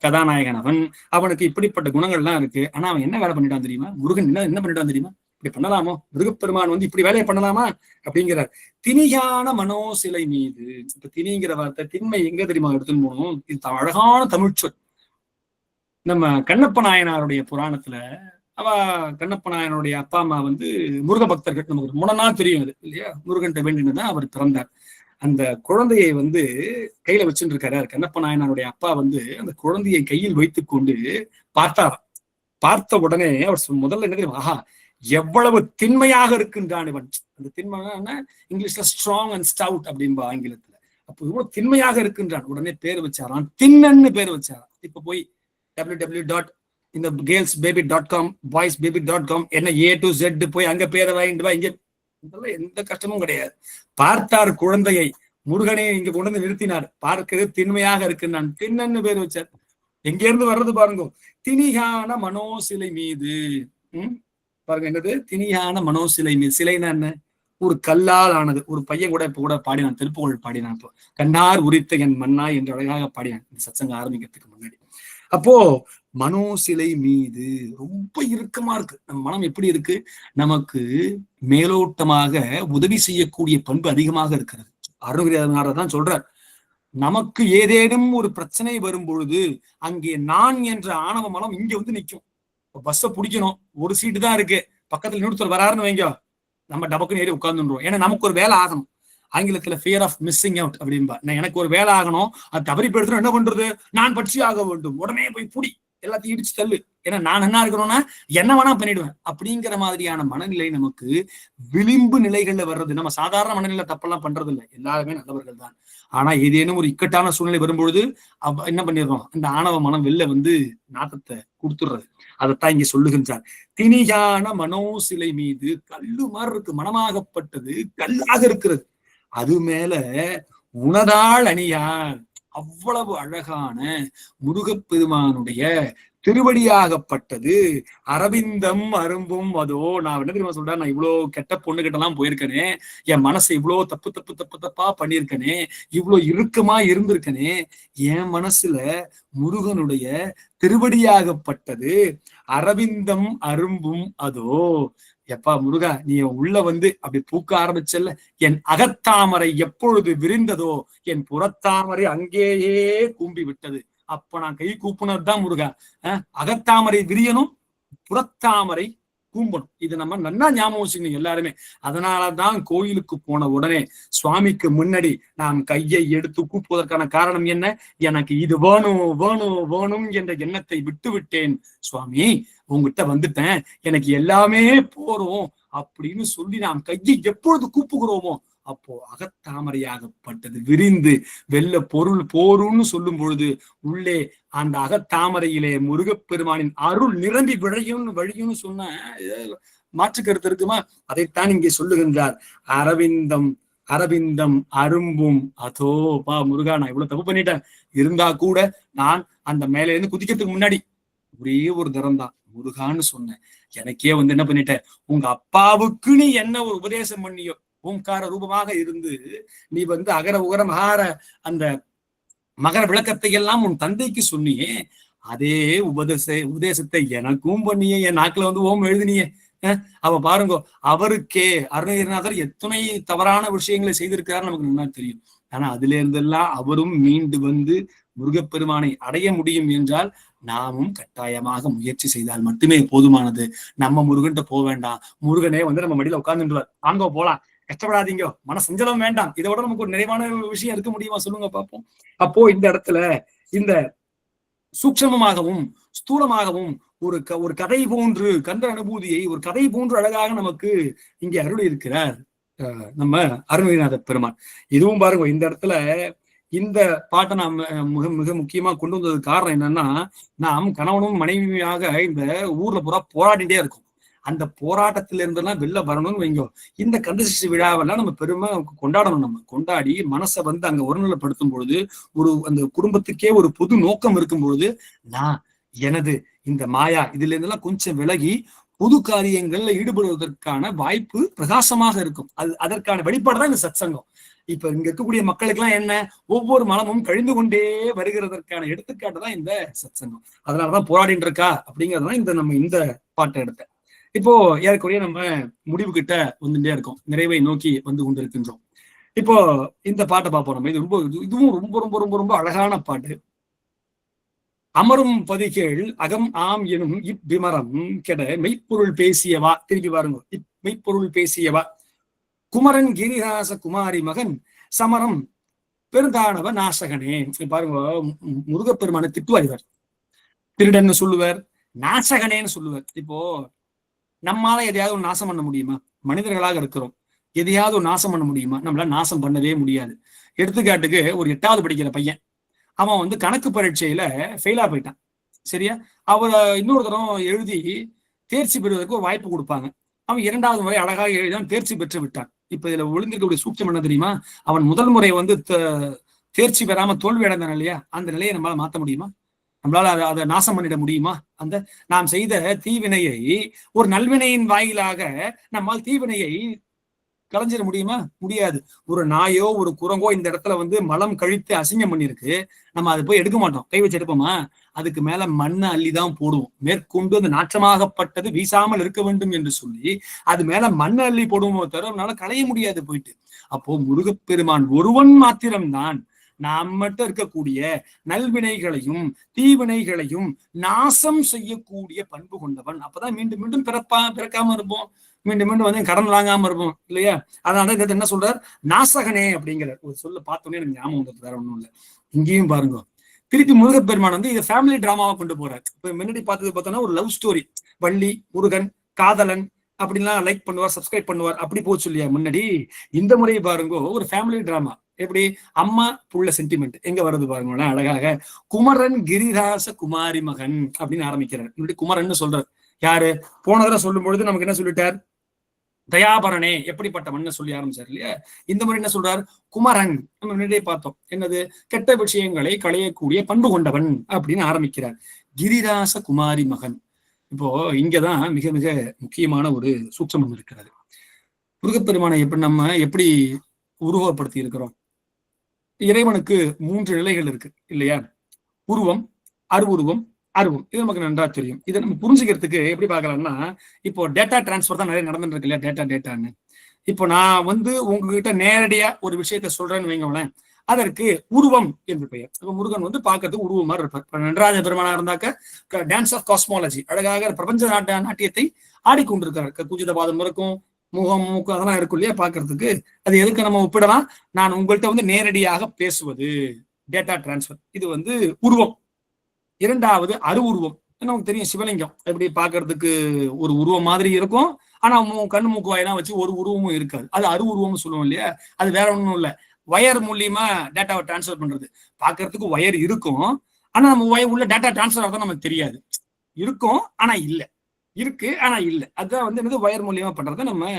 கதாநாயகன் அவனுக்கு இப்படிப்பட்ட குணங்கள்லாம் இருக்கு. ஆனா அவன் என்ன வேலை பண்ணிட்டான் தெரியுமா? முருகன் என்ன பண்ணிட்டான் தெரியுமா? இப்படி பண்ணலாமோ? முருகப்பெருமான் வந்து இப்படி வேலையை பண்ணலாமா அப்படிங்கிறார். திணியான மனோசிலை மீது. இப்ப திணிங்கிற வார்த்தை, திண்மை எங்க தெரியுமா எடுத்துன்னு போகணும்? இது அழகான தமிழ்ச்சொல். நம்ம கண்ணப்ப நாயனாருடைய புராணத்துல கண்ணப்ப நாயனுடைய அப்பா அம்மா வந்து முருக பக்தர்கள். நமக்கு முன்னனா தெரியும் அது இல்லையா? முருகன்ட்ட வேண்டினதான் அவர் பிறந்தார். அந்த குழந்தையை வந்து கையில வச்சுட்டு இருக்காரு. கண்ணப்ப நாயனாருடைய அப்பா வந்து அந்த குழந்தையை கையில் வைத்துக் கொண்டு பார்த்தார். பார்த்த உடனே அவர் முதல்ல என்ன தெரியும்? ஆஹா, எவ்வளவு திண்மையாக இருக்கின்றான் இவன். அந்த திண்மையான இங்கிலீஷ்ல ஸ்ட்ராங் அண்ட் ஸ்டவுட் அப்படின்பா ஆங்கிலத்துல. அப்போ இவ்வளவு திண்மையாக இருக்கின்றான். உடனே பேர் வச்சாரான், திண்ணன்னு பேர் வச்சாரான். இப்ப போய் www.girlsbaby.com boysbaby.com என்ன A to Z போய் அங்க பேரை வாங்கிட்டு வா. இங்க எந்த கஷ்டமும் கிடையாது. பார்த்தார் குழந்தையை, முருகனே இங்க கொண்டு வந்து நிறுத்தினார். பார்க்கிறது திண்மையாக இருக்குன்னான், திண்ணன்னு பேர் வச்சார். எங்க இருந்து வர்றது பாருங்க? திணியான மனோசிலை மீது. பாருங்க என்னது? திணியான மனோசிலை மீது. சிலைன்னா என்ன? ஒரு கல்லால் ஆனது. ஒரு பையன் கூட இப்ப கூட பாடினான், திருப்புகழ் பாடினான். இப்போ கண்ணார் உரித்த என் மன்னா என்று அழகாக பாடினான் இந்த சத்சங்க ஆரம்பிக்கிறதுக்கு முன்னாடி. அப்போ மனோசிலை மீது ரொம்ப இறுக்கமா இருக்கு. நம்ம மனம் எப்படி இருக்கு? நமக்கு மேலோட்டமாக உதவி செய்யக்கூடிய பண்பு அதிகமாக இருக்கிறது. அருணகிரிநாதர் தான் சொல்றார், நமக்கு ஏதேனும் ஒரு பிரச்சனை வரும் பொழுது அங்கே நான் என்ற ஆணவ மனம் இங்க வந்து நிற்கும். பஸ்ஸை பிடிக்கணும், ஒரு சீட்டு தான் இருக்கு, பக்கத்துல இன்னொருத்தர் வராருன்னு வைங்க, நம்ம டபக்குன்னு ஏறி உட்கார்ந்துடுறோம். ஏன்னா நமக்கு ஒரு வேலை ஆகணும். ஆங்கிலத்துல ஃபியர் ஆஃப் மிஸ்ஸிங் அவுட் அப்படின்பா. எனக்கு ஒரு வேலை ஆகணும், அது தவறி போயிடுறோம், என்ன பண்றது? நான் பற்றி ஆக வேண்டும், உடனே போய் புடி, எல்லாத்தையும் இடிச்சு தள்ளு. ஏன்னா நான் என்ன இருக்கணும்னா என்ன வேணா பண்ணிடுவேன் அப்படிங்கிற மாதிரியான மனநிலை நமக்கு விளிம்பு நிலைகள்ல வர்றது. நம்ம சாதாரண மனநிலை தப்பெல்லாம் பண்றது இல்லை, எல்லாருமே நல்லவர்கள் தான். ஆனா ஏதேனும் ஒரு இக்கட்டான சூழ்நிலை வரும்பொழுது என்ன பண்ணிடுறோம்? அந்த ஆணவ மனம் வெளில வந்து நாட்டத்தை கொடுத்துடுறது. அதைத்தான் இங்க சொல்லுகின்றார். திணியான மனோசிலை மீது கல்லு மாதிரி இருக்கு, மனமாகப்பட்டது கல்லாக இருக்கிறது. அது மேல உணதாள் அணியார். அவ்வளவு அழகான முருகப்பெருமானுடைய திருவடியாகப்பட்டது. அரவிந்தம் அரும்பும் அதோ. நான் என்ன தெரியுமா சொல்றேன்? நான் இவ்வளவு கெட்ட பொண்ணு கிட்ட எல்லாம் போயிருக்கனே, என் மனசை இவ்வளவு தப்பா பண்ணிருக்கனே, இவ்வளவு இறுக்கமா இருந்திருக்கனே, என் மனசுல முருகனுடைய திருவடியாகப்பட்டது அரவிந்தம் அரும்பும் அதோ. எப்பா முருகா, நீ உள்ள வந்து அப்படி பூக்க ஆரம்பிச்சல்ல, என் அகத்தாமரை எப்பொழுது விரிந்ததோ என் புறத்தாமரை அங்கேயே கூம்பி விட்டது. அப்ப நான் கை கூப்புனதுதான் முருகா. அகத்தாமரை விரியணும், புறத்தாமரை கூம்பணும். இது நம்ம நல்லா ஞாபகம் வச்சுக்கணும் எல்லாருமே. அதனாலதான் கோயிலுக்கு போன உடனே சுவாமிக்கு முன்னாடி நாம் கையை எடுத்து கூப்புவதற்கான காரணம் என்ன? எனக்கு இது வேணும் வேணும் வேணும் என்ற எண்ணத்தை விட்டு விட்டேன் சுவாமி, உங்ககிட்ட வந்துட்டேன், எனக்கு எல்லாமே போறோம் அப்படின்னு சொல்லி நாம் கையை எப்பொழுது கூப்புகிறோமோ அப்போ அகத்தாமரையாகப்பட்டது விரிந்து வெள்ள பொருள் போருன்னு சொல்லும் பொழுது உள்ளே அந்த அகத்தாமரையிலே முருகப்பெருமானின் அருள் நிரம்பி வழியும்னு சொன்ன மாற்று கருத்து இருக்குமா? அதைத்தான் இங்கே சொல்லுகின்றார். அரவிந்தம் அரும்பும் அதோ. பா முருகா, நான் இவ்வளவு தப்பு பண்ணிட்டேன், இருந்தா கூட நான் அந்த மேல இருந்து குதிக்கிறதுக்கு முன்னாடி ஒரே ஒரு தரம் தான் முருகான்னு சொன்னேன். எனக்கே வந்து என்ன பண்ணிட்டேன், உங்க அப்பாவுக்கு நீ என்ன ஒரு உபதேசம் பண்ணியோ, ஓம்கார ரூபமாக இருந்து நீ வந்து அகர உகர மகார அந்த மகர விளக்கத்தை எல்லாம் உன் தந்தைக்கு சொன்னியே, அதே உபதேசத்தை எனக்கும் பண்ணியே. என் நாக்குல வந்து ஓம் எழுதினியே. அவ பாருங்க, அவருக்கே அருணகிரிநாதர் எத்தனை தவறான விஷயங்களை செய்திருக்கிறார் நமக்கு நல்லா தெரியும். ஆனா அதுல இருந்தெல்லாம் அவரும் மீண்டு வந்து முருகப்பெருமானை அடைய முடியும் என்றால் நாமும் கட்டாயமாக முயற்சி செய்தால் மட்டுமே போதுமானது. நம்ம முருகன்ட்ட போக வேண்டாம். முருகனே வந்து நம்ம மடியில உட்கார்ந்துருவார், வாங்க போலாம், கஷ்டப்படாதீங்க, மன சஞ்சலம் வேண்டாம். இதை விட நமக்கு ஒரு நிறைவான விஷயம் இருக்க முடியுமா சொல்லுங்க பார்ப்போம். அப்போ இந்த இடத்துல இந்த சூக்ஷமமாகவும் ஸ்தூலமாகவும் ஒரு கதை போன்று கந்த அனுபூதியை ஒரு கதை போன்று அழகாக நமக்கு இங்கே அருள் இருக்கிறார் நம்ம அருணகிரிநாத பெருமான். இதுவும் பாருங்க, இந்த இடத்துல இந்த பாட்டை நாம் மிக மிக முக்கியமா கொண்டு வந்ததுக்கு காரணம் என்னன்னா, நாம் கணவனும் மனைவியாக இந்த ஊர்ல பூரா போராடிட்டே இருக்கும். அந்த போராட்டத்தில இருந்தெல்லாம் வெளில வரணும்னு வைங்கோ, இந்த கந்தசஷ்டி விழாவெல்லாம் நம்ம பெருமை கொண்டாடணும். நம்ம கொண்டாடி மனசை வந்து அங்க ஒருநிலைப்படுத்தும் பொழுது, அந்த குடும்பத்துக்கே ஒரு பொது நோக்கம் இருக்கும் பொழுது, நான் எனது இந்த மாயா இதுல இருந்தெல்லாம் கொஞ்சம் விலகி பொது காரியங்கள்ல ஈடுபடுவதற்கான வாய்ப்பு பிரகாசமாக இருக்கும். அதற்கான வெளிப்பாடு தான் இந்த சத்சங்கம். இப்ப இங்க இருக்கக்கூடிய மக்களுக்கு எல்லாம் என்ன, ஒவ்வொரு மனமும் கழிந்து கொண்டே வருகிறதற்கான எடுத்துக்காட்டு தான் இந்த சத்சங்கம். அதனாலதான் போராடிட்டு இருக்கா அப்படிங்கறதுதான் நம்ம இந்த பாட்டை எடுத்தேன். இப்போ ஏறக்குறைய நம்ம முடிவு கிட்ட வந்துட்டே இருக்கோம், நிறைவை நோக்கி வந்து கொண்டிருக்கின்றோம். இப்போ இந்த பாட்டை பார்ப்போம் நம்ம. இதுவும் ரொம்ப ரொம்ப ரொம்ப ரொம்ப அழகான பாட்டு. அமரும் பதிகேள் அகம் ஆம் எனும் இவ்விமரம் கெட மெய்ப்பொருள் பேசியவா. திருப்பி பாருங்க, மெய்ப்பொருள் பேசியவா. குமரன் கிரிராச குமாரி மகன் சமரம் பெருந்தானவ நாசகனே. பாருங்க, முருகப்பெருமான திட்டுவார். இவர் திருடன்னு சொல்லுவார், நாசகனேன்னு சொல்லுவார். இப்போ நம்மால எதையாவது ஒரு நாசம் பண்ண முடியுமா? மனிதர்களாக இருக்கிறோம், எதையாவது ஒரு நாசம் பண்ண முடியுமா? நம்மளால நாசம் பண்ணவே முடியாது. எடுத்துக்காட்டுக்கு ஒரு 8வது படிக்கிற பையன், அவன் வந்து கணக்கு பரீட்சையில ஃபெயிலா போயிட்டான். சரியா? அவரை இன்னொரு தரம் எழுதி தேர்ச்சி பெறுவதற்கு ஒரு வாய்ப்பு கொடுப்பாங்க. அவன் 2வது முறை அழகாக எழுதிதான் தேர்ச்சி பெற்று விட்டான். இப்ப இதுல ஒழுங்கிருக்கக்கூடிய சூட்சம் என்ன தெரியுமா? அவன் முதல் முறை வந்து தேர்ச்சி பெறாம தோல்வி அடைந்தான் இல்லையா, அந்த நிலையை நம்மளால மாற்ற முடியுமா? நம்மளால அதை நாசம் பண்ணிட முடியுமா? அந்த நாம் செய்த தீவினையை ஒரு நல்வினையின் வாயிலாக நம்மால் தீவினையை களைஞ்சிட முடியுமா? முடியாது. ஒரு நாயோ ஒரு குரங்கோ இந்த இடத்துல வந்து மலம் கழித்து அசிங்கம் பண்ணிருக்கு, நம்ம அதை போய் எடுக்க மாட்டோம், கை வச்சு எடுப்போமா? அதுக்கு மேல மண்ணை அள்ளிதான் போடுவோம். மேற்கொண்டு அந்த நாற்றமாகப்பட்டது வீசாமல் இருக்க வேண்டும் என்று சொல்லி அது மேல மண்ணை அள்ளி போடுவோமோ தவிர நம்மளால களைய முடியாது போயிட்டு. அப்போ முருகப்பெருமான் ஒருவன் மாத்திரம்தான் நாம் மட்டும் இருக்கக்கூடிய நல்வினைகளையும் தீவினைகளையும் நாசம் செய்யக்கூடிய பண்பு கொண்டவன். அப்பதான் மீண்டும் மீண்டும் பிறக்காம இருப்போம், மீண்டும் மீண்டும் வந்து கடன் வாங்காம இருப்போம் இல்லையா? அதனால இந்த என்ன சொல்றார், நாசகனே அப்படிங்கிற ஒரு சொல்ல பார்த்தோன்னே எனக்கு ஞாபகம் வந்துட்டு, வேற ஒண்ணும் இல்லை. இங்கேயும் பாருங்க, திருப்பி முருகப்பெருமான் வந்து இதை ஃபேமிலி டிராமாவா கொண்டு போறாரு. இப்ப முன்னாடி பார்த்தோன்னா ஒரு லவ் ஸ்டோரி, வள்ளி முருகன் காதலன் அப்படின்லாம் லைக் பண்ணுவார், சப்ஸ்கிரைப் பண்ணுவார், அப்படி போச்சு இல்லையா முன்னாடி. இந்த முறை பாருங்க ஒரு ஃபேமிலி டிராமா. எப்படி அம்மா புள்ள சென்டிமெண்ட் எங்க வருது பாருங்களேன் அழகாக. குமரன் கிரிராச குமாரி மகன் அப்படின்னு ஆரம்பிக்கிறார். முன்னாடி குமரன் சொல்றார். யாரு? போன தடவை சொல்லும் பொழுது நமக்கு என்ன சொல்லிட்டார், தயாபரனே எப்படிப்பட்டவன் சொல்லி ஆரம்பிச்சார் இல்லையா? இந்த மாதிரி என்ன சொல்றார், குமரன். நம்ம முன்னாடியே பார்த்தோம், என்னது, கெட்ட விஷயங்களை களையக்கூடிய பண்பு கொண்டவன் அப்படின்னு ஆரம்பிக்கிறார். கிரிராச குமாரி மகன். இப்போ இங்கதான் மிக மிக முக்கியமான ஒரு சூட்சமம் இருக்கிறது. முருகப்பெருமானை நம்ம எப்படி உருவப்படுத்தி இருக்கிறோம்? இறைவனுக்கு 3 நிலைகள் இருக்கு இல்லையா? உருவம், அருவுருவம், அருவம். இது நமக்கு நன்றா தெரியும். இதை நம்ம புரிஞ்சுக்கிறதுக்கு எப்படி பார்க்கலாம்னா, இப்போ டேட்டா டிரான்ஸ்பர் தான் நிறைய நடந்துட்டு இருக்கு இல்லையா? டேட்டான்னு. இப்போ நான் வந்து உங்ககிட்ட நேரடியா ஒரு விஷயத்த சொல்றேன்னு வைங்களேன், அதற்கு உருவம் என்று பெயர். இப்போ முருகன் வந்து பார்க்கறதுக்கு உருவம் மாதிரி இருப்பார். நடராஜ பெருமானா இருந்தாக்க டான்ஸ் ஆஃப் காஸ்மாலஜி, அழகாக பிரபஞ்ச நாட்டியத்தை ஆடிக்கொண்டிருக்காரு. குஞ்சித பாதம் இருக்கும், முகம் மூக்கு அதெல்லாம் இருக்கும் இல்லையா பார்க்கறதுக்கு. அது எதுக்கு நம்ம ஒப்பிடலாம், நான் உங்கள்கிட்ட வந்து நேரடியாக பேசுவது, டேட்டா டிரான்ஸ்பர். இது வந்து உருவம். 2வது அருவுருவம். நமக்கு தெரியும் சிவலிங்கம் எப்படி பார்க்கறதுக்கு ஒரு உருவம் மாதிரி இருக்கும், ஆனா கண்ணு மூக்கு வாயெல்லாம் வச்சு ஒரு உருவமும் இருக்காது. அது அருவுருவம்னு சொல்லுவோம் இல்லையா? அது வேற ஒன்றும் இல்லை, வயர் மூலியமா டேட்டாவை டிரான்ஸ்பர் பண்றது. பார்க்கறதுக்கு வயர் இருக்கும், ஆனா நம்ம வயர் உள்ள டேட்டா டிரான்ஸ்பர் ஆகுதான் நமக்கு தெரியாது. இருக்கும் ஆனா இல்லை, இருக்கு ஆனா இல்லை. அதுதான் வந்து என்னது, வயர் மூலியமா பண்றதை நம்ம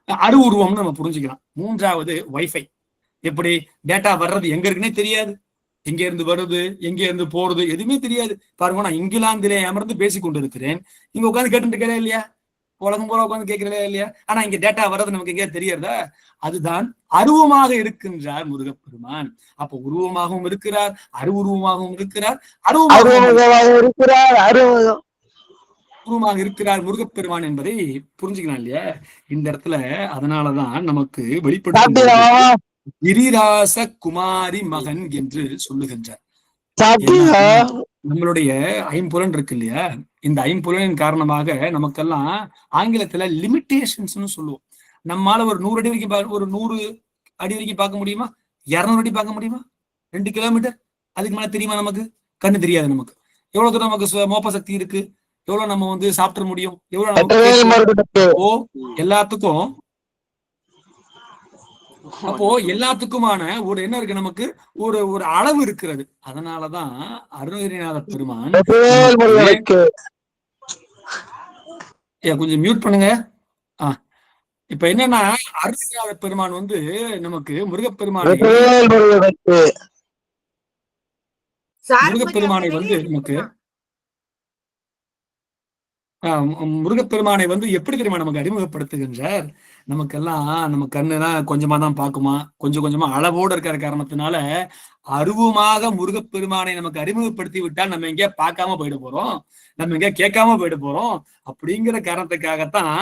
அருவுருவம்னு நம்ம புரிஞ்சுக்கலாம். 3வது வைஃபை. எப்படி டேட்டா வர்றது எங்க இருக்குன்னே தெரியாது, எங்க இருந்து வருது, எங்க இருந்து போறது எதுவுமே தெரியாது. பாருங்க, நான் இங்கிலாந்திலே அமர்ந்து பேசிக் கொண்டிருக்கிறேன், இங்க உட்காந்து கேட்டு இருக்கிறேன் இல்லையா, உலகம் போல உட்காந்து கேட்கிறதே இல்லையா, ஆனா இங்க டேட்டா வர்றது நமக்கு எங்கேயா தெரியறதா? அதுதான் அருவமாக இருக்கின்றார் முருகப்பெருமான். அப்ப உருவமாகவும் இருக்கிறார், அருவுருவமாகவும் இருக்கிறார், உருவமாக இருக்கிறார் முருகப்பெருமான் என்பதை புரிஞ்சுக்கலாம் இல்லையா இந்த இடத்துல. அதனாலதான் நமக்கு வெளிப்படுத்த கிரிராச குமாரி மகன் என்று சொல்லுகின்றார். நம்மளுடைய ஐம்புலன் இருக்கு இல்லையா, இந்த ஐம்புலனின் காரணமாக நமக்கெல்லாம் ஆங்கிலத்துல லிமிட்டேஷன்ஸ் சொல்லுவோம். நம்மால ஒரு 100 அடி வரைக்கும், ஒரு 100 அடி வரைக்கும் பார்க்க முடியுமா? 200 அடி பார்க்க முடியுமா? 2 கிலோமீட்டர் அதுக்கு மேல தெரியுமா? நமக்கு கண்ணு தெரியாது. நமக்கு எவ்வளவு தூரம் நமக்கு மோப்ப சக்தி இருக்கு, எவ்வளவு நம்ம சாப்பிட முடியும், எவ்வளவு எல்லாத்துக்கும். அப்போ எல்லாத்துக்குமான ஒரு என்ன இருக்கு, நமக்கு ஒரு ஒரு அளவு இருக்கிறது. அதனாலதான் அருணகிரிநாத பெருமான் கொஞ்சம் மியூட் பண்ணுங்க. இப்ப என்னன்னா, அருணகிரிநாத பெருமான் நமக்கு முருகப்பெருமானை நமக்கு முருகப்பெருமானை எப்படி தெரியுமா நமக்கு அறிமுகப்படுத்துகின்றார்? நமக்கெல்லாம் நம்ம கண்ணுதான் கொஞ்சமா தான் பார்க்குமா, கொஞ்சம் கொஞ்சமா அளவோடு இருக்கிற காரணத்தினால அருவமாக முருகப்பெருமானை நமக்கு அறிமுகப்படுத்தி விட்டால் நம்ம எங்கேயா பார்க்காம போயிட போறோம், நம்ம எங்கேயா கேட்காம போயிட போறோம். அப்படிங்கிற காரணத்துக்காகத்தான்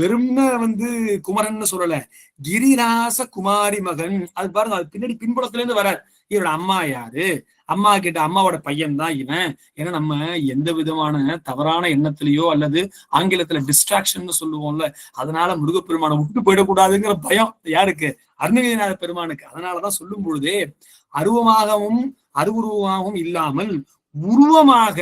வெறும்னு குமரன் சொல்லல, கிரிராச குமாரி மகன். அது பாருங்க, அது பின்னாடி பின்புலத்துல இருந்து வரார். இவரோட அம்மா யாரு, அம்மா கிட்ட அம்மாவோட பையன் தான் இவன். ஏன்னா நம்ம எந்த விதமான தவறான எண்ணத்திலேயோ அல்லது ஆங்கிலத்துல டிஸ்ட்ராக்ஷன் சொல்லுவோம்ல, அதனால முருகப்பெருமானை விட்டு போயிடக்கூடாதுங்கிற பயம் யாருக்கு? அருணகிரிநாத பெருமானுக்கு. அதனாலதான் சொல்லும் பொழுதே அருவமாகவும் அருவுருவமாகவும் இல்லாமல் உருவமாக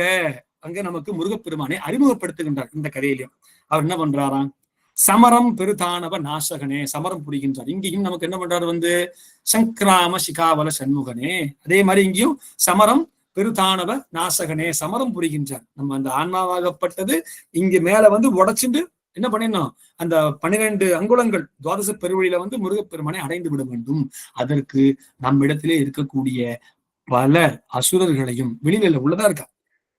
அங்க நமக்கு முருகப்பெருமானை அறிமுகப்படுத்துகின்றார். இந்த கதையிலையும் அவர் என்ன பண்றாராம்? சமரம் பெருதானவ நாசகனே, சமரம் புரிகின்றார். இங்கேயும் நமக்கு என்ன பண்றாரு? சங்கிராம சிகாவல சண்முகனே. அதே மாதிரி இங்கேயும் சமரம் பெருதானவ நாசகனே, சமரம் புரிகின்றார். நம்ம அந்த ஆன்மாவாகப்பட்டது இங்க மேல உடைச்சுட்டு என்ன பண்ணிடணும், அந்த 12 அங்குலங்கள் துவாதச பெருவழியில முருகப்பெருமானை அடைந்து விட வேண்டும். அதற்கு நம்ம இடத்திலே இருக்கக்கூடிய பல அசுரர்களையும், வெளியில உள்ளதா இருக்கா,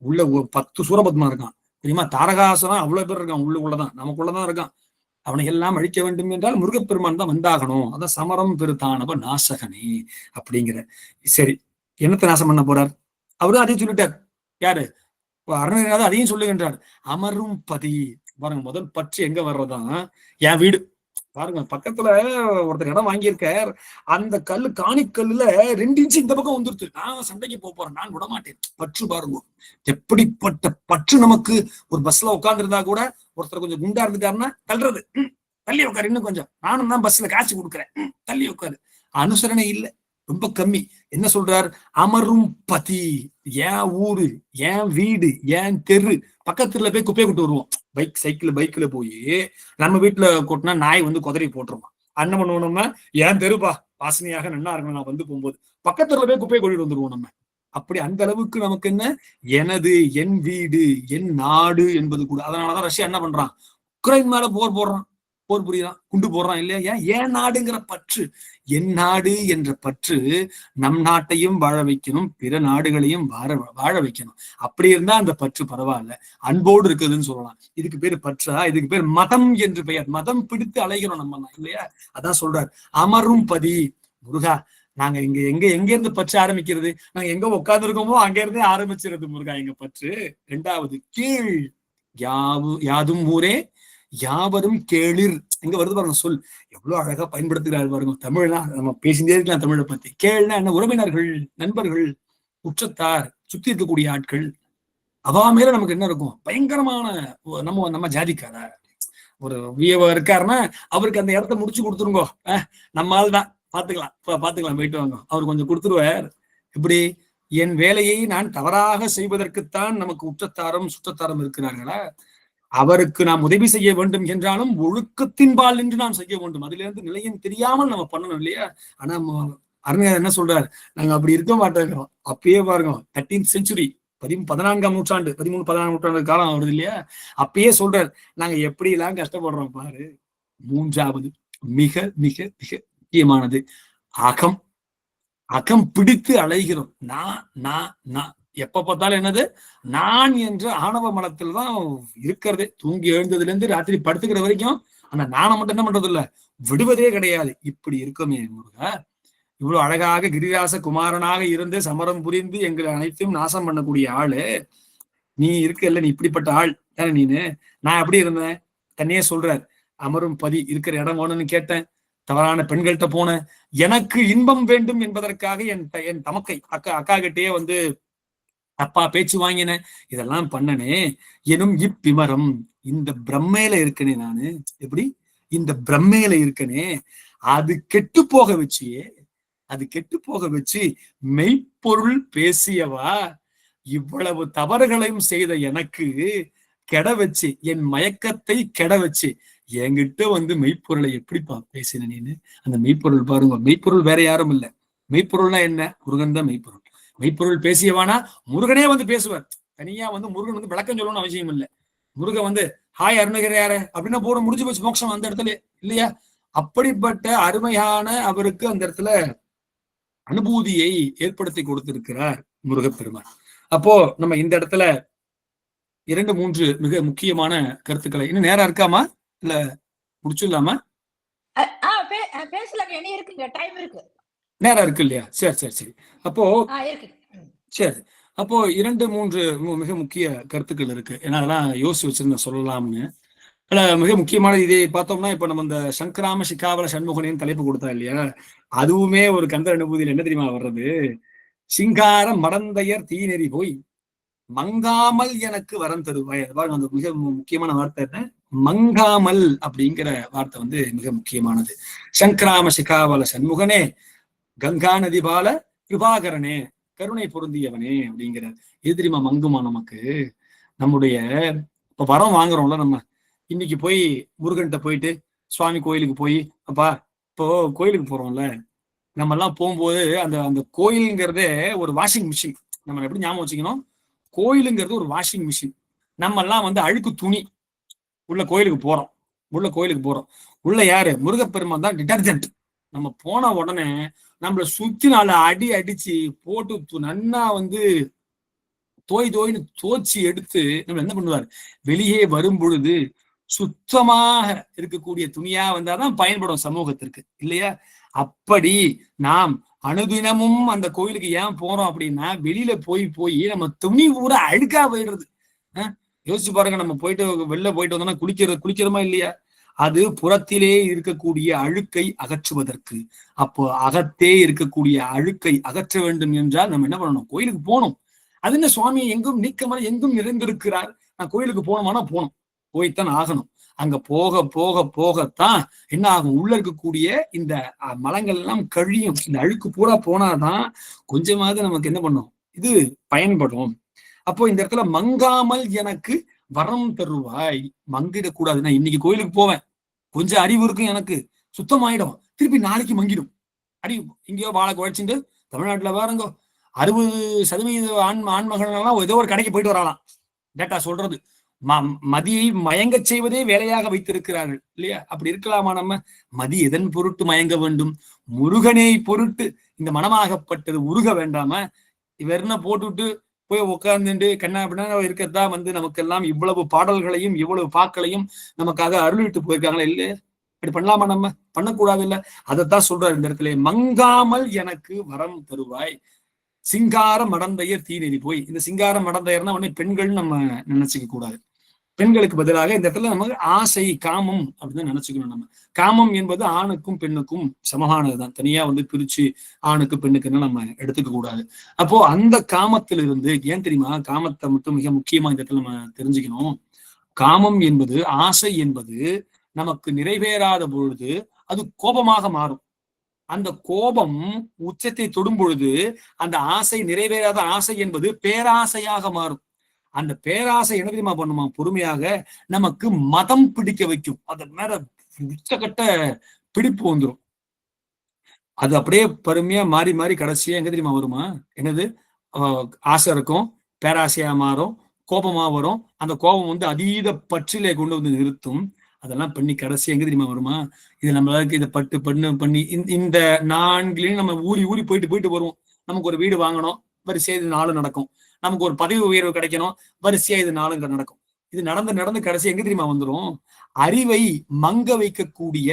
உள்ள 10 சூரபத்மா இருக்கான் தெரியுமா, தாரகாசுரம் அவ்வளவு பேர் இருக்கான், உள்ளதான் நமக்குள்ளதான் இருக்கான். அவனை எல்லாம் அழிக்க வேண்டும் என்றால் முருகப்பெருமான் தான் வந்தாகணும். அதான் சமரம் பெருதானவ நாசகனே அப்படிங்கிற. சரி, என்னத்தை நாசம் பண்ண போறார்? அவரும் அதையும் சொல்லிட்டார். யாரு? அருணகிரிநாதர் அதையும் சொல்லுகின்றார். அமரும் பதி. பாருங்க, முதல் பற்று எங்க வர்றதான் என் வீடு. பாருங்க, பக்கத்துல ஒருத்தர் இடம் வாங்கியிருக்கார். அந்த கல்லு காணிக்கல்லுல 2 இன்ச்சு இந்த பக்கம் வந்துருச்சு. நான் சண்டைக்கு போறேன், நான் விட மாட்டேன். பற்று பாருங்க, எப்படிப்பட்ட பற்று. நமக்கு ஒரு பஸ்ல உட்கார்ந்து இருந்தா கூட ஒருத்தர் கொஞ்சம் குண்டா இருந்துட்டாருன்னா தள்ளுறது, தள்ளி உட்காரு, இன்னும் கொஞ்சம், நானும் தான் பஸ்ல காய்ச்சி கொடுக்குறேன், தள்ளி உட்காரு. அனுசரணை இல்லை, ரொம்ப கம்மி. என்ன சொல்றார்? அமரும் பதி. ஏன் ஊரு, ஏன் வீடு, ஏன் தெரு, பக்கத்துல போய் குப்பையை கொட்டு வருவோம். பைக்ல போய் நம்ம வீட்டுல கொட்டினா நாய் குதிரை போட்டுருவோம். என்ன பண்ணுவோம் நம்ம? ஏன் தெருப்பா வாசனையாக நல்லா இருக்கணும், நான் போகும்போது பக்கத்துல போய் குப்பையை கொட்டிட்டு வந்துருவோம் நம்ம. அப்படி அந்த அளவுக்கு நமக்கு என்ன, எனது, என் வீடு, என் நாடு என்பது கூட. அதனாலதான் ரஷ்யா என்ன பண்றான்? உக்ரைன் மேல போர் போடுறான், போர் புரியலாம், குண்டு போடுறான் இல்லையா? ஏன் நாடுங்கிற பற்று, என் நாடு என்ற பற்று நம் நாட்டையும் வாழ வைக்கணும், பிற நாடுகளையும் வாழ வைக்கணும். அப்படி இருந்தா அந்த பற்று பரவாயில்ல, அன்போடு இருக்குதுன்னு சொல்லலாம். இதுக்கு பேரு பற்றா? இதுக்கு பேர் மதம் என்று பெயர். மதம் பிடித்து அலைகிறோம் நம்ம இல்லையா? அதான் சொல்றார், அமரும் பதி. முருகா, நாங்க எங்க இருந்து பற்று ஆரம்பிக்கிறது? நாங்க எங்க உட்கார்ந்து இருக்கோமோ அங்க இருந்தே ஆரம்பிச்சிருது முருகா எங்க பற்று. 2வது கீழ். யாதும் ஊரே யாவரும் கேளிர். எங்க வருது பாருங்க சொல், எவ்வளவு அழகா பயன்படுத்துகிறாரு பாருங்க. தமிழ்னா நம்ம பேசிட்டே இருக்கலாம் தமிழை பத்தி. கேள்னா என்ன? உறவினர்கள், நண்பர்கள், உற்றத்தார், சுத்தி இருக்கக்கூடிய ஆட்கள். அவா மேல நமக்கு என்ன இருக்கும்? பயங்கரமான நம்ம ஜாதிக்கார ஒரு வியவ இருக்காருன்னா அவருக்கு அந்த இடத்த முடிச்சு கொடுத்துருங்கோ, நம்ம ஆள் தான், பாத்துக்கலாம் போயிட்டு வாங்க, அவர் கொஞ்சம் கொடுத்துருவார். இப்படி என் வேலையை நான் தவறாக செய்வதற்குத்தான் நமக்கு உற்றத்தாரும் சுற்றத்தாரும் இருக்கிறார்களா? அவருக்கு நாம் உதவி செய்ய வேண்டும் என்றாலும் ஒழுக்கத்தின்பால் என்று நாம் செய்ய வேண்டும். அதுல இருந்து நிலையம் தெரியாமல் நம்ம பண்ணணும் இல்லையா? ஆனா அருணகிரிநாதர் என்ன சொல்றாரு? நாங்க அப்படி இருக்க மாட்டேங்கிறோம். அப்பயே பாருங்க, 13th century, 14ஆம் நூற்றாண்டு, 13-14ஆம் நூற்றாண்டு காலம் வருது இல்லையா? அப்பயே சொல்றாரு, நாங்க எப்படி எல்லாம் கஷ்டப்படுறோம் பாரு. 3வது மிக மிக மிக முக்கியமானது அகம். அகம் பிடித்து அலைகிறோம். நான் எப்ப பார்த்தாலும் என்னது நான் என்ற ஆணவ மலத்தில் தான் இருக்கிறதே. தூங்கி எழுந்ததுல இருந்து ராத்திரி படுத்துக்கிற வரைக்கும் அந்த நாணம் மட்டும் என்ன பண்றது இல்ல, விடுவதே கிடையாது. இப்படி இருக்குமே முருகா, இவ்வளவு அழகாக கிரிராச குமாரனாக இருந்து சமரம் புரிந்து எங்களை அனைத்தையும் நாசம் பண்ணக்கூடிய ஆளு நீ இருக்கல்ல, நீ இப்படிப்பட்ட ஆள் தானே நீனு. நான் எப்படி இருந்தேன் தன்னையே சொல்றார். அமரும் பதி இருக்கிற இடம் வேணும்னு கேட்டேன், தவறான பெண்கள்கிட்ட போனேன், எனக்கு இன்பம் வேண்டும் என்பதற்காக என் தமக்கை அக்கா கிட்டேயே வந்து தப்பா பேச்சு வாங்கினேன், இதெல்லாம் பண்ணனே எனும் இப்பிமரம். இந்த பிரம்மையில இருக்கனே நானு, எப்படி இந்த பிரம்மையில இருக்கனே, அது கெட்டு போக வச்சியே, அது கெட்டு போக வச்சு மெய்ப்பொருள் பேசியவா இவ்வளவு தவறுகளையும் செய்த எனக்கு கெட வச்சு, என் மயக்கத்தை கெட வச்சு என்கிட்ட வந்து மெய்ப்பொருளை எப்படிப்பா பேசின நீனு. அந்த மெய்ப்பொருள் பாருங்க, மெய்ப்பொருள் வேற யாரும் இல்ல. மெய்ப்பொருள்னா என்ன? முருகன் தான் மெய்ப்பொருள். மெய்ப்பொருள் பேசியவானா முருகனே வந்து பேசுவார். தனியா வந்து முருகன் வந்து விளக்கம் சொல்லணும்னு அவசியம் இல்லை. முருகன் வந்து ஹாய் அருணகிரியாரே அப்படின்னா போட முடிஞ்சு போச்சு மோட்சம் அந்த இடத்துல இல்லையா. அப்படிப்பட்ட அருமையான அவருக்கு அந்த இடத்துல அனுபூதியை ஏற்படுத்தி கொடுத்திருக்கிறார் முருகப்பெருமான். அப்போ நம்ம இந்த இடத்துல 2-3 மிக முக்கியமான கருத்துக்களை, இன்னும் நேரம் இருக்காமா இல்ல முடிச்சிடலாமா? பேசலாம், என்ன இருக்குங்க, டைம் இருக்கு, நேரம் இருக்கு இல்லையா? சரி சரி சரி. அப்போ இருக்கு. சரி, அப்போ 2-3 மிக முக்கிய கருத்துக்கள் இருக்கு. என்னாலாம் யோசிச்சு வச்சிருந்தேன் சொல்லலாம்னு. மிக முக்கியமான இதை பார்த்தோம்னா, இப்ப நம்ம இந்த சங்கராம சிகாவல சண்முகனின் தலைப்பு கொடுத்தா இல்லையா, அதுவுமே ஒரு கந்த அனுபூதியில் என்ன தெரியுமா வர்றது? சிங்கார மடந்தையர் தீநெறி போய் மங்காமல் எனக்கு வரம் தருவாய். பாருங்க, அந்த மிக முக்கியமான வார்த்தை என்ன, மங்காமல் அப்படிங்கிற வார்த்தை வந்து மிக முக்கியமானது. சங்கராம சிகாவல சண்முகனே, கங்கா நதி பால கிருபாகரனே, கருணை பொருந்தியவனே அப்படிங்கிற. இது தெரியுமா மங்குமா நமக்கு? நம்முடைய இப்ப வரம் வாங்குறோம்ல, நம்ம இன்னைக்கு போய் முருகன்கிட்ட போயிட்டு சுவாமி கோயிலுக்கு போய், அப்பா இப்போ கோயிலுக்கு போறோம்ல, நம்ம எல்லாம் போகும்போது அந்த அந்த கோயிலுங்கிறதே ஒரு வாஷிங் மிஷின். நம்ம எப்படி ஞாபகம் வச்சுக்கணும், கோயிலுங்கிறது ஒரு வாஷிங் மிஷின். நம்ம எல்லாம் வந்து அழுக்கு துணி உள்ள கோயிலுக்கு போறோம். உள்ள யாரு? முருகப்பெருமான் தான் டிடர்ஜென்ட். நம்ம போன உடனே நம்மள சுத்தி நாலு அடிச்சு போட்டு நன்னா வந்து தோய்னு தோச்சி எடுத்து நம்ம என்ன பண்ணுவார், வெளியே வரும் பொழுது சுத்தமாக இருக்கக்கூடிய துணியா வந்தாதான் பயன்படும் சமூகத்திற்கு இல்லையா. அப்படி நாம் அனுதினமும் அந்த கோயிலுக்கு ஏன் போறோம் அப்படின்னா, வெளியில போய் நம்ம துணி பூரா அழுக்கா போயிடுறது. யோசிச்சு பாருங்க, நம்ம வெளில போயிட்டு வந்தோம்னா குளிக்கிறோமா இல்லையா? அது புறத்திலே இருக்கக்கூடிய அழுக்கை அகற்றுவதற்கு. அப்போ அகத்தே இருக்கக்கூடிய அழுக்கை அகற்ற வேண்டும் என்றால் நம்ம என்ன பண்ணணும், கோயிலுக்கு போகணும். அது என்ன சுவாமி எங்கும் நீக்கமான எங்கும் நிறைந்திருக்கிறார், நான் கோயிலுக்கு போனோமானா போய்த்தான் ஆகணும். அங்க போகத்தான் என்ன ஆகும், உள்ள இருக்கக்கூடிய இந்த மலங்கள் எல்லாம் கழியும். இந்த அழுக்கு பூரா போனாதான் கொஞ்சமாவது நமக்கு என்ன பண்ணும், இது பயன்படும். அப்போ இந்த இடத்துல மங்காமல் எனக்கு வரம் தருவாய். மங்கிடக்கூடாதுன்னா, இன்னைக்கு கோயிலுக்கு போவேன், கொஞ்சம் அறிவு இருக்கும் எனக்கு, சுத்தமாயிடும், திருப்பி நாளைக்கு மங்கிடும். இங்கேயோ வாழை குழைச்சிட்டு தமிழ்நாட்டுல பாருங்க 60% ஆண்மகன்லாம் ஏதோ ஒரு கடைக்கு போயிட்டு வரலாம். டேட்டா சொல்றது. மதியை மயங்க செய்வதே வேலையாக வைத்திருக்கிறார்கள் இல்லையா? அப்படி இருக்கலாமா? நம்ம மதி எதன் பொருட்டு மயங்க வேண்டும்? முருகனை பொருட்டு இந்த மனமாகப்பட்டது உருக வேண்டாம? இவர்ன போட்டுவிட்டு போய் உட்கார்ந்துட்டு கண்ணா அப்படின்னா இருக்கத்தான் வந்து நமக்கெல்லாம் இவ்வளவு பாடல்களையும் இவ்வளவு பாக்களையும் நமக்காக அருளிட்டு போயிருக்காங்களா? இல்ல, இப்படி பண்ணலாமா? நம்ம பண்ணக்கூடாது இல்ல. அதைத்தான் சொல்றாரு இந்த இடத்துல, மங்காமல் எனக்கு வரம் தருவாய். சிங்கார மடந்தையர் தீநெறி போய். இந்த சிங்கார மடந்தையர்னா உடனே பெண்கள் நம்ம நினைச்சுக்க கூடாது. பெண்களுக்கு பதிலாக இந்த இடத்துல நமக்கு ஆசை, காமம் அப்படின்னு நினைச்சுக்கணும். நம்ம காமம் என்பது ஆணுக்கும் பெண்ணுக்கும் சமமானதுதான். தனியா வந்து பிரிச்சு ஆணுக்கு பெண்ணுக்குன்னு நம்ம எடுத்துக்க கூடாது. அப்போ அந்த காமத்திலிருந்து, ஏன் தெரியுமா காமத்தை மட்டும் மிக முக்கியமா இந்த இடத்துல நம்ம தெரிஞ்சுக்கணும். காமம் என்பது, ஆசை என்பது நமக்கு நிறைவேறாத பொழுது அது கோபமாக மாறும். அந்த கோபம் உச்சத்தை தொடும் பொழுது அந்த ஆசை, நிறைவேறாத ஆசை என்பது பேராசையாக மாறும். அந்த பேராசை என்ன தெரியுமா பண்ணுமா, பொறுமையாக நமக்கு மதம் பிடிக்க வைக்கும். அது மேல உச்சக்கட்ட பிடிப்பு வந்துடும். அது அப்படியே பொறுமையா மாறி மாறி கடைசியா எங்க தெரியுமா வருமா, என்னது ஆசை இருக்கும், பேராசையா மாறும், கோபமா வரும். அந்த கோபம் வந்து அதீத பற்றிலே கொண்டு வந்து நிறுத்தும். அதெல்லாம் பண்ணி கடைசி எங்க தெரியுமா வருமா? இது நம்மளுக்கு இதை பட்டு பண்ணி இந்த 4 நம்ம ஊறி போயிட்டு வருவோம். நமக்கு ஒரு வீடு வாங்கணும், வரிசையா இது 4 நடக்கும். நமக்கு ஒரு பதவி உயர்வு கிடைக்கணும், வரிசையா இது 4 நடக்கும். இது நடந்து கடைசி எங்க தெரியுமா வந்துடும்? அறிவை மங்க வைக்கக்கூடிய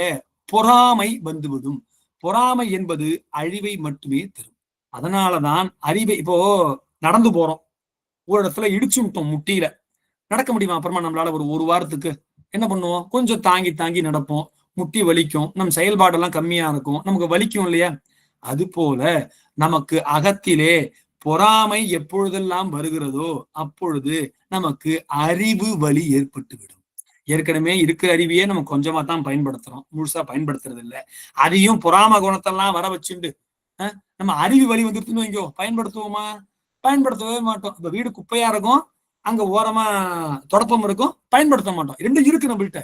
பொறாமை வந்துவிடும். பொறாமை என்பது அழிவை மட்டுமே தரும். அதனாலதான் அறிவை, இப்போ நடந்து போறோம், ஒரு இடத்துல இடிச்சு விட்டோம், முட்டியில நடக்க முடியுமா? அப்புறமா நம்மளால ஒரு வாரத்துக்கு என்ன பண்ணுவோம்? கொஞ்சம் தாங்கி நடப்போம், முட்டி வலிக்கும், நம் செயல்பாடெல்லாம் கம்மியா இருக்கும், நமக்கு வலிக்கும் இல்லையா? அது போல நமக்கு அகத்திலே பொறாமை எப்பொழுதெல்லாம் வருகிறதோ அப்பொழுது நமக்கு அறிவு வலி ஏற்பட்டுவிடும். ஏற்கனவே இருக்கிற அறிவியே நம்ம கொஞ்சமா தான் பயன்படுத்துறோம், முழுசா பயன்படுத்துறது இல்லை. அதையும் பொறாம குணத்தெல்லாம் வர வச்சுண்டு நம்ம அறிவு வலி வந்துருச்சுன்னு வைங்கோ, பயன்படுத்துவோமா? பயன்படுத்தவே மாட்டோம். இப்ப வீடு குப்பையா இருக்கும், அங்க ஓரமா தொடப்பம் இருக்கும், பயன்படுத்த மாட்டோம். ரெண்டும் இருக்கு நம்மள்கிட்ட,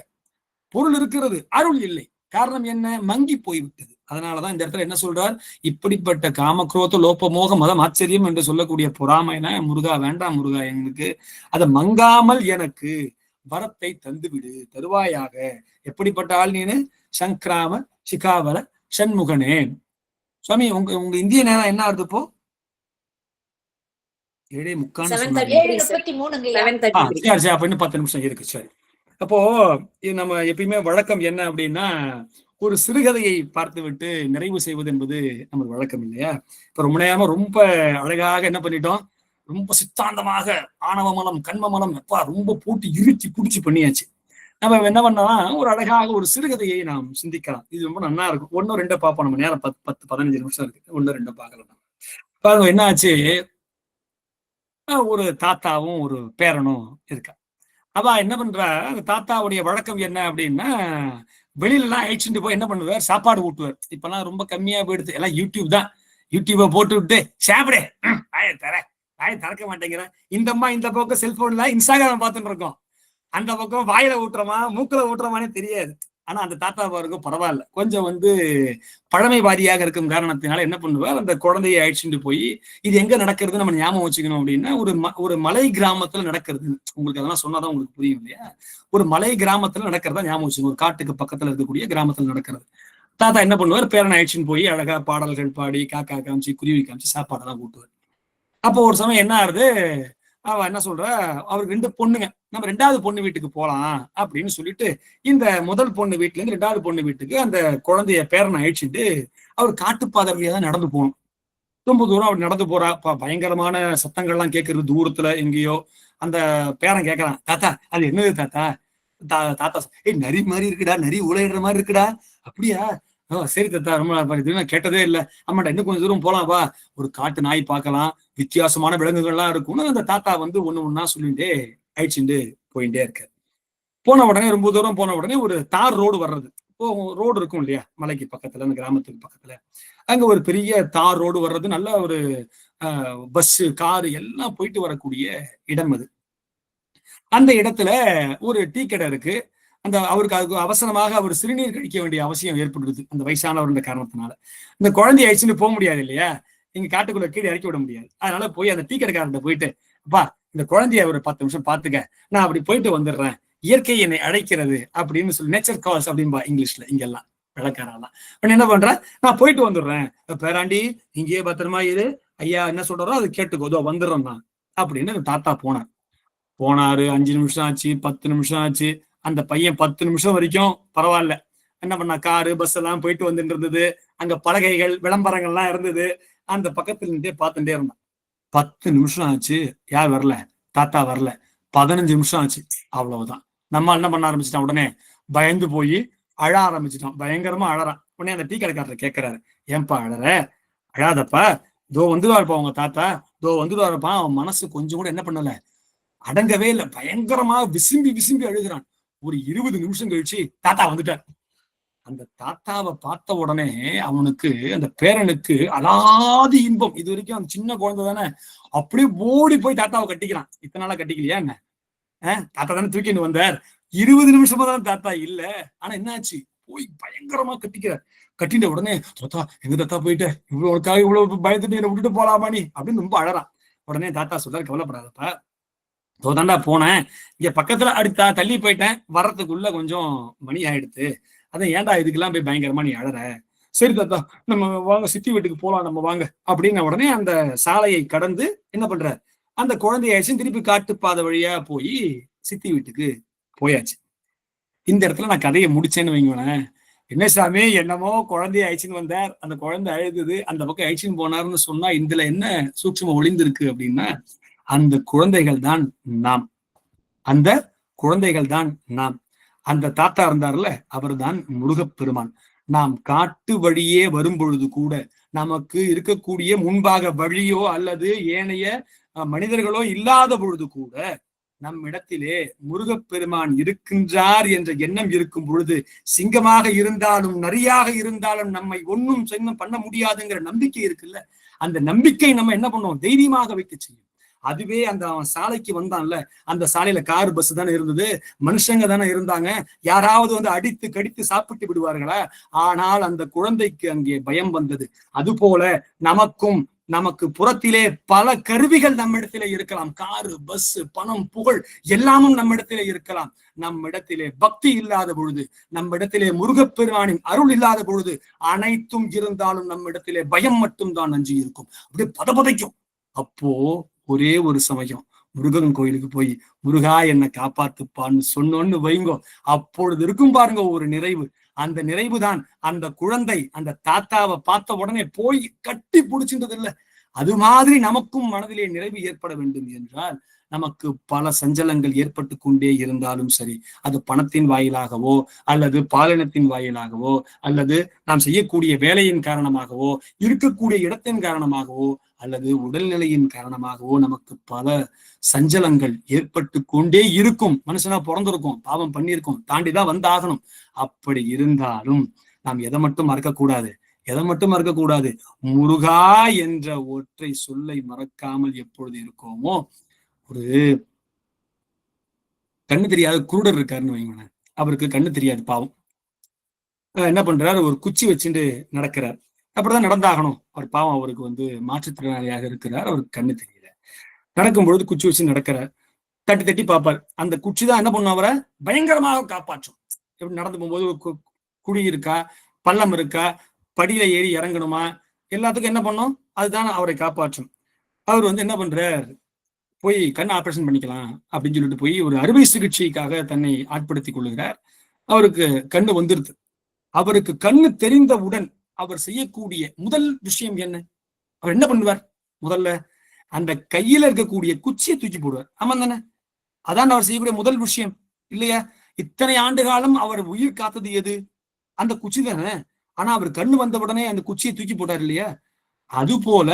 பொருள் இருக்கிறது, அருள் இல்லை. காரணம் என்ன? மங்கி போய்விட்டது. அதனாலதான் இந்த இடத்துல என்ன சொல்றார்? இப்படிப்பட்ட காமக்ரோத லோபமோக மதம் ஆச்சரியம் என்று சொல்லக்கூடிய பொறாமைனா, முருகா வேண்டாம் முருகா, எங்களுக்கு அதை மங்காமல் எனக்கு வரத்தை தந்துவிடு தருவாயாக. எப்படிப்பட்ட ஆள் நீனு? சங்கிராம சிகாவர சண்முகனே. சுவாமி, உங்க இந்திய நேரம் என்ன ஆகுது இப்போ? 7:33. அப்ப இன்னும் 10 நிமிஷம் இருக்கு. சரி, அப்போ நம்ம எப்பயுமே வழக்கம் என்ன அப்படின்னா, ஒரு சிறுகதையை பார்த்து விட்டு நிறைவு செய்வது என்பது நமக்கு வழக்கம் இல்லையா? இப்ப ரொம்ப நேரமா ரொம்ப அழகாக என்ன பண்ணிட்டோம், ரொம்ப சித்தாந்தமாக ஆணவ மலம் கண்ம மலம் எப்பா ரொம்ப போட்டு இறுக்கி பிடிச்சி பண்ணியாச்சு. நம்ம என்ன பண்ணலாம், ஒரு அழகாக ஒரு சிறுகதையை நாம் சிந்திக்கலாம். இது ரொம்ப நல்லா இருக்கும். 1-2 பார்ப்போம். நம்ம நேரம் 10-15 நிமிஷம் இருக்கு, 1-2 பார்க்கலாம். பாருங்க, என்ன ஆச்சு, ஒரு தாத்தாவும் ஒரு பேரனும் இருக்கா. அவ என்ன பண்றா, அந்த தாத்தாவுடைய வழக்கம் என்ன அப்படின்னா, வெளியில எல்லாம் அழிச்சுட்டு போய் என்ன பண்ணுவார், சாப்பாடு ஊட்டுவார். இப்பெல்லாம் ரொம்ப கம்மியா போயிடுது, எல்லாம் யூடியூப் தான். யூடியூபை போட்டு விட்டு சாப்பிடு, வாயை திறக்க மாட்டேங்கிறேன். இந்த அம்மா இந்த பக்கம் செல்போன்ல இன்ஸ்டாகிராம் பார்த்துட்டு இருக்கோம், அந்த பக்கம் வாயில ஊட்டுறமா மூக்குல ஊட்டுறமானே தெரியாது. ஆனா அந்த தாத்தா பாருங்க பரவாயில்ல, கொஞ்சம் பழமைவாதியாக இருக்கும் காரணத்தினால என்ன பண்ணுவார், அந்த குழந்தையை அழிச்சுட்டு போய், இது எங்க நடக்கிறது நம்ம ஞாபகம் வச்சுக்கணும் அப்படின்னா, ஒரு மலை கிராமத்துல நடக்கிறது. உங்களுக்கு அதெல்லாம் சொன்னாதான் உங்களுக்கு புரியும் இல்லையா? ஒரு மலை கிராமத்துல நடக்கிறதா ஞாபகம் வச்சுக்கணும். ஒரு காட்டுக்கு பக்கத்துல இருக்கக்கூடிய கிராமத்துல நடக்கிறது. தாத்தா என்ன பண்ணுவார், பேரனை அழிச்சுன்னு போய் அழகா பாடல்கள் பாடி, காக்கா காமிச்சு குருவி காமிச்சு சாப்பாடெல்லாம் ஊட்டுவார். அப்போ ஒரு சமயம் என்ன ஆகுது, அவ என்ன சொல்றா, அவருக்கு 2 பொண்ணுங்க, நம்ம 2வது பொண்ணு வீட்டுக்கு போலாம் அப்படின்னு சொல்லிட்டு, இந்த முதல் பொண்ணு வீட்டுல இருந்து 2வது பொண்ணு வீட்டுக்கு அந்த குழந்தைய பேரனை அழிச்சுட்டு அவர் காட்டுப்பாதை வழியா தான் நடந்து போகணும். ரொம்ப தூரம் அவர் நடந்து போறா. பயங்கரமான சத்தங்கள்லாம் கேட்கறது தூரத்துல எங்கேயோ. அந்த பேரன் கேட்கறான், தாத்தா அது என்னது தாத்தா? தாத்தா நரி மாதிரி இருக்குடா, நரி உழையிற மாதிரி இருக்குடா. அப்படியா? சரி தாத்தா, ரொம்ப கேட்டதே இல்லை. ஆமாண்டா, இன்னும் கொஞ்சம் தூரம் போலாம் வா, ஒரு காட்டு நாய் பார்க்கலாம், வித்தியாசமான விலங்குகள்லாம் இருக்கும்னு அந்த தாத்தா ஒண்ணு ஒண்ணா சொல்லிட்டே அழிச்சுட்டு போயிட்டே இருக்காரு. போன உடனே ரொம்ப தூரம் போன உடனே ஒரு தார் ரோடு வர்றது. ரோடு இருக்கும் இல்லையா, மலைக்கு பக்கத்துல, அந்த கிராமத்துக்கு பக்கத்துல அங்க ஒரு பெரிய தார் ரோடு வர்றது. நல்ல ஒரு பஸ் காரு எல்லாம் போயிட்டு வரக்கூடிய இடம் அது. அந்த இடத்துல ஒரு டீ கடை இருக்கு. அவருக்கு அதுக்கு அவசரமாக அவர் சிறுநீர் கழிக்க வேண்டிய அவசியம் ஏற்படுது, அந்த வயசானவர் காரணத்தினால. இந்த குழந்தைய அழிச்சுன்னு போக முடியாது இல்லையா, இங்க காட்டுக்குள்ள கீழே இறக்கி விட முடியாது. அதனால போய் அந்த டீ கடைக்காரன் போயிட்டு, அப்பா இந்த குழந்தைய ஒரு 10 நிமிஷம் பாத்துக்க, நான் அப்படி போயிட்டு வந்துடுறேன், இயற்கை என்னை அழைக்கிறது அப்படின்னு சொல்லி, நேச்சர் கால்ஸ் அப்படின்பா இங்கிலீஷ்ல இங்கெல்லாம் விளக்காரெல்லாம். என்ன பண்றேன், நான் போயிட்டு வந்துடுறேன், பேராண்டி இங்கேயே பத்திரமா இரு, ஐயா என்ன சொல்றாரோ அது கேட்டுக்கோதோ, வந்துடுறேன் தான் அப்படின்னு தாத்தா போனாரு. 5 நிமிஷம் ஆச்சு, 10 நிமிஷம் ஆச்சு. அந்த பையன் 10 நிமிஷம் வரைக்கும் பரவாயில்ல, என்ன பண்ணா, காரு பஸ் எல்லாம் போயிட்டு வந்துட்டு இருந்தது, அங்க பலகைகள் விளம்பரங்கள்லாம் இருந்தது, அந்த பக்கத்துல நின்றே பார்த்துட்டே இருந்தான். 10 நிமிஷம் ஆச்சு, யார் வரல, தாத்தா வரல. 15 நிமிஷம் ஆச்சு, அவ்வளவுதான். நம்ம என்ன பண்ண ஆரம்பிச்சிட்டான், உடனே பயந்து போய் அழ ஆரம்பிச்சிட்டான், பயங்கரமா அழறான். உடனே அந்த டீ கடைக்காரர் கேட்கிறாரு, ஏன்பா அழற? அழாதப்பா, தோ வந்துடுவாருப்பா உங்க தாத்தா, தோ வந்துடுவாருப்பா. அவன் மனசு கொஞ்சம் கூட என்ன பண்ணல, அடங்கவே இல்லை, பயங்கரமா விசும்பி அழுகிறான். ஒரு 20 நிமிஷம் கழிச்சு தாத்தா வந்துட்டார். அந்த தாத்தாவை பார்த்த உடனே அவனுக்கு, அந்த பேரனுக்கு அலாதி இன்பம். இது வரைக்கும் அந்த சின்ன குழந்தை தானே, அப்படியே ஓடி போய் தாத்தாவை கட்டிக்கிறான். இத்தனை நாளா கட்டிக்கலையா என்ன? தாத்தா தானே தூக்கிட்டு வந்தார், 20 நிமிஷமா தான் தாத்தா இல்ல. ஆனா என்னாச்சு, போய் பயங்கரமா கட்டிக்கிறார். கட்டிட்ட உடனே, தாத்தா எங்க தாத்தா போயிட்டு, இவ்வளவு பயந்துட்டு என்ன விட்டுட்டு போலாமா நீ அப்படின்னு ரொம்ப அழறான். உடனே தாத்தா சொல்றாரு, கவலைப்படாதப்பா, தோதாண்டா போனேன், இங்க பக்கத்துல அடித்தா தள்ளி போயிட்டேன், வர்றதுக்குள்ள கொஞ்சம் மணி ஆயிடுத்து, அதான் ஏன்டா இதுக்கெல்லாம் போய் பயங்கரமா நீ அழற, சரி தாத்தா நம்ம வாங்க சித்தி வீட்டுக்கு போலாம் நம்ம வாங்க அப்படின்ன உடனே அந்த சாலையை கடந்து என்ன பண்ற, அந்த குழந்தையாச்சும் திருப்பி காட்டுப்பாதை வழியா போய் சித்தி வீட்டுக்கு போயாச்சு. இந்த இடத்துல நான் கதையை முடிச்சேன்னு வைங்களேன், என்ன சாமி என்னமோ குழந்தைய அழிச்சுன்னு வந்தார், அந்த குழந்தை அழுகுது, அந்த பக்கம் அழிச்சுன்னு போனாருன்னு சொன்னா இதுல என்ன சூட்சுமம் ஒளிந்திருக்கு அப்படின்னா, அந்த குழந்தைகள் தான் நாம், அந்த குழந்தைகள் தான் நாம். அந்த தாத்தா இருந்தார்ல, அவர் தான் முருகப்பெருமான். நாம் காட்டு வழியே வரும் பொழுது கூட நமக்கு இருக்கக்கூடிய முன்பாக வழியோ அல்லது ஏனைய மனிதர்களோ இல்லாத பொழுது கூட நம்மிடத்திலே முருகப்பெருமான் இருக்கின்றார் என்ற எண்ணம் இருக்கும் பொழுது, சிங்கமாக இருந்தாலும் நரியாக இருந்தாலும் நம்மை ஒன்னும் பண்ண முடியாதுங்கிற நம்பிக்கை இருக்குல்ல, அந்த நம்பிக்கை நம்ம என்ன பண்ணுவோம், தைரியமாக வைக்க செய்யும். அதுவே அந்த அவன் சாலைக்கு வந்தான்ல, அந்த சாலையில கார் பஸ் தானே இருந்தது, மனுஷங்க தானே இருந்தாங்க, யாராவது வந்து அடித்து கடித்து சாப்பிட்டு விடுவார்களா? ஆனால் அந்த குழந்தைக்கு அங்கே பயம் வந்தது. அதுபோல நமக்கு புறத்திலே பல கருவிகள் நம்ம இடத்திலே இருக்கலாம், காரு பஸ் பணம் புகழ் எல்லாமும் நம்ம இடத்திலே இருக்கலாம். நம்மிடத்திலே பக்தி இல்லாத பொழுது, நம்மிடத்திலே முருகப்பெருமானின் அருள் இல்லாத பொழுது அனைத்தும் இருந்தாலும் நம்மிடத்திலே பயம் மட்டும்தான் நஞ்சு இருக்கும், அப்படியே பதபதைக்கும். அப்போ ஒரே ஒரு சமயம் முருகன் கோயிலுக்கு போய் முருகா என்னை காப்பாத்துப்பான்னு சொன்னோன்னு வைங்கோ, அப்பொழுது இருக்கும் பாருங்க ஒரு நிறைவு. அந்த நிறைவு தான் அந்த குழந்தை அந்த தாத்தாவை பார்த்த உடனே போய் கட்டி பிடிச்சின்றது இல்லை. அது மாதிரி நமக்கும் மனதிலே நிறைவு ஏற்பட வேண்டும் என்றால் நமக்கு பல சஞ்சலங்கள் ஏற்பட்டு கொண்டே இருந்தாலும் சரி, அது பணத்தின் வாயிலாகவோ அல்லது பாலினத்தின் வாயிலாகவோ அல்லது நாம் செய்யக்கூடிய வேலையின் காரணமாகவோ இருக்கக்கூடிய இடத்தின் காரணமாகவோ அல்லது உடல்நிலையின் காரணமாகவோ நமக்கு பல சஞ்சலங்கள் ஏற்பட்டு கொண்டே இருக்கும். மனுஷனா பிறந்திருக்கும், பாவம் பண்ணியிருக்கோம், தாண்டிதான் வந்தாகணும். அப்படி இருந்தாலும் நாம் எதை மட்டும் மறக்கக்கூடாது, முருகா என்ற ஒற்றை சொல்லை மறக்காமல் எப்பொழுது இருக்கோமோ. ஒரு கண்ணு தெரியாத குருடர் இருக்காருன்னு வைங்களேன், அவருக்கு கண்ணு தெரியாது பாவம், என்ன பண்றாரு, ஒரு குச்சி வச்சுட்டு நடக்கிறார். அப்படிதான் நடந்தாகணும், அவர் பாவம், அவருக்கு வந்து மாற்றுத்திறனாளியாக இருக்கிறார், அவருக்கு கண்ணு தெரியல. நடக்கும்பொழுது குச்சி வச்சு நடக்கிறார், தட்டி தட்டி பார்ப்பார், அந்த குச்சி தான் என்ன பண்ணும், அவரை பயங்கரமாக காப்பாற்றும். எப்படி நடந்து போகும்போது குழி இருக்கா, பள்ளம் இருக்கா, படியில ஏறி இறங்கணுமா, எல்லாத்துக்கும் என்ன பண்ணும், அதுதான் அவரை காப்பாற்றும். அவர் வந்து என்ன பண்றார், போய் கண் ஆபரேஷன் பண்ணிக்கலாம் அப்படின்னு சொல்லிட்டு போய் ஒரு அறுவை சிகிச்சைக்காக தன்னை ஆட்படுத்திக் கொள்ளுகிறார். அவருக்கு கண்ணு வந்துருது. அவருக்கு கண்ணு தெரிந்தவுடன் அவர் செய்யக்கூடிய முதல் விஷயம் என்ன, அவர் என்ன பண்ணுவார், முதல்ல அந்த கையில இருக்கக்கூடிய குச்சியை தூக்கி போடுவார். ஆமா தானே, அதான் அவர் செய்யக்கூடிய முதல் விஷயம் இல்லையா? இத்தனை ஆண்டு காலம் அவர் உயிர் காத்தது எது, அந்த குச்சி தானே. ஆனா அவர் கண்ணு வந்த உடனே அந்த குச்சியை தூக்கி போட்டார் இல்லையா? அது போல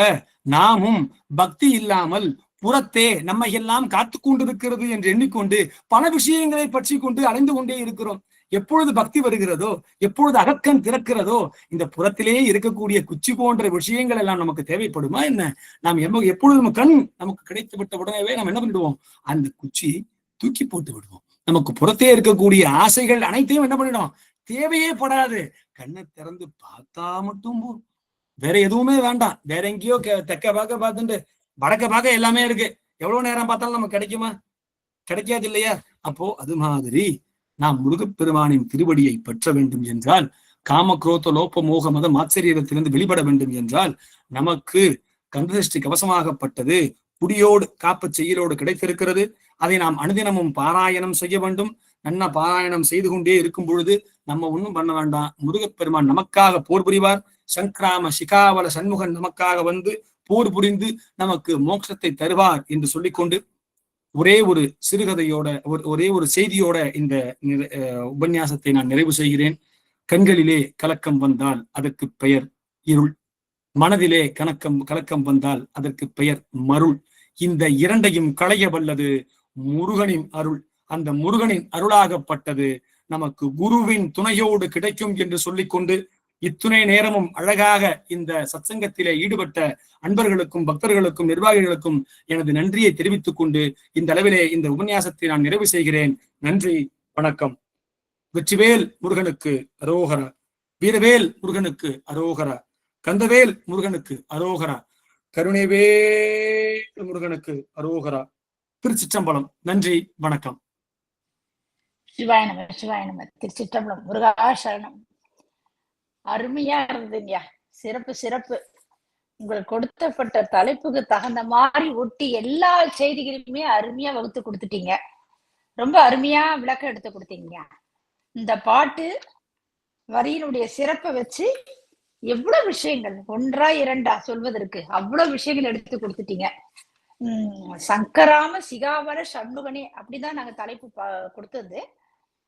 நாமும் பக்தி இல்லாமல் புறத்தே நம்மை எல்லாம் காத்து கொண்டிருக்கிறது என்று எண்ணிக்கொண்டு பல விஷயங்களை பற்றி கொண்டு அலைந்து கொண்டே இருக்கிறோம். எப்பொழுது பக்தி வருகிறதோ, எப்பொழுது அகக்கண் திறக்கிறதோ, இந்த புறத்திலே இருக்கக்கூடிய குச்சி போன்ற விஷயங்கள் எல்லாம் நமக்கு தேவைப்படுமா என்ன? நாம் எப்பொழுது நம்ம கண் நமக்கு கிடைத்து விட்ட உடனேவே நம்ம என்ன பண்ணிடுவோம், அந்த குச்சி தூக்கி போட்டு விடுவோம். நமக்கு புறத்தே இருக்கக்கூடிய ஆசைகள் அனைத்தையும் என்ன பண்ணிடும், தேவையே படாது, கண்ணை திறந்து பார்த்தா மட்டும் போதும், வேற எதுவுமே வேண்டாம். வேற எங்கேயோ தெக்க பார்க்க பார்த்துட்டு வடக்க பார்க்க எல்லாமே இருக்கு, எவ்வளவு நேரம் பார்த்தாலும் நமக்கு கிடைக்குமா, கிடைக்காது இல்லையா? அப்போ அது மாதிரி நாம் முருகப்பெருமானின் திருவடியை பெற்ற வேண்டும் என்றால், காம குரோத லோப மோக மத மாச்சரியத்திலிருந்து வெளிப்பட வேண்டும் என்றால், நமக்கு கந்தசஷ்டி கவசமாகப்பட்டது குடியோடு காப்பு செயலோடு கிடைத்திருக்கிறது. அதை நாம் அனுதினமும் பாராயணம் செய்ய வேண்டும். நன்னா பாராயணம் செய்து கொண்டே இருக்கும் பொழுது நம்ம ஒன்றும் பண்ண வேண்டாம், முருகப்பெருமான் நமக்காக போர் புரிவார். சங்கிராம சிகாவல சண்முகன் நமக்காக வந்து போர் புரிந்து நமக்கு மோட்சத்தை தருவார் என்று சொல்லிக்கொண்டு ஒரே ஒரு சிறுகதையோட ஒரே ஒரு செய்தியோட இந்த உபன்யாசத்தை நான் நிறைவு செய்கிறேன். கண்களிலே கலக்கம் வந்தால் அதற்கு பெயர் இருள், மனதிலே கலக்கம் வந்தால் அதற்கு பெயர் மருள். இந்த இரண்டையும் களைய வல்லது முருகனின் அருள். அந்த முருகனின் அருளாகப்பட்டது நமக்கு குருவின் துணையோடு கிடைக்கும் என்று சொல்லிக்கொண்டு இத்துணை நேரமும் அழகாக இந்த சத்சங்கத்திலே ஈடுபட்ட அன்பர்களுக்கும் பக்தர்களுக்கும் நிர்வாகிகளுக்கும் எனது நன்றியை தெரிவித்துக் கொண்டு இந்த அளவிலே இந்த உபன்யாசத்தை நான் நிறைவு செய்கிறேன். நன்றி, வணக்கம். வெற்றிவேல் முருகனுக்கு அரோகரா, வீரவேல் முருகனுக்கு அரோகரா, கந்தவேல் முருகனுக்கு அரோகரா, கருணைவேல் முருகனுக்கு அரோகரா, திருச்சிற்றம்பலம். நன்றி, வணக்கம். சிவாய நம, சிவாய நம. திருச்சிற்றம்பலம். முருகா சரணம். அருமையா இருந்ததுங்க. சிறப்பு சிறப்பு. உங்களுக்கு கொடுத்தப்பட்ட தலைப்புக்கு தகுந்த மாதிரி ஒட்டி எல்லா செய்திகளுமே அருமையா வகுத்து கொடுத்துட்டீங்க. ரொம்ப அருமையா விளக்கம் எடுத்து கொடுத்தீங்க. இந்த பாட்டு வரியினுடைய சிறப்பை வச்சு எவ்வளவு விஷயங்கள், ஒன்றா இரண்டா சொல்வதற்கு அவ்வளவு விஷயங்கள் எடுத்து கொடுத்துட்டீங்க. சங்கராம சிகாவர சண்முகனே அப்படிதான் நாங்க தலைப்பு கொடுத்தது.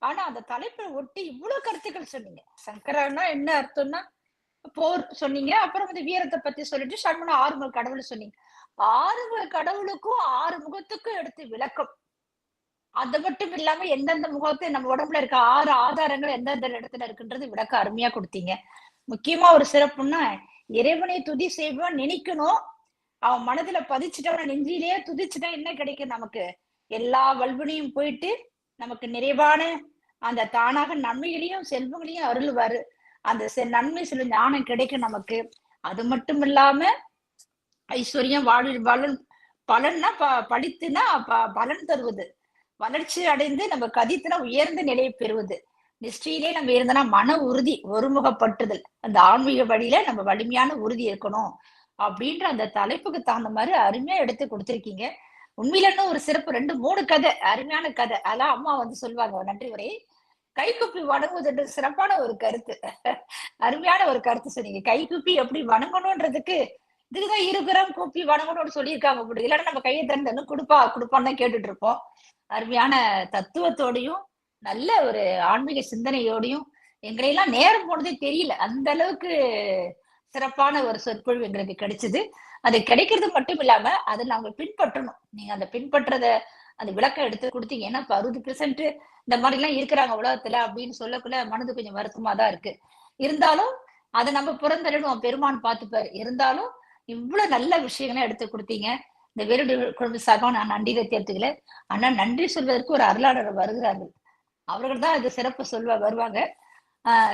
ஆனா அந்த தலைப்பை ஒட்டி இவ்வளவு கருத்துக்கள் சொன்னீங்க. சங்கரன்னா என்ன அர்த்தம்னா போர் சொன்னீங்க. அப்புறம் வந்து வீரத்தை பத்தி சொல்லிட்டு சண்முகன் ஆறுமுக கடவுள் சொன்னீங்க. ஆறுமுக கடவுளுக்கும் ஆறு முகத்துக்கும் எடுத்து விளக்கம். அது மட்டும் இல்லாம எந்தெந்த முகத்தை நம்ம உடம்புல இருக்க 6 ஆதாரங்கள் எந்தெந்த இடத்துல இருக்குன்றது விளக்க அருமையா கொடுத்தீங்க. முக்கியமா ஒரு சிறப்புன்னா இறைவனை துதி செய்வான் நினைக்கணும். அவன் மனதுல பதிச்சுட்டவன நெஞ்சிலேயே துதிச்சுட்டா என்ன கிடைக்கும்? நமக்கு எல்லா வல்வினையும் போயிட்டு நமக்கு நிறைவான அந்த தானாக நன்மைகளையும் செல்வங்களையும் அருள்வாரு. அந்த நன்மை செல்வ ஞானம் கிடைக்கும் நமக்கு. அது மட்டும் இல்லாம ஐஸ்வர்யம் பலன் பலன்னா படித்துனா பலன் தருவது, வளர்ச்சி அடைந்து நம்ம கதித்துனா உயர்ந்த நிலையை பெறுவது, நிஷ்டையிலே நம்ம இருந்தனா மன உறுதி, ஒருமுகப்பட்டுதல், அந்த ஆன்மீக வழியில நம்ம வலிமையான உறுதி இருக்கணும் அப்படின்ற அந்த தலைப்புக்கு தகுந்த மாதிரி அருமையா எடுத்து கொடுத்திருக்கீங்க. உண்மையில இன்னும் ஒரு சிறப்பு 2-3 கதை, அருமையான கதை. அதெல்லாம் அம்மா வந்து சொல்லுவாங்க. நன்றி உரை. கைக்குப்பி வணங்குவது சிறப்பான ஒரு கருத்து, அருமையான ஒரு கருத்து சொன்னீங்க. கைக்குப்பி எப்படி வணங்கணும்ன்றதுக்கு இதுக்குதான் 2 கிராம் கூப்பி வணங்கணும்னு சொல்லியிருக்காங்க. அப்படி இல்லைன்னா நம்ம கையை திறந்து கொடுப்பான்னு தான் கேட்டுட்டு இருப்போம். அருமையான தத்துவத்தோடையும் நல்ல ஒரு ஆன்மீக சிந்தனையோடையும் எங்களையெல்லாம் நேரம் போனதே தெரியல. அந்த அளவுக்கு சிறப்பான ஒரு சொற்பொழிவு எங்களுக்கு கிடைச்சது. அது கிடைக்கிறது மட்டும் இல்லாம அதை நாங்க பின்பற்றணும். நீங்க அந்த பின்பற்றத அந்த விளக்கம் எடுத்து கொடுத்தீங்க. ஏன்னா 60% இந்த மாதிரி எல்லாம் இருக்கிறாங்க உலகத்துல அப்படின்னு சொல்லக்குள்ள மனது கொஞ்சம் வருத்தமா தான் இருக்கு. இருந்தாலும் அதை நம்ம புறந்தள்ளிடுவோம், பெருமான் பார்த்துப்பாரு. இருந்தாலும் இவ்வளவு நல்ல விஷயங்களை எடுத்து கொடுத்தீங்க. இந்த வேலுடி குழும சார்பாக நான் நன்றியை தேர்த்துக்கல. ஆனா நன்றி சொல்வதற்கு ஒரு அருளாளர் வருகிறார்கள். அவர்கள் தான் இது சிறப்பு வருவாங்க.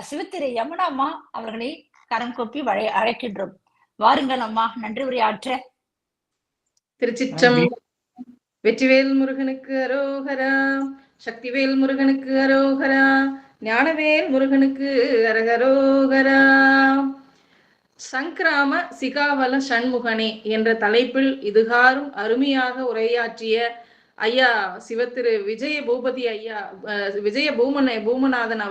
சிவத்திரு யமுனாம்மா அவர்களை கரம் கூப்பி அழைக்கின்றோம். வாருங்கள் அம்மா, நன்றி உரையாற்ற. திருச்சிற்றம்பலம். வெற்றிவேல் முருகனுக்கு அரோகரா, சக்திவேல் முருகனுக்கு அரோகரா, ஞானவேல் முருகனுக்கு அரகரோகரா. சங்கிராம சிகாவல சண்முகனே என்ற தலைப்பில் இதுகாரும் அருமையாக உரையாற்றிய ஐயா சிவத்திரு விஜய பூபதி ஐயா, பூமநாதன்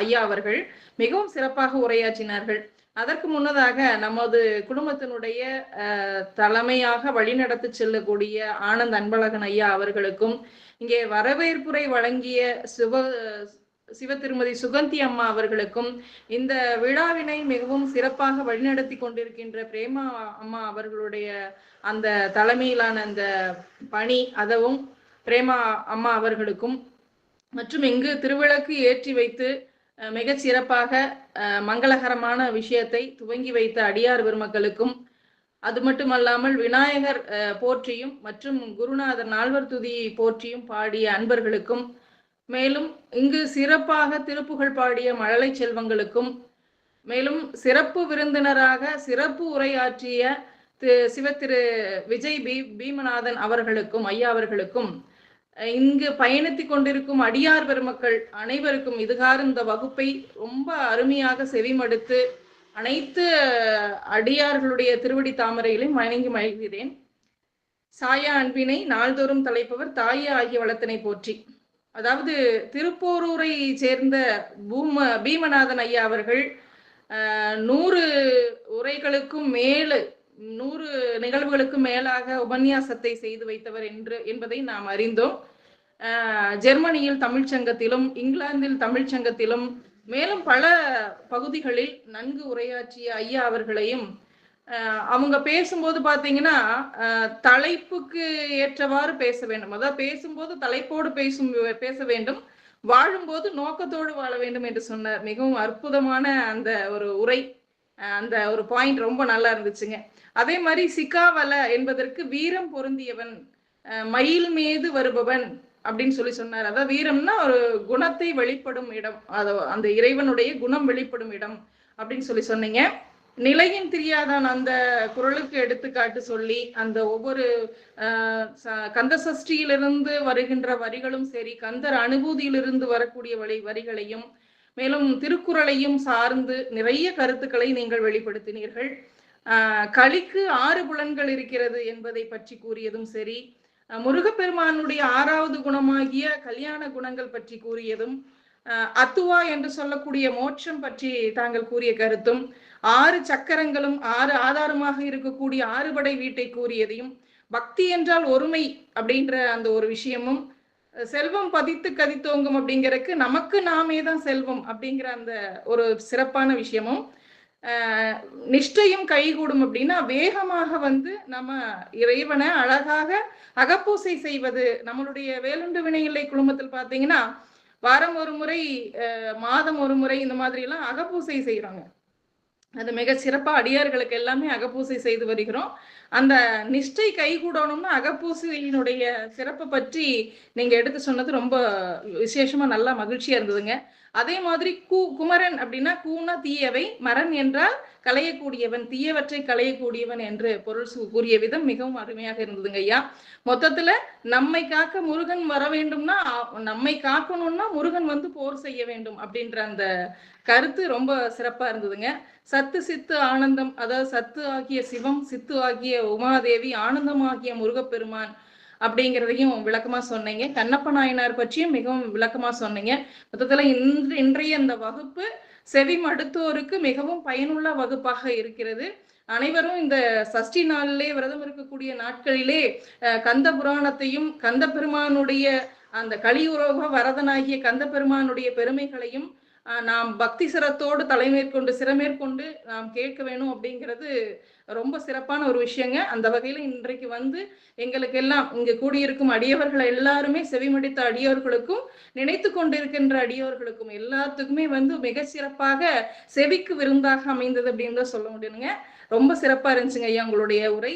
ஐயா அவர்கள் மிகவும் சிறப்பாக உரையாற்றினார்கள். அதற்கு முன்னதாக நமது குடும்பத்தினுடைய தலைமையாக வழிநடத்தி செல்லக்கூடிய ஆனந்த் அன்பழகன் ஐயா அவர்களுக்கும், இங்கே வரவேற்புரை வழங்கிய சிவ திருமதி சுகந்தி அம்மா அவர்களுக்கும், இந்த விழாவினை மிகவும் சிறப்பாக வழிநடத்தி கொண்டிருக்கின்ற பிரேமா அம்மா அவர்களுடைய அந்த தலைமையிலான அந்த பணி, அதவும் பிரேமா அம்மா அவர்களுக்கும், மற்றும் இங்கு திருவிளக்கு ஏற்றி வைத்து மிகச் சிறப்பாக மங்களகரமான விஷயத்தை துவங்கி வைத்த அடியார் பெருமக்களுக்கும், அது மட்டுமல்லாமல் விநாயகர் போற்றியும் மற்றும் குருநாதர் நால்வர் துதியை போற்றியும் பாடிய அன்பர்களுக்கும், மேலும் இங்கு சிறப்பாக திருப்புகழ் பாடிய மழலை செல்வங்களுக்கும், மேலும் சிறப்பு விருந்தினராக சிறப்பு உரையாற்றிய சிவத்திரு விஜய் பீமநாதன் அவர்களுக்கும் ஐயா அவர்களுக்கும், இங்கு பயணித்து கொண்டிருக்கும் அடியார் பெருமக்கள் அனைவருக்கும் இதுகாரும் இந்த வகுப்பை ரொம்ப அருமையாக செவிமடுத்து அனைத்து அடியார்களுடைய திருவடி தாமரைகளையும் வணங்கி மகிழ்கிறேன். சாயா அன்பினை நாள்தோறும் தலைப்பவர் தாயே ஆகிய வளத்தினை போற்றி. அதாவது திருப்போரூரை சேர்ந்த பீமநாதன் ஐயா அவர்கள் 100 உரைகளுக்கும் மேல் 100 நிகழ்வுகளுக்கும் மேலாக உபன்யாசத்தை செய்து வைத்தவர் என்பதை நாம் அறிந்தோம். ஜெர்மனியில் தமிழ்ச்சங்கத்திலும் இங்கிலாந்தில் தமிழ்ச்சங்கத்திலும் மேலும் பல பகுதிகளில் நன்கு உரையாற்றிய ஐயா அவர்களையும், அவங்க பேசும்போது பார்த்தீங்கன்னா தலைப்புக்கு ஏற்றவாறு பேச வேண்டும். அதாவது பேசும்போது தலைப்போடு பேச வேண்டும், வாழும்போது நோக்கத்தோடு வாழ வேண்டும் என்று சொன்னார். மிகவும் அற்புதமான அந்த ஒரு உரை, அந்த ஒரு பாயிண்ட் ரொம்ப நல்லா இருந்துச்சுங்க. அதே மாதிரி சிகாவல என்பதற்கு வீரம் பொருந்தியவன், மயில் மீது வருபவன் அப்படின்னு சொன்னார். அதாவது வீரம்னா ஒரு குணத்தை வெளிப்படும் இடம், அந்த இறைவனுடைய குணம் வெளிப்படும் இடம் அப்படின்னு சொன்னீங்க. நிலையின் தெரியாதான் அந்த குறளுக்கு எடுத்துக்காட்டு சொல்லி அந்த ஒவ்வொரு கந்த சஷ்டியிலிருந்து வருகின்ற வரிகளும் சரி, கந்தர் அனுபூதியிலிருந்து வரக்கூடிய வரிகளையும் மேலும் திருக்குறளையும் சார்ந்து நிறைய கருத்துக்களை நீங்கள் வெளிப்படுத்தினீர்கள். களிக்கு 6 புலன்கள் இருக்கிறது என்பதை பற்றி கூறியதும் சரி, முருகப்பெருமானுடைய 6வது குணமாகிய கல்யாண குணங்கள் பற்றி கூறியதும், அத்துவா என்று சொல்லக்கூடிய மோட்சம் பற்றி தாங்கள் கூறிய கருத்தும், 6 சக்கரங்களும் 6 ஆதாரமாக இருக்கக்கூடிய 6 படை வீட்டை கூறியதையும், பக்தி என்றால் ஒருமை அப்படின்ற அந்த ஒரு விஷயமும், செல்வம் பதித்து கதித்தோங்கும் அப்படிங்கிறதுக்கு நமக்கு நாமே தான் செல்வம் அப்படிங்கிற அந்த ஒரு சிறப்பான விஷயமும், நிஷ்டையும் கைகூடும் அப்படின்னா வேகமாக நம்ம இறைவனை அழகாக அகப்பூசை செய்வது. நம்மளுடைய வேலுண்டு வினையில்லை குழுமத்தில் பார்த்தீங்கன்னா வாரம் ஒரு முறை, மாதம் ஒரு முறை இந்த மாதிரி எல்லாம் அகப்பூசை செய்யறாங்க. அது மிக சிறப்பா அடியார்களுக்கு எல்லாமே அகப்பூசை செய்து வருகிறோம். அந்த நிஷ்டை கைகூடணும்னா அகப்பூசையினுடைய சிறப்பை பற்றி நீங்க எடுத்து சொன்னது ரொம்ப விசேஷமா நல்லா மகிழ்ச்சியா இருந்ததுங்க. அதே மாதிரி குமரன் அப்படின்னா கூனா தீயவை, மரன் என்றால் களையக்கூடியவன், தீயவற்றை களையக்கூடியவன் என்று பொருள் கூறிய விதம் மிகவும் அருமையாக இருந்ததுங்க ஐயா. மொத்தத்துல நம்மை காக்க முருகன் வர வேண்டும்னா, நம்மை காக்கணும்னா முருகன் போர் செய்ய வேண்டும் அப்படின்ற அந்த கருத்து ரொம்ப சிறப்பா இருந்ததுங்க. சத்து சித்து ஆனந்தம், அதாவது சத்து ஆகிய சிவம், சித்து ஆகிய உமாதேவி, ஆனந்தம் ஆகிய முருகப்பெருமான் அப்படிங்கிறதையும் விளக்கமா சொன்னீங்க. கண்ணப்ப நாயனார் பற்றியும் மிகவும் விளக்கமா சொன்னீங்க. மொத்தத்துல இன்றைய இந்த வகுப்பு செவி மடுத்தோருக்கு மிகவும் பயனுள்ள வகுப்பாக இருக்கிறது. அனைவரும் இந்த சஷ்டி நாளிலே விரதம் இருக்கக்கூடிய நாட்களிலே கந்த புராணத்தையும் கந்த பெருமானுடைய அந்த கலியுரோக வரதனாகிய கந்த பெருமானுடைய பெருமைகளையும் நாம் பக்தி சிரத்தோடு சிரமேற்கொண்டு நாம் கேட்க வேணும் அப்படிங்கிறது ரொம்ப சிறப்பான ஒரு விஷயங்க. அந்த வகையில இன்றைக்கு எங்களுக்கு எல்லாம் இங்க கூடியிருக்கும் அடியவர்கள் எல்லாருமே செவிமடித்த அடியவர்களுக்கும் நினைத்து கொண்டிருக்கின்ற அடியவர்களுக்கும் எல்லாத்துக்குமே மிக சிறப்பாக செவிக்கு விருந்தாக அமைந்தது அப்படின்னு தான் சொல்ல முடியுங்க. ரொம்ப சிறப்பா இருந்துச்சுங்க ஐயா உங்களுடைய உரை.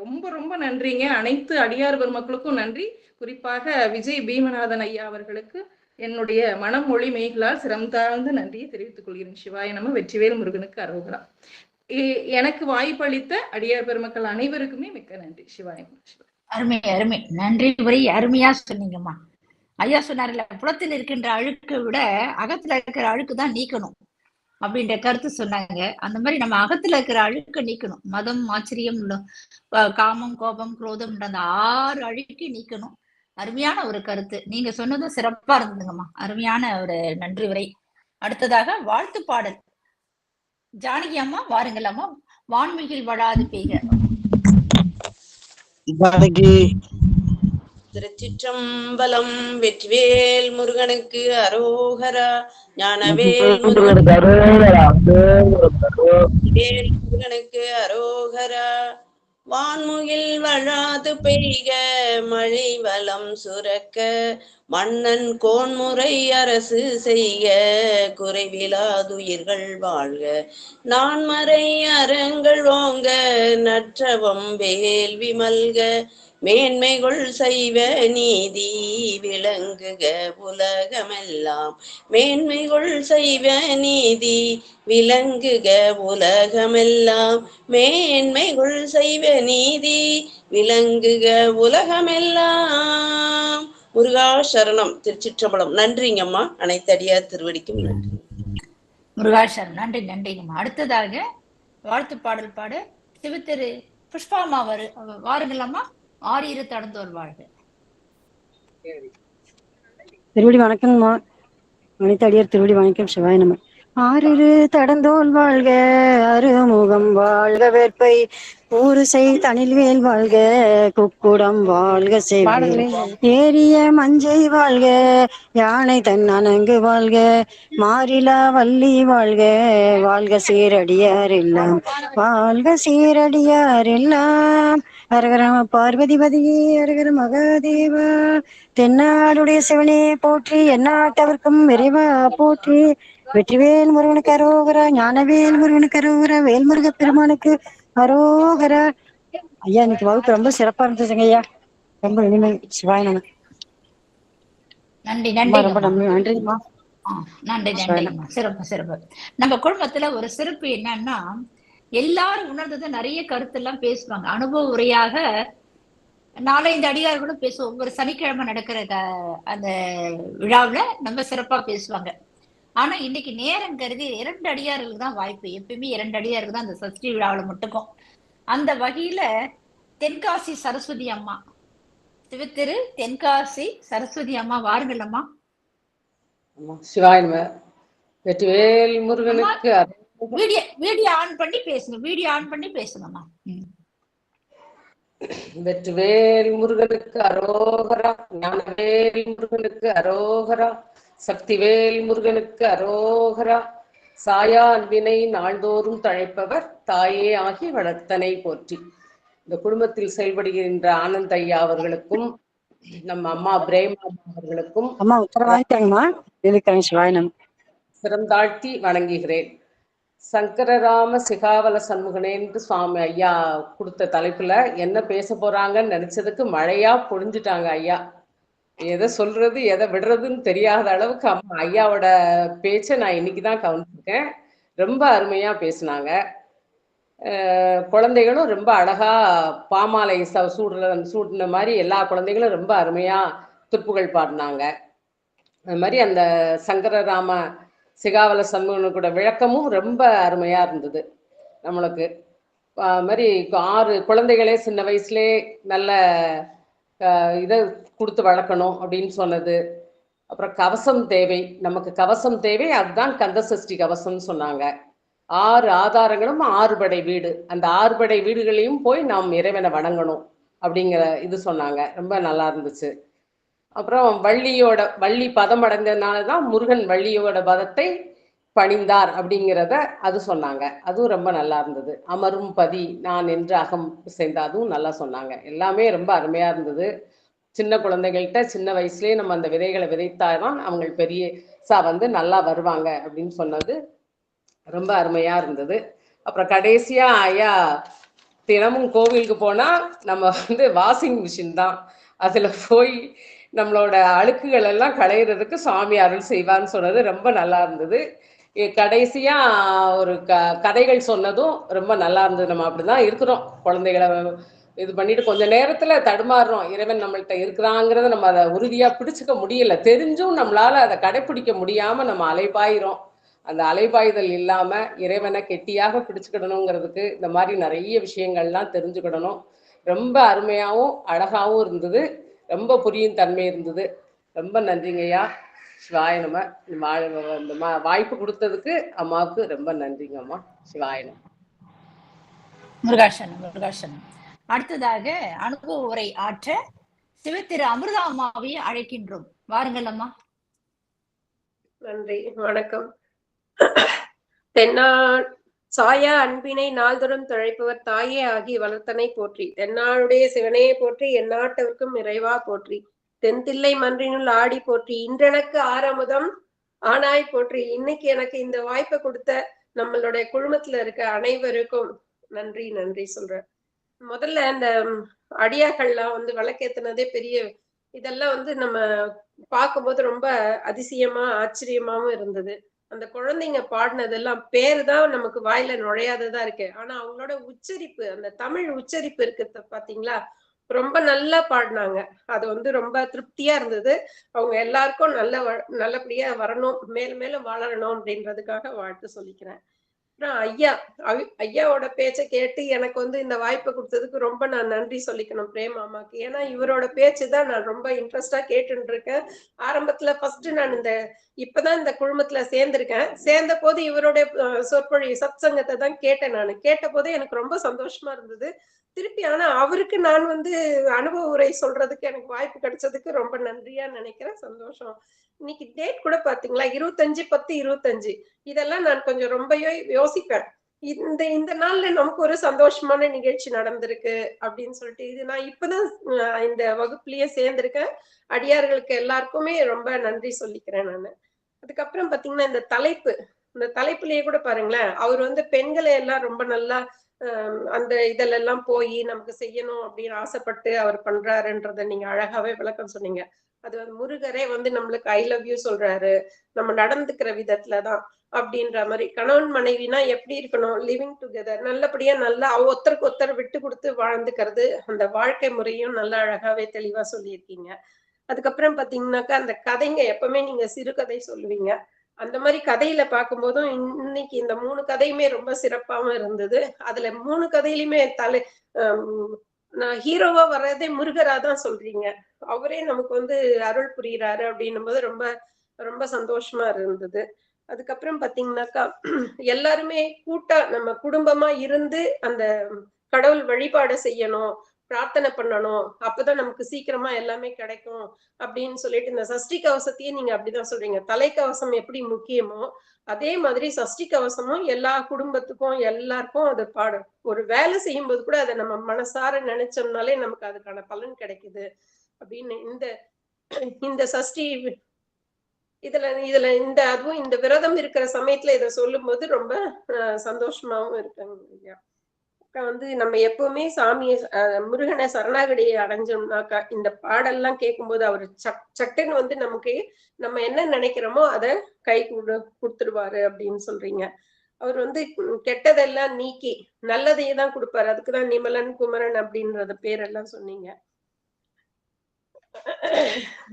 ரொம்ப ரொம்ப நன்றிங்க. அனைத்து அடியார் பெருமக்களுக்கும் நன்றி. குறிப்பாக விஜய் பீமநாதன் ஐயா அவர்களுக்கு என்னுடைய மனம் மொழி மெய்களால் சிரம் தாழ்ந்த நன்றியை தெரிவித்துக் கொள்கிறேன். சிவாய நம. வெற்றிவேல் முருகனுக்கு அரோகரா. எனக்கு வாய்ப்பளித்த அடியார் பெருமக்கள் அனைவருக்குமே மிக்க நன்றி. சிவாய நம. அருமை அருமை. நன்றி உரை அருமையா சொன்னீங்கம்மா. ஐயா சொன்னார்ல, புலத்தில் இருக்கின்ற அழுக்கை விட அகத்துல இருக்கிற அழுக்கு தான் நீக்கணும் அப்படின்ற கருத்து சொன்னாங்க. அந்த மாதிரி நம்ம அகத்துல இருக்கிற அழுக்க நீக்கணும். மதம், ஆச்சரியம், காமம், கோபம், குரோதம் அந்த 6 அழுக்கை நீக்கணும். அருமையான ஒரு கருத்து. நீங்க சொன்னதும் சிறப்பா இருந்ததுங்கம்மா. அருமையான ஒரு நன்றி உரை. அடுத்ததாக வாழ்த்து பாடல். ஜானகி அம்மா வாருங்கள் அம்மா. வான்மிகில் வளாது பெய்க. திருச்சிற்றம்பலம். வெற்றிவேல் முருகனுக்கு அரோகரா. ஞானவேல் முருகனுக்கு அரோகரா. வான்முகில் வழாது பெய்க மழை வளம் சுரக்க, மன்னன் கோன்முறை அரசு செய்க குறைவிலாதுயிர்கள் வாழ்க, நான்மறை அறங்கள் ஓங்க நற்றவம் வேள்வி மல்க, மேன்மைகள் செய்வ நீதி விளங்குக உலகமெல்லாம், மேன்மைகள் செய்வ நீதி விளங்குக உலகமெல்லாம், மேன்மைகள் செய்வ நீதி விளங்குக உலகமெல்லாம். முருகா சரணம். திருச்சிற்றம்பலம். நன்றிங்கம்மா. அனைத்து அடியார் திருவடிக்கும் நன்றி. முருகா சரணம். நன்றி நன்றிங்கம்மா. அடுத்ததாக வாழ்த்து பாடல் பாட சிவத்திரு புஷ்பாமா வாருங்களாம்மா. ஆரியரு தடந்தோர் வாழ்க. திருவடி வணக்கங்கம்மா. அனைத்து அடியார் திருவடி வணக்கம். சிவாய நம. ஆறிரு தடந்தோல் வாழ்க, அருமுகம் வாழ்க, வேற்பை ஊருசை தனில்வேல் வாழ்க, குக்குடம் வாழ்க, செவ்வேல் ஏரிய மஞ்சை வாழ்க, யானை தன் அணங்கு வாழ்க, மாறிலா வள்ளி வாழ்க, வாழ்க சீரடியார் எல்லாம், வாழ்க சீரடியார் எல்லாம். அரகரம பார்வதிபதியே அரகர மகாதேவா. தென்னாடுடைய சிவனே போற்றி, எந்நாட்டவர்க்கும் விரைவா போற்றி. வெற்றிவேல் முருகனுக்கு அரோகரா. ஞானவேல் முருகனுக்கு அரோகரா. வேல்முருக பெருமானுக்கு அரோகரா. ஐயா இன்னைக்கு வகுப்பு ரொம்ப சிறப்பா இருந்துச்சுங்க ஐயா. ரொம்ப இனிமை. சிவாய நம. நன்றி நன்றி. ரொம்ப நன்றிங்கம்மா. நன்றி நன்றிங்கம்மா. சிறப்பு சிறப்பு. நம்ம குடும்பத்துல ஒரு சிறப்பு என்னன்னா, எல்லாரும் உணர்ந்தது நிறைய கருத்தெல்லாம் பேசுவாங்க. அனுபவ உரையாக 4-5 அடியார்களும் பேசுவோம். ஒவ்வொரு சனிக்கிழமை நடக்கிற அந்த விழாவுல நம்ம சிறப்பா பேசுவாங்க. ஆனா இன்னைக்கு நேரம் கருதி 2 அடியார்களுக்கு தான் வாய்ப்பு. எப்பயுமே 2 அடியாருக்கு தான் அந்த சஷ்டி விழாவுல மட்டுக்கும். அந்த வகையில தென்காசி சரஸ்வதி அம்மா, சிவத்திரு தென்காசி சரஸ்வதி அம்மா, வாருங்கள் அம்மா. சிவாய நம. வெற்றிவேல் முருகனுக்கு வீடியோ ஆன் பண்ணி பேசுங்க. வீடியோ ஆன் பண்ணி பேசுங்கம்மா. வெற்றிவேல் முருகனுக்கு அரோகரா. ஞானவேல் முருகனுக்கு அரோகரா. சக்திவேல் முருகனுக்கு அரோகரா. சாயா அன்பினை நாள்தோறும் தழைப்பவர் தாயே ஆகி வளர்த்தனை போற்றி. இந்த குடும்பத்தில் செயல்படுகின்ற ஆனந்த் ஐயா அவர்களுக்கும் நம்ம அம்மா பிரேமா அவர்களுக்கும் சிறந்தாழ்த்தி வணங்குகிறேன். சங்கரராம சிகாவல சண்முகனே என்று சுவாமி ஐயா கொடுத்த தலைப்புல என்ன பேச போறாங்கன்னு நினைச்சதுக்கு மழையா பொழிஞ்சுட்டாங்க ஐயா. எதை சொல்றது எதை விடுறதுன்னு தெரியாத அளவுக்கு அம்மா ஐயாவோட பேச்சை நான் இன்னைக்குதான் கவனிச்சிருக்கேன். ரொம்ப அருமையா பேசினாங்க. குழந்தைகளும் ரொம்ப அழகா பாமாலை சூடின மாதிரி எல்லா குழந்தைகளும் ரொம்ப அருமையா துப்புகள் பாடினாங்க. அது மாதிரி அந்த சங்கரராம சிகாவல சண்முகனோட விளக்கமும் ரொம்ப அருமையா இருந்தது நம்மளுக்கு. மாதிரி 6 குழந்தைகளே சின்ன வயசுலே நல்ல இதை கொடுத்து வளர்க்கணும் அப்படின்னு சொன்னது. அப்புறம் கவசம் தேவை, நமக்கு கவசம் தேவை, அதுதான் கந்த சஷ்டி கவசம்னு சொன்னாங்க. 6 ஆதாரங்களும் 6 படை வீடு, அந்த 6 படை வீடுகளையும் போய் நாம் இறைவனை வணங்கணும் அப்படிங்கிற இது சொன்னாங்க. ரொம்ப நல்லா இருந்துச்சு. அப்புறம் வள்ளி பதம் அடைந்ததுனாலதான் முருகன் வள்ளியோட பதத்தை பணிந்தார் அப்படிங்கிறத அது சொன்னாங்க. அதுவும் ரொம்ப நல்லா இருந்தது. அமரும் பதி நான் என்று அகம் சேர்ந்த அதுவும் நல்லா சொன்னாங்க. எல்லாமே ரொம்ப அருமையா இருந்தது. சின்ன குழந்தைகள்கிட்ட சின்ன வயசுலயே நம்ம அந்த விதைகளை விதைத்தாதான் அவங்க பெரியசா நல்லா வருவாங்க அப்படின்னு சொன்னது ரொம்ப அருமையா இருந்தது. அப்புறம் கடைசியா ஐயா தினமும் கோவிலுக்கு போனா நம்ம வாஷிங் மிஷின் தான், அதுல போய் நம்மளோட அழுக்குகள் எல்லாம் களையிறதுக்கு சுவாமி அருள் செய்வான்னு சொன்னது ரொம்ப நல்லா இருந்தது. கடைசியா ஒரு கதைகள் சொன்னதும் ரொம்ப நல்லா இருந்தது. நம்ம அப்படிதான் இருக்கிறோம், குழந்தைகளை இது பண்ணிட்டு கொஞ்ச நேரத்துல தடுமாறுறோம். இறைவன் நம்மள்கிட்ட இருக்கிறாங்கிறத நம்ம அதை உறுதியா பிடிச்சுக்க முடியல. தெரிஞ்சும் நம்மளால அதை கடைப்பிடிக்க முடியாம நம்ம அலைபாயிரும். அந்த அலைபாய்தல் இல்லாம இறைவனை கெட்டியாக பிடிச்சுக்கிடணுங்கிறதுக்கு இந்த மாதிரி நிறைய விஷயங்கள்லாம் தெரிஞ்சுக்கிடணும். ரொம்ப அருமையாகவும் அழகாகவும் இருந்தது. ரொம்ப புரியும் தன்மை இருந்தது. ரொம்ப நன்றிங்கய்யா. சிவாய நம. இந்த வாய்ப்பு கொடுத்ததுக்கு அம்மாவுக்கு ரொம்ப நன்றிங்க அம்மா. சிவாய நம. முருகாசனம். அடுத்ததாக அனுபவ உரை ஆற்ற சிவத்திரு அமிர்தா அம்மாவை அழைக்கின்றோம். வாருங்கள் அம்மா. நன்றி, வணக்கம். சாயா அன்பினை நாள்தோறும் தழைப்பவர் தாயே ஆகி வளர்த்தனை போற்றி. தென்னாளுடைய சிவனையை போற்றி, எந்நாட்டவர்க்கும் இறைவா போற்றி. தென்தில்லை மன்றினுள் ஆடி போற்றி, இன்றெனக்கு ஆரமுதம் ஆனாய் போற்றி. இன்னைக்கு எனக்கு இந்த வாய்ப்பை கொடுத்த நம்மளுடைய குழுமத்துல இருக்க அனைவருக்கும் நன்றி சொல்றேன். முதல்ல இந்த அடியாக்கள்லாம் விளக்கேத்தினதே பெரிய இதெல்லாம் நம்ம பார்க்கும்போது ரொம்ப அதிசயமா ஆச்சரியமாவும் இருந்தது. அந்த குழந்தைங்க பாடினதெல்லாம் பேரு தான் நமக்கு வாயில நுழையாததா இருக்கு. ஆனா அவங்களோட உச்சரிப்பு, அந்த தமிழ் உச்சரிப்பு இருக்கு பாத்தீங்களா, ரொம்ப நல்லா பாடினாங்க. அது ரொம்ப திருப்தியா இருந்தது. அவங்க எல்லாருக்கும் நல்லபடியா வரணும், மேலும் வளரணும் அப்படின்றதுக்காக வாழ்த்து சொல்லிக்கிறேன். அப்புறம் ஐயாவோட பேச்சை கேட்டு எனக்கு இந்த வாய்ப்பை கொடுத்ததுக்கு ரொம்ப நான் நன்றி சொல்லிக்கணும் பிரேமாமாக்கு. ஏன்னா இவரோட பேச்சு தான் நான் ரொம்ப இன்ட்ரெஸ்டா கேட்டுட்டு இருக்கேன். ஆரம்பத்துல ஃபர்ஸ்ட் நான் இப்பதான் இந்த குழுமத்துல சேர்ந்திருக்கேன். சேர்ந்த போது இவரோட சொற்பொழி சத்சங்கத்தை தான் கேட்டேன். நான் கேட்ட போதே எனக்கு ரொம்ப சந்தோஷமா இருந்தது. திருப்பி ஆனா அவருக்கு நான் அனுபவ உரை சொல்றதுக்கு எனக்கு வாய்ப்பு கிடைச்சதுக்கு ரொம்ப நன்றியா நினைக்கிறேன். சந்தோஷம். இன்னைக்கு டேட் கூட பாத்தீங்களா, 25/10/25. இதெல்லாம் நான் கொஞ்சம் ரொம்ப யோசிப்பேன். இந்த நாள்ல நமக்கு ஒரு சந்தோஷமான நிகழ்ச்சி நடந்திருக்கு அப்படின்னு சொல்லிட்டு, இது நான் இப்பதான் இந்த வகுப்புலயே சேர்ந்திருக்கேன். அடியார்களுக்கு எல்லாருக்குமே ரொம்ப நன்றி சொல்லிக்கிறேன் நான். அதுக்கப்புறம் பாத்தீங்கன்னா இந்த தலைப்புலயே கூட பாருங்களேன், அவர் பெண்களை எல்லாம் ரொம்ப நல்லா அந்த இதெல்லாம் போய் நமக்கு செய்யணும் அப்படின்னு ஆசைப்பட்டு அவர் பண்றாருன்றத நீங்க அழகாவே விளக்கம் சொன்னீங்க. அது முருகரே நம்மளுக்கு ஐ லவ் யூ சொல்றாரு. நம்ம நடந்துக்கிற விதத்துலதான் அப்படின்ற மாதிரி. கணவன் மனைவினா எப்படி இருக்கணும், லிவிங் டுகெதர், நல்லபடியா நல்லா ஒருத்தருக்கு ஒருத்தர் விட்டு கொடுத்து வாழ்ந்துக்கிறது, அந்த வாழ்க்கை முறையும் நல்லா அழகாவே தெளிவா சொல்லியிருக்கீங்க. அதுக்கப்புறம் பாத்தீங்கன்னாக்கா அந்த கதைங்க எப்பவுமே நீங்க சிறுகதை சொல்லுவீங்க. அந்த மாதிரி கதையில பார்க்கும்போதும் இன்னைக்கு இந்த 3 கதையுமே ரொம்ப சிறப்பாவும் இருந்தது. அதுல 3 கதையிலுமே நான் ஹீரோவா வர்றதே முருகரா தான் சொல்றீங்க. அவரே நமக்கு வந்து அருள் புரியுறாரு அப்படின்னும் போது ரொம்ப ரொம்ப சந்தோஷமா இருந்தது. அதுக்கப்புறம் பாத்தீங்கன்னாக்கா எல்லாருமே கூட்டா நம்ம குடும்பமா இருந்து அந்த கடவுள் வழிபாடு செய்யணும், பிரார்த்தனை பண்ணணும், அப்பதான் நமக்கு சீக்கிரமா எல்லாமே கிடைக்கும் அப்படின்னு சொல்லிட்டு இந்த சஷ்டி கவசத்தையே நீங்க அப்படிதான் சொல்றீங்க. தலைக்கவசம் எப்படி முக்கியமோ அதே மாதிரி சஷ்டி கவசமும் எல்லா குடும்பத்துக்கும் எல்லாருக்கும் அது பாடும். ஒரு வேலை செய்யும் போது கூட அதை நம்ம மனசார நினைச்சோம்னாலே நமக்கு அதுக்கான பலன் கிடைக்குது அப்படின்னு இந்த சஷ்டி இதுல அதுவும் இந்த விரதம் இருக்கிற சமயத்துல இதை சொல்லும் போது ரொம்ப சந்தோஷமாவும் இருக்காங்க ஐயா. வந்து நம்ம எப்பவுமே சாமியை முருகனை சரணாகடியை அடைஞ்சோம்னாக்கா இந்த பாடெல்லாம் கேட்கும்போது அவர் சட்டுன்னு வந்து நமக்கு நம்ம என்ன நினைக்கிறோமோ அதை கை கொடுத்துருவாரு அப்படின்னு சொல்றீங்க. அவர் வந்து கெட்டதெல்லாம் நீக்கி நல்லதையே தான் கொடுப்பாரு. அதுக்குதான் நிமலன் குமரன் அப்படின்றது பேரெல்லாம் சொன்னீங்க.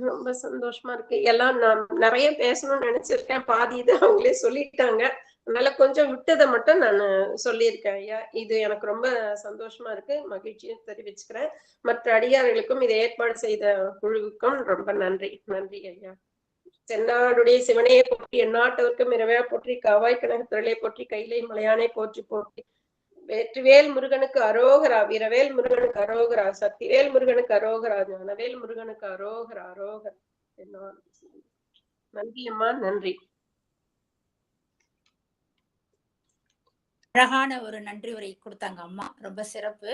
ரொம்ப சந்தோஷமா இருக்கு. எல்லாம் நான் நிறைய பேசணும்னு நினைச்சிருக்கேன், பாதி இது அவங்களே சொல்லிட்டாங்க. அதனால கொஞ்சம் விட்டதை மட்டும் நான் சொல்லியிருக்கேன் ஐயா. இது எனக்கு ரொம்ப சந்தோஷமா இருக்கு, மகிழ்ச்சியை தெரிவிச்சுக்கிறேன். மற்ற அடியார்களுக்கும் இதை ஏற்பாடு செய்த குழுவுக்கும் ரொம்ப நன்றி. நன்றி ஐயா. சென்னாடுடைய சிவனையை போற்றி, எந்நாட்டவர்க்கும் இரவையா போற்றி, காவாய் கனகத்திரளை போற்றி, கைலை மலையானை போற்றி போற்றி, வெற்றிவேல் முருகனுக்கு அரோகரா, வீரவேல் முருகனுக்கு அரோகரா, சக்திவேல் முருகனுக்கு அரோகரா, ஞானவேல் முருகனுக்கு அரோகரா அரோகரா. நன்றி அம்மா, நன்றி. அழகான ஒரு நன்றி உரை கொடுத்தாங்க அம்மா, ரொம்ப சிறப்பு.